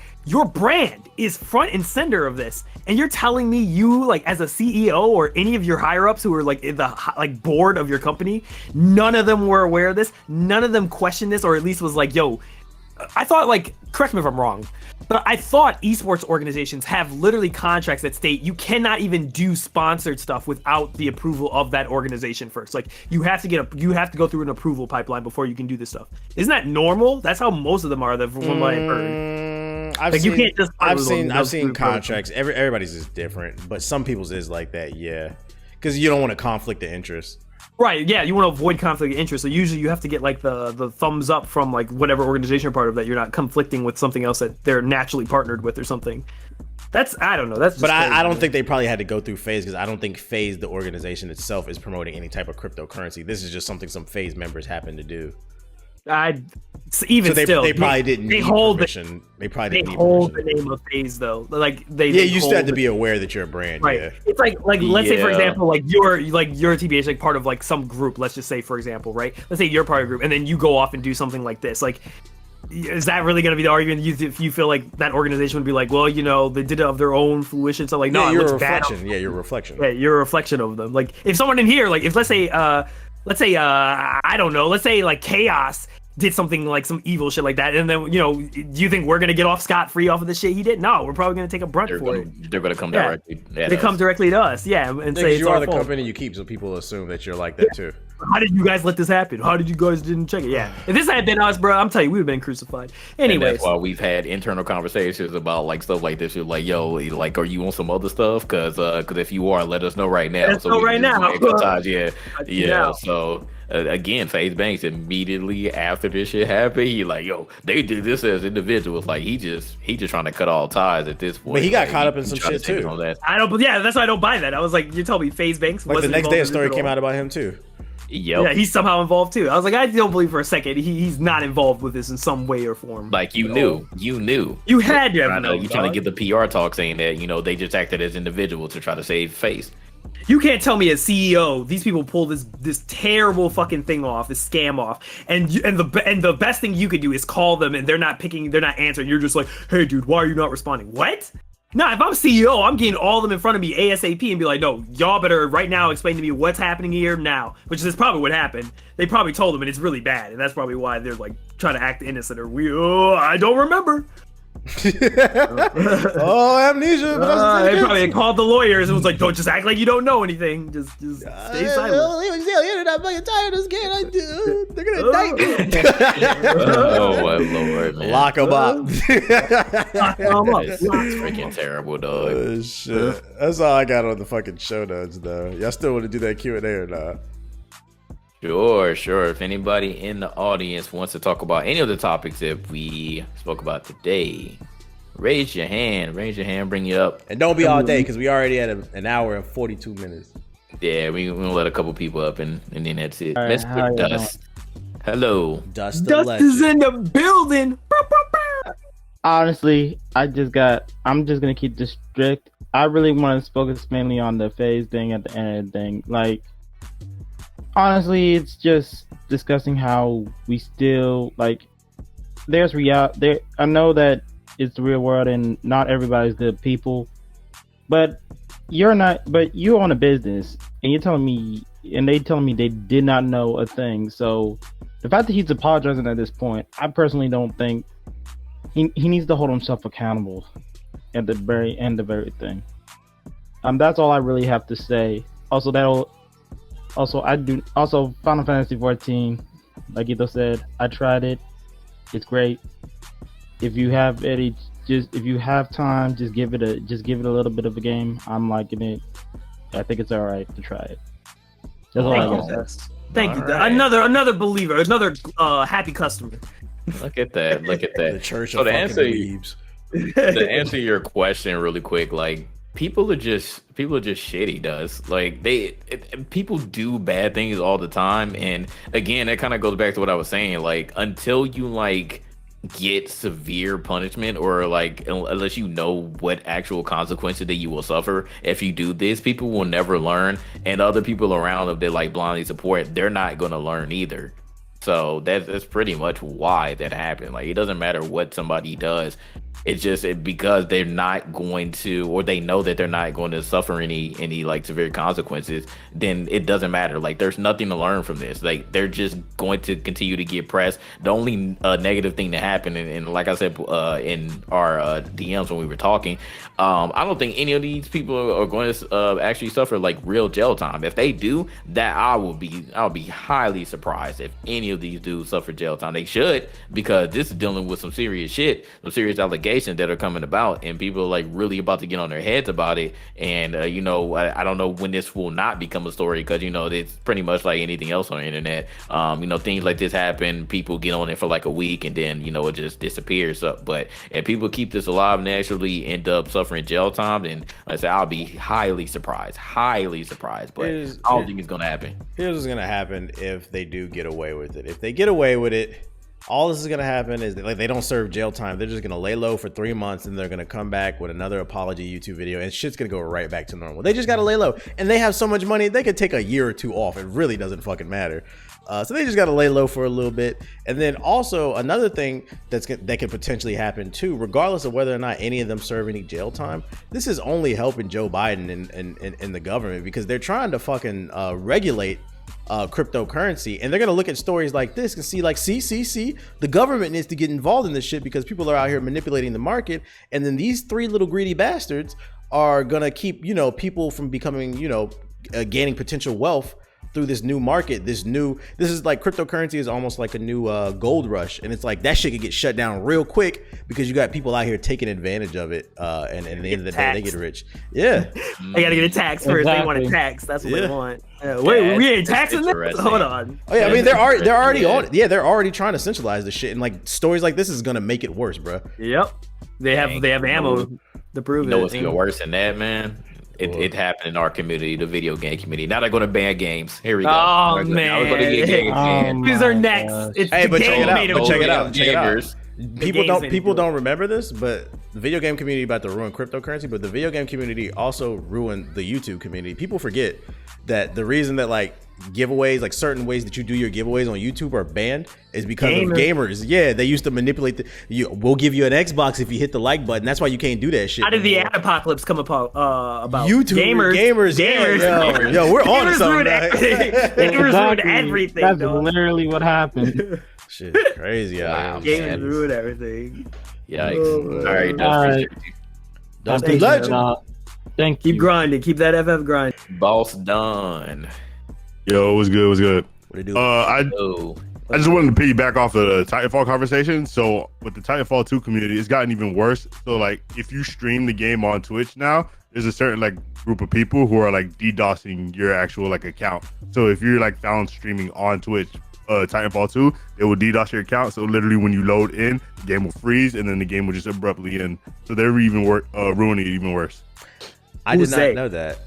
brand is front and center of this. And you're telling me you, like, as a CEO or any of your higher ups who are like in the board of your company, none of them were aware of this, none of them questioned this, or at least was like, yo, I thought, like, correct me if I'm wrong, but I thought esports organizations have literally contracts that state you cannot even do sponsored stuff without the approval of that organization first. Like, you have to go through an approval pipeline before you can do this stuff. Isn't that normal? That's how most of them are. From what I've heard. I've seen contracts. Everybody's is different, but some people's is like that. Yeah, because you don't want a conflict of interest. Right, yeah, you want to avoid conflict of interest. So usually you have to get like the thumbs up from like whatever organization you're part of that you're not conflicting with something else that they're naturally partnered with or something. I don't know. That's just but crazy, I don't think they probably had to go through Faze because I don't think Faze, the organization itself, is promoting any type of cryptocurrency. This is just something some Faze members happen to do. They probably didn't need permission. They probably didn't need permission. The name of Faze though. Like you still have to be aware that you're a brand. Right. Yeah. It's like let's say for example, like you're TBH, like part of like some group. Let's just say for example, right? Let's say you're part of a group, and then you go off and do something like this. Like, is that really going to be the argument? If you feel like that organization would be like, well, you know, they did it of their own fruition. So like, no, you're it looks a reflection. bad. Yeah, you're a reflection. Yeah, you're a reflection of them. Like if someone in here, like if let's say I don't know, let's say like Chaos did something like some evil shit like that, and then, you know, do you think we're gonna get off scot-free off of the shit he did? No, we're probably gonna take a brunt for it. They're gonna come directly. They come directly to us, and say it's you are our the fault. company you keep, so people assume that you're like that too. How did you guys let this happen? How did you guys didn't check it? Yeah, if this had been us, bro, I'm telling you, we would have been crucified. Anyways, that's why we've had internal conversations about like stuff like this. You're like, yo, like, are you on some other stuff? Because if you are, let us know right now. Let's know right now. Yeah. So. Again, Faze Banks immediately after this shit happened, he like, yo, they did this as individuals. Like he just trying to cut all ties at this point. But he got caught up in some shit too. I don't. Yeah, that's why I don't buy that. I was like, you told me Faze Banks. Like the next day, a story came out about him too. Yep. Yeah, he's somehow involved too. I was like, I don't believe for a second he's not involved with this in some way or form. Like you knew. You had to have known. You're trying to get the PR talk saying that, you know, they just acted as individuals to try to save face. You can't tell me as CEO these people pull this terrible fucking thing off, this scam off, and the best thing you could do is call them and they're not answering. You're just like, hey dude, why are you not responding? What? Nah, if I'm CEO, I'm getting all of them in front of me ASAP and be like, no, y'all better right now explain to me what's happening here now. Which is probably what happened. They probably told them and it's really bad, and that's probably why they're like trying to act innocent or I don't remember. Amnesia. They probably called the lawyers and was like, don't just act like you don't know anything. Just stay silent. You're not fucking tired of this game. They're gonna indict me. Oh my lord, man. Lock them up. It's freaking terrible, dog. Oh, shit. That's all I got on the fucking show notes, though. Y'all still want to do that Q&A or not? Sure. If anybody in the audience wants to talk about any of the topics that we spoke about today, raise your hand, bring it up. And don't be all day, because we already had an hour and 42 minutes. Yeah, we're going to let a couple people up, and then that's it. Right, Mr. Dust. Hello. Dust is in the building. Honestly, I'm just going to keep this strict. I really want to focus mainly on the Faze thing at the end of the thing. Like, honestly, it's just discussing how we still, like, there's reality there. I know that it's the real world and not everybody's good people, but you own a business and you're telling me and they telling me they did not know a thing. So the fact that he's apologizing at this point, I personally don't think he needs to hold himself accountable at the very end of everything. That's all I really have to say. Also, Final Fantasy XIV, like Ito said, I tried it. It's great. If you have time, just give it a little bit of a game. I'm liking it. I think it's all right to try it. That's all I got. Thank you. Right. Another believer, another happy customer. Look at that. The church of fucking weebs. To answer your question really quick, like people are just shitty. People do bad things all the time, and again, that kind of goes back to what I was saying. Like until you like get severe punishment, or like unless you know what actual consequences that you will suffer if you do this, people will never learn, and other people around them that like blindly support, they're not going to learn either. So that's pretty much why that happened. Like it doesn't matter what somebody does. It's just because they're not going to, or they know that they're not going to suffer any like severe consequences, then it doesn't matter. Like there's nothing to learn from this. Like they're just going to continue to get pressed. The only negative thing to happen, and like I said in our DMs when we were talking, I don't think any of these people are going to actually suffer like real jail time. If they do, that I'll be highly surprised if any of these dudes suffer jail time. They should, because this is dealing with some serious shit, some serious allegations that are coming about, and people are like really about to get on their heads about it. And I don't know when this will not become a story, because it's pretty much like anything else on the internet. Things like this happen, people get on it for like a week, and then it just disappears. But if people keep this alive and actually end up suffering jail time, then I say I'll be highly surprised. But I don't think it's gonna happen. Here's what's gonna happen if they do get away with it. If they get away with it, all this is going to happen is like they don't serve jail time. They're just going to lay low for 3 months, and they're going to come back with another apology YouTube video, and shit's going to go right back to normal. They just got to lay low, and they have so much money, they could take a year or two off. It really doesn't fucking matter. So they just got to lay low for a little bit. And then also another thing that could potentially happen too, regardless of whether or not any of them serve any jail time, this is only helping Joe Biden and the government, because they're trying to fucking regulate cryptocurrency, and they're gonna look at stories like this and see like see the government needs to get involved in this shit, because people are out here manipulating the market, and then these three little greedy bastards are gonna keep people from becoming gaining potential wealth through this new market. This is like cryptocurrency is almost like a new gold rush, and it's like that shit could get shut down real quick because you got people out here taking advantage of it, and at the end of the day they get rich. Yeah, they gotta get a tax first. Exactly. They want a tax. That's what they want. Wait, we ain't taxing this? Hold on. Oh yeah, I mean they're already on it. Yeah, they're already trying to centralize the shit, and like stories like this is gonna make it worse, bro. Yep, they have ammo to prove it. What's even worse than that, man? It happened in our community, the video game community. Now they're going to ban games. Here we go. Oh, man. These are next. Hey, but check it out. People don't remember this, but the video game community about to ruin cryptocurrency, but the video game community also ruined the YouTube community. People forget that the reason that like giveaways, like certain ways that you do your giveaways on YouTube are banned is because of gamers. Yeah, they used to manipulate we'll give you an Xbox if you hit the like button. That's why you can't do that shit. How did the ad apocalypse come about YouTube gamers. Yo, we're on something. Gamers ruined everything. That's literally what happened. Shit, crazy. Wow, gamers ruined everything. Yikes. All right, Dusty Legend. Thank you. Keep grinding. Keep that FF grind. Boss done. Yo, what's good? What do you do? I just wanted to piggyback off the Titanfall conversation. So with the Titanfall 2 community, it's gotten even worse. So like if you stream the game on Twitch now, there's a certain like group of people who are like DDoSing your actual like account. So if you're like found streaming on Twitch, Titanfall 2, they will DDoS your account. So literally when you load in, the game will freeze and then the game will just abruptly end. So they're even ruining it even worse. I did not know that.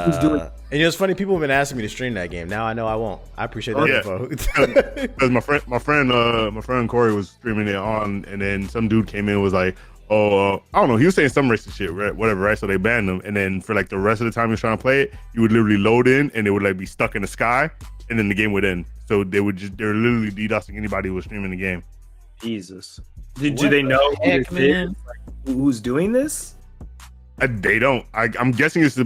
Who's doing? And it's funny, people have been asking me to stream that game. Now I know I won't. I appreciate that info. Because my friend Corey was streaming it on, and then some dude came in and was like, I don't know, he was saying some racist shit, right? Whatever, right? So they banned him, and then for like the rest of the time he was trying to play it, you would literally load in, and it would like be stuck in the sky, and then the game would end. So they're literally DDoSing anybody who was streaming the game. Jesus. Do they know who's doing this? They don't. I'm guessing it's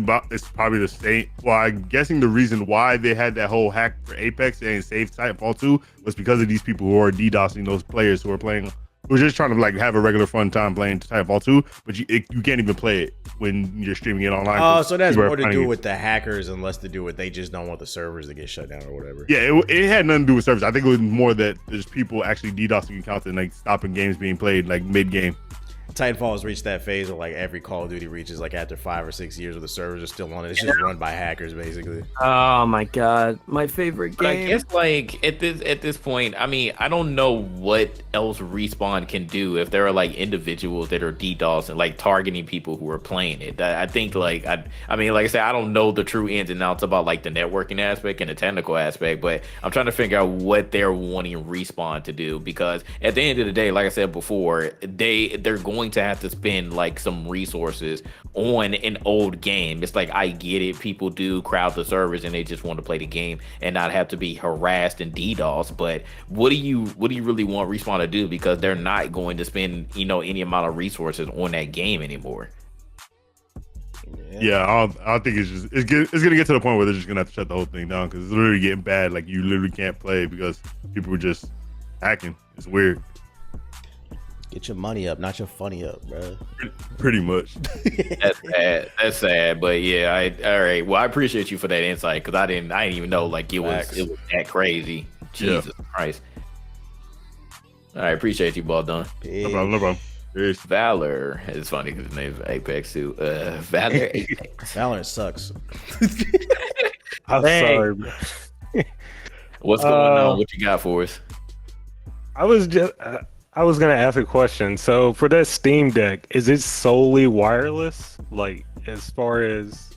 probably the same. Well, I'm guessing the reason why they had that whole hack for Apex and save Titanfall 2 was because of these people who are DDoSing those players who are playing, who are just trying to like have a regular fun time playing Titanfall 2, but you can't even play it when you're streaming it online. Oh, so that's more to do with the hackers and less to do with they just don't want the servers to get shut down or whatever. Yeah, it had nothing to do with servers. I think it was more that there's people actually DDoSing accounts and like stopping games being played like mid game. Titanfall has reached that phase where like every Call of Duty reaches like after 5 or 6 years where the servers are still on it. It's just run by hackers basically. Oh my god, my favorite game. But I guess like at this point, I mean, I don't know what else Respawn can do if there are like individuals that are DDoS and like targeting people who are playing it. I think like I mean, like I said, I don't know the true ins and outs about like the networking aspect and the technical aspect, but I'm trying to figure out what they're wanting Respawn to do, because at the end of the day, like I said before, they're going to have to spend like some resources on an old game. It's like, I get it, people do crowd the servers and they just want to play the game and not have to be harassed and DDoS, but what do you really want Respawn to do, because they're not going to spend any amount of resources on that game anymore. Yeah, I think it's gonna get to the point where they're just gonna have to shut the whole thing down, because it's literally getting bad. Like, you literally can't play because people are just hacking. It's weird. Get your money up, not your funny up, bro. Pretty much. That's sad. That's sad. But yeah, all right. Well, I appreciate you for that insight, because I didn't even know like it was that crazy. Jesus Christ. All right, appreciate you, ball done. No problem. Peace. Valor. It's funny because his name is Apex too. Valor. Apex. Valor sucks. I'm sorry. What's going on? What you got for us? I was gonna ask a question. So for that Steam Deck, is it solely wireless? Like, as far as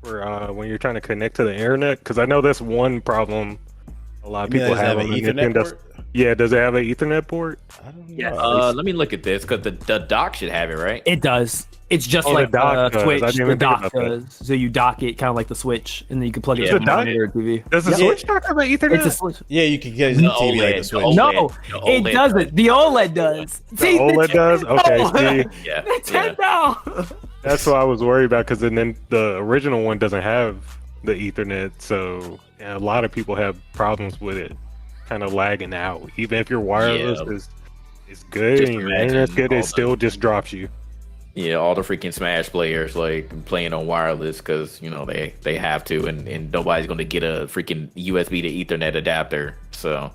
for when you're trying to connect to the internet? Because I know that's one problem a lot of people have on the Nintendo. Yeah, does it have an Ethernet port? I don't know. Yeah. Let me look at this, because the dock should have it, right? It does. It's just Oh, like the dock does. Switch. I didn't The even think dock about that. does. So you dock it kind of like the Switch, and then you can plug it Yeah. to The the dock? monitor or TV. Does the Yep. Switch talk about Ethernet? It's a Switch. Yeah, you can get a The TV like a OLED, Switch. the No, OLED it doesn't. The OLED does. The OLED does? Okay, see, Yeah. Nintendo. that's what I was worried about, because then the original one doesn't have the Ethernet, so a lot of people have problems with it kind of lagging out. Even if your wireless is good Just and your imagine internet's good, all it the- still just drops you. Yeah, all the freaking Smash players like playing on wireless because they have to, and nobody's going to get a freaking USB to Ethernet adapter. So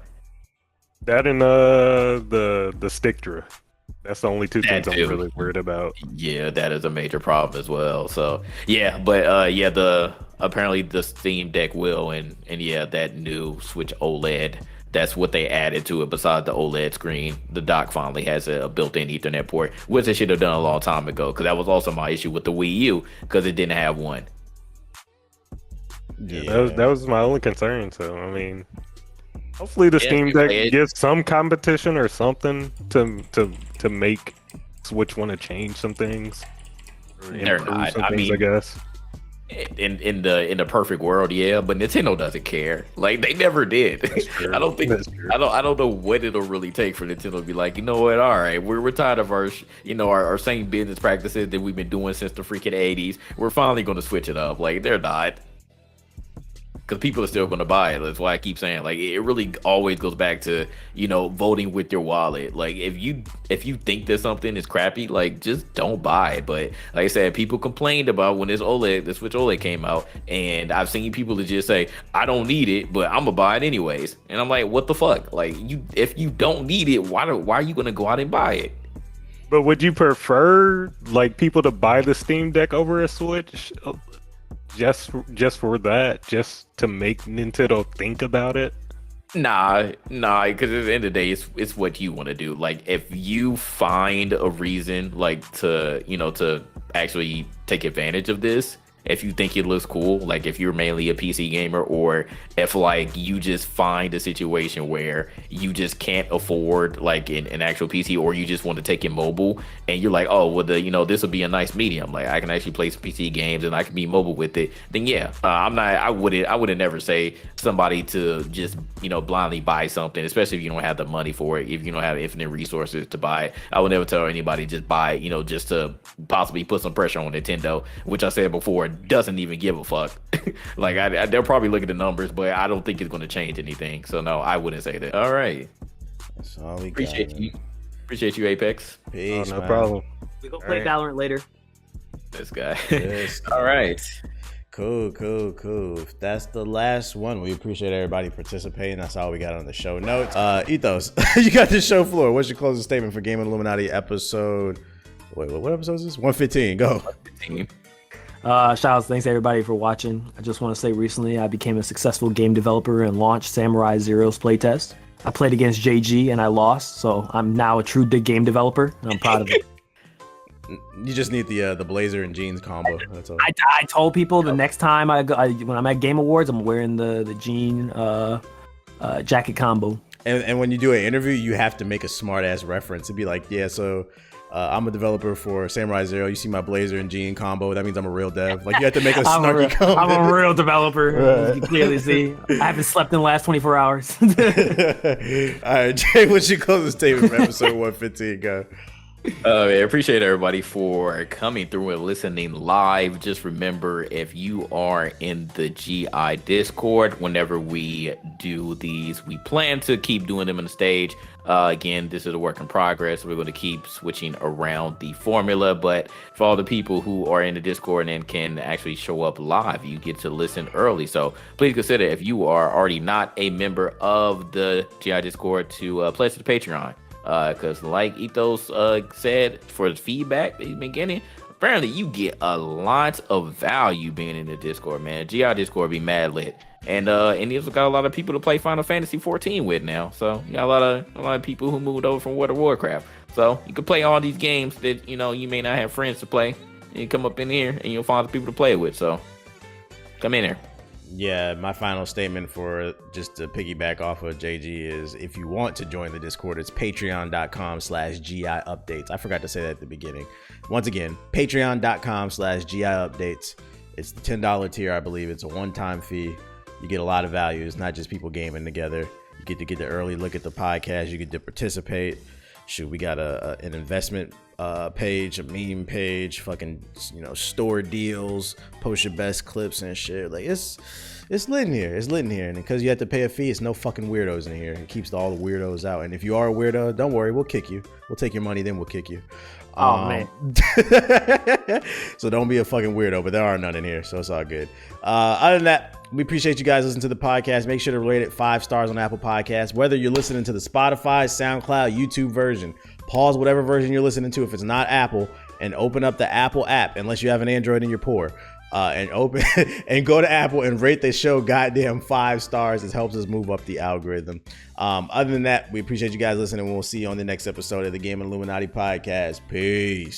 That and the stick drift. That's the only two That things too. I'm really worried about. yeah, that is a major problem as well. So yeah, but apparently the Steam Deck will, and yeah, that new Switch OLED. That's what they added to it. Besides the OLED screen, the dock finally has a built-in Ethernet port, which they should have done a long time ago. Because that was also my issue with the Wii U, because it didn't have one. Yeah. That was my only concern. So I mean, hopefully the Yeah, Steam you Deck play it. gives some competition or something to make Switch want to change some things. Or They're improve not. some I things, mean, I guess. In the perfect world, yeah, but Nintendo doesn't care. Like, they never did. I don't think That's true. I don't know what it'll really take for Nintendo to be like, you know what, all right, we're tired of our same business practices that we've been doing since the freaking 80s. We're finally going to switch it up. Like, they're not. Because people are still going to buy it. That's why I keep saying, like, it really always goes back to, voting with your wallet. Like, if you think that something is crappy, like, just don't buy it. But like I said, people complained about when the Switch OLED came out, and I've seen people that just say, I don't need it, but I'm gonna buy it anyways. And I'm like, what the fuck? Like, if you don't need it, why are you gonna go out and buy it? But would you prefer like people to buy the Steam Deck over a Switch? Just for that, just to make Nintendo think about it. Nah, because at the end of the day, it's what you want to do. Like, if you find a reason, like, to actually take advantage of this, if you think it looks cool, like if you're mainly a PC gamer, or if like you just find a situation where you just can't afford like an actual PC, or you just want to take it mobile, and you're like, oh, well, this will be a nice medium. Like I can actually play some PC games and I can be mobile with it. Then yeah, I wouldn't never say somebody to just blindly buy something, especially if you don't have the money for it. If you don't have infinite resources to buy it, I would never tell anybody just buy, just to possibly put some pressure on Nintendo, which I said before doesn't even give a fuck. Like they'll probably look at the numbers, but I don't think it's going to change anything. So no, I wouldn't say that. All right, that's all we appreciate got, you. Appreciate you, Apex. Peace, no man. problem. We go play Valorant later. This guy. This guy. All right. Cool. If that's the last one, we appreciate everybody participating. That's all we got on the show notes. Ethos, you got the show floor. What's your closing statement for Game Illuminati episode? Wait, what episode is this? 115. Go. 115. Shout outs, thanks everybody for watching. I just want to say recently I became a successful game developer and launched Samurai Zero's playtest. I played against JG and I lost, so I'm now a true game developer and I'm proud of it. You just need the blazer and jeans combo. That's all. I told people the next time when I'm at Game Awards, I'm wearing the jean jacket combo. And when you do an interview, you have to make a smart ass reference. It'd be like, yeah, so I'm a developer for Samurai Zero. You see my blazer and jean combo. That means I'm a real dev. Like you have to make a snarky comment. I'm a real developer. Right. You can clearly see. I haven't slept in the last 24 hours. All right, Jay, what's your closing statement for episode 115? Go. I appreciate everybody for coming through and listening live. Just remember, if you are in the GI Discord, whenever we do these, we plan to keep doing them on the stage. Again, this is a work in progress. We're going to keep switching around the formula, but for all the people who are in the Discord and can actually show up live, you get to listen early. So please consider, if you are already not a member of the GI Discord, to pledge to the Patreon. Because like Ethos said, for the feedback that he's been getting, apparently you get a lot of value being in the Discord, man. GI Discord be mad lit. And he's got a lot of people to play Final Fantasy XIV with now. So you got a lot of people who moved over from World of Warcraft. So you can play all these games that you may not have friends to play. And you come up in here and you'll find the people to play it with. So come in here. Yeah, my final statement, for just to piggyback off of JG, is if you want to join the Discord, it's patreon.com/GI updates. I forgot to say that at the beginning. Once again, patreon.com/GI updates. It's the $10 tier, I believe. It's a one-time fee. You get a lot of value. It's not just people gaming together. You get to get the early look at the podcast. You get to participate. Shoot, we got an investment page, a meme page, fucking store deals, post your best clips and shit. Like it's lit in here. It's lit in here. And because you have to pay a fee, it's no fucking weirdos in here. It keeps all the weirdos out. And if you are a weirdo, don't worry, we'll kick you. We'll take your money, then we'll kick you. Oh man. So don't be a fucking weirdo, but there are none in here, so it's all good. Other than that, we appreciate you guys listening to the podcast. Make sure to rate it 5 stars on Apple Podcasts. Whether you're listening to the Spotify, SoundCloud, YouTube version, pause whatever version you're listening to if it's not Apple, and open up the Apple app, unless you have an Android and you're poor. And open and go to Apple and rate the show goddamn 5 stars. It helps us move up the algorithm. Other than that, we appreciate you guys listening. We'll see you on the next episode of the Game Illuminati podcast. Peace.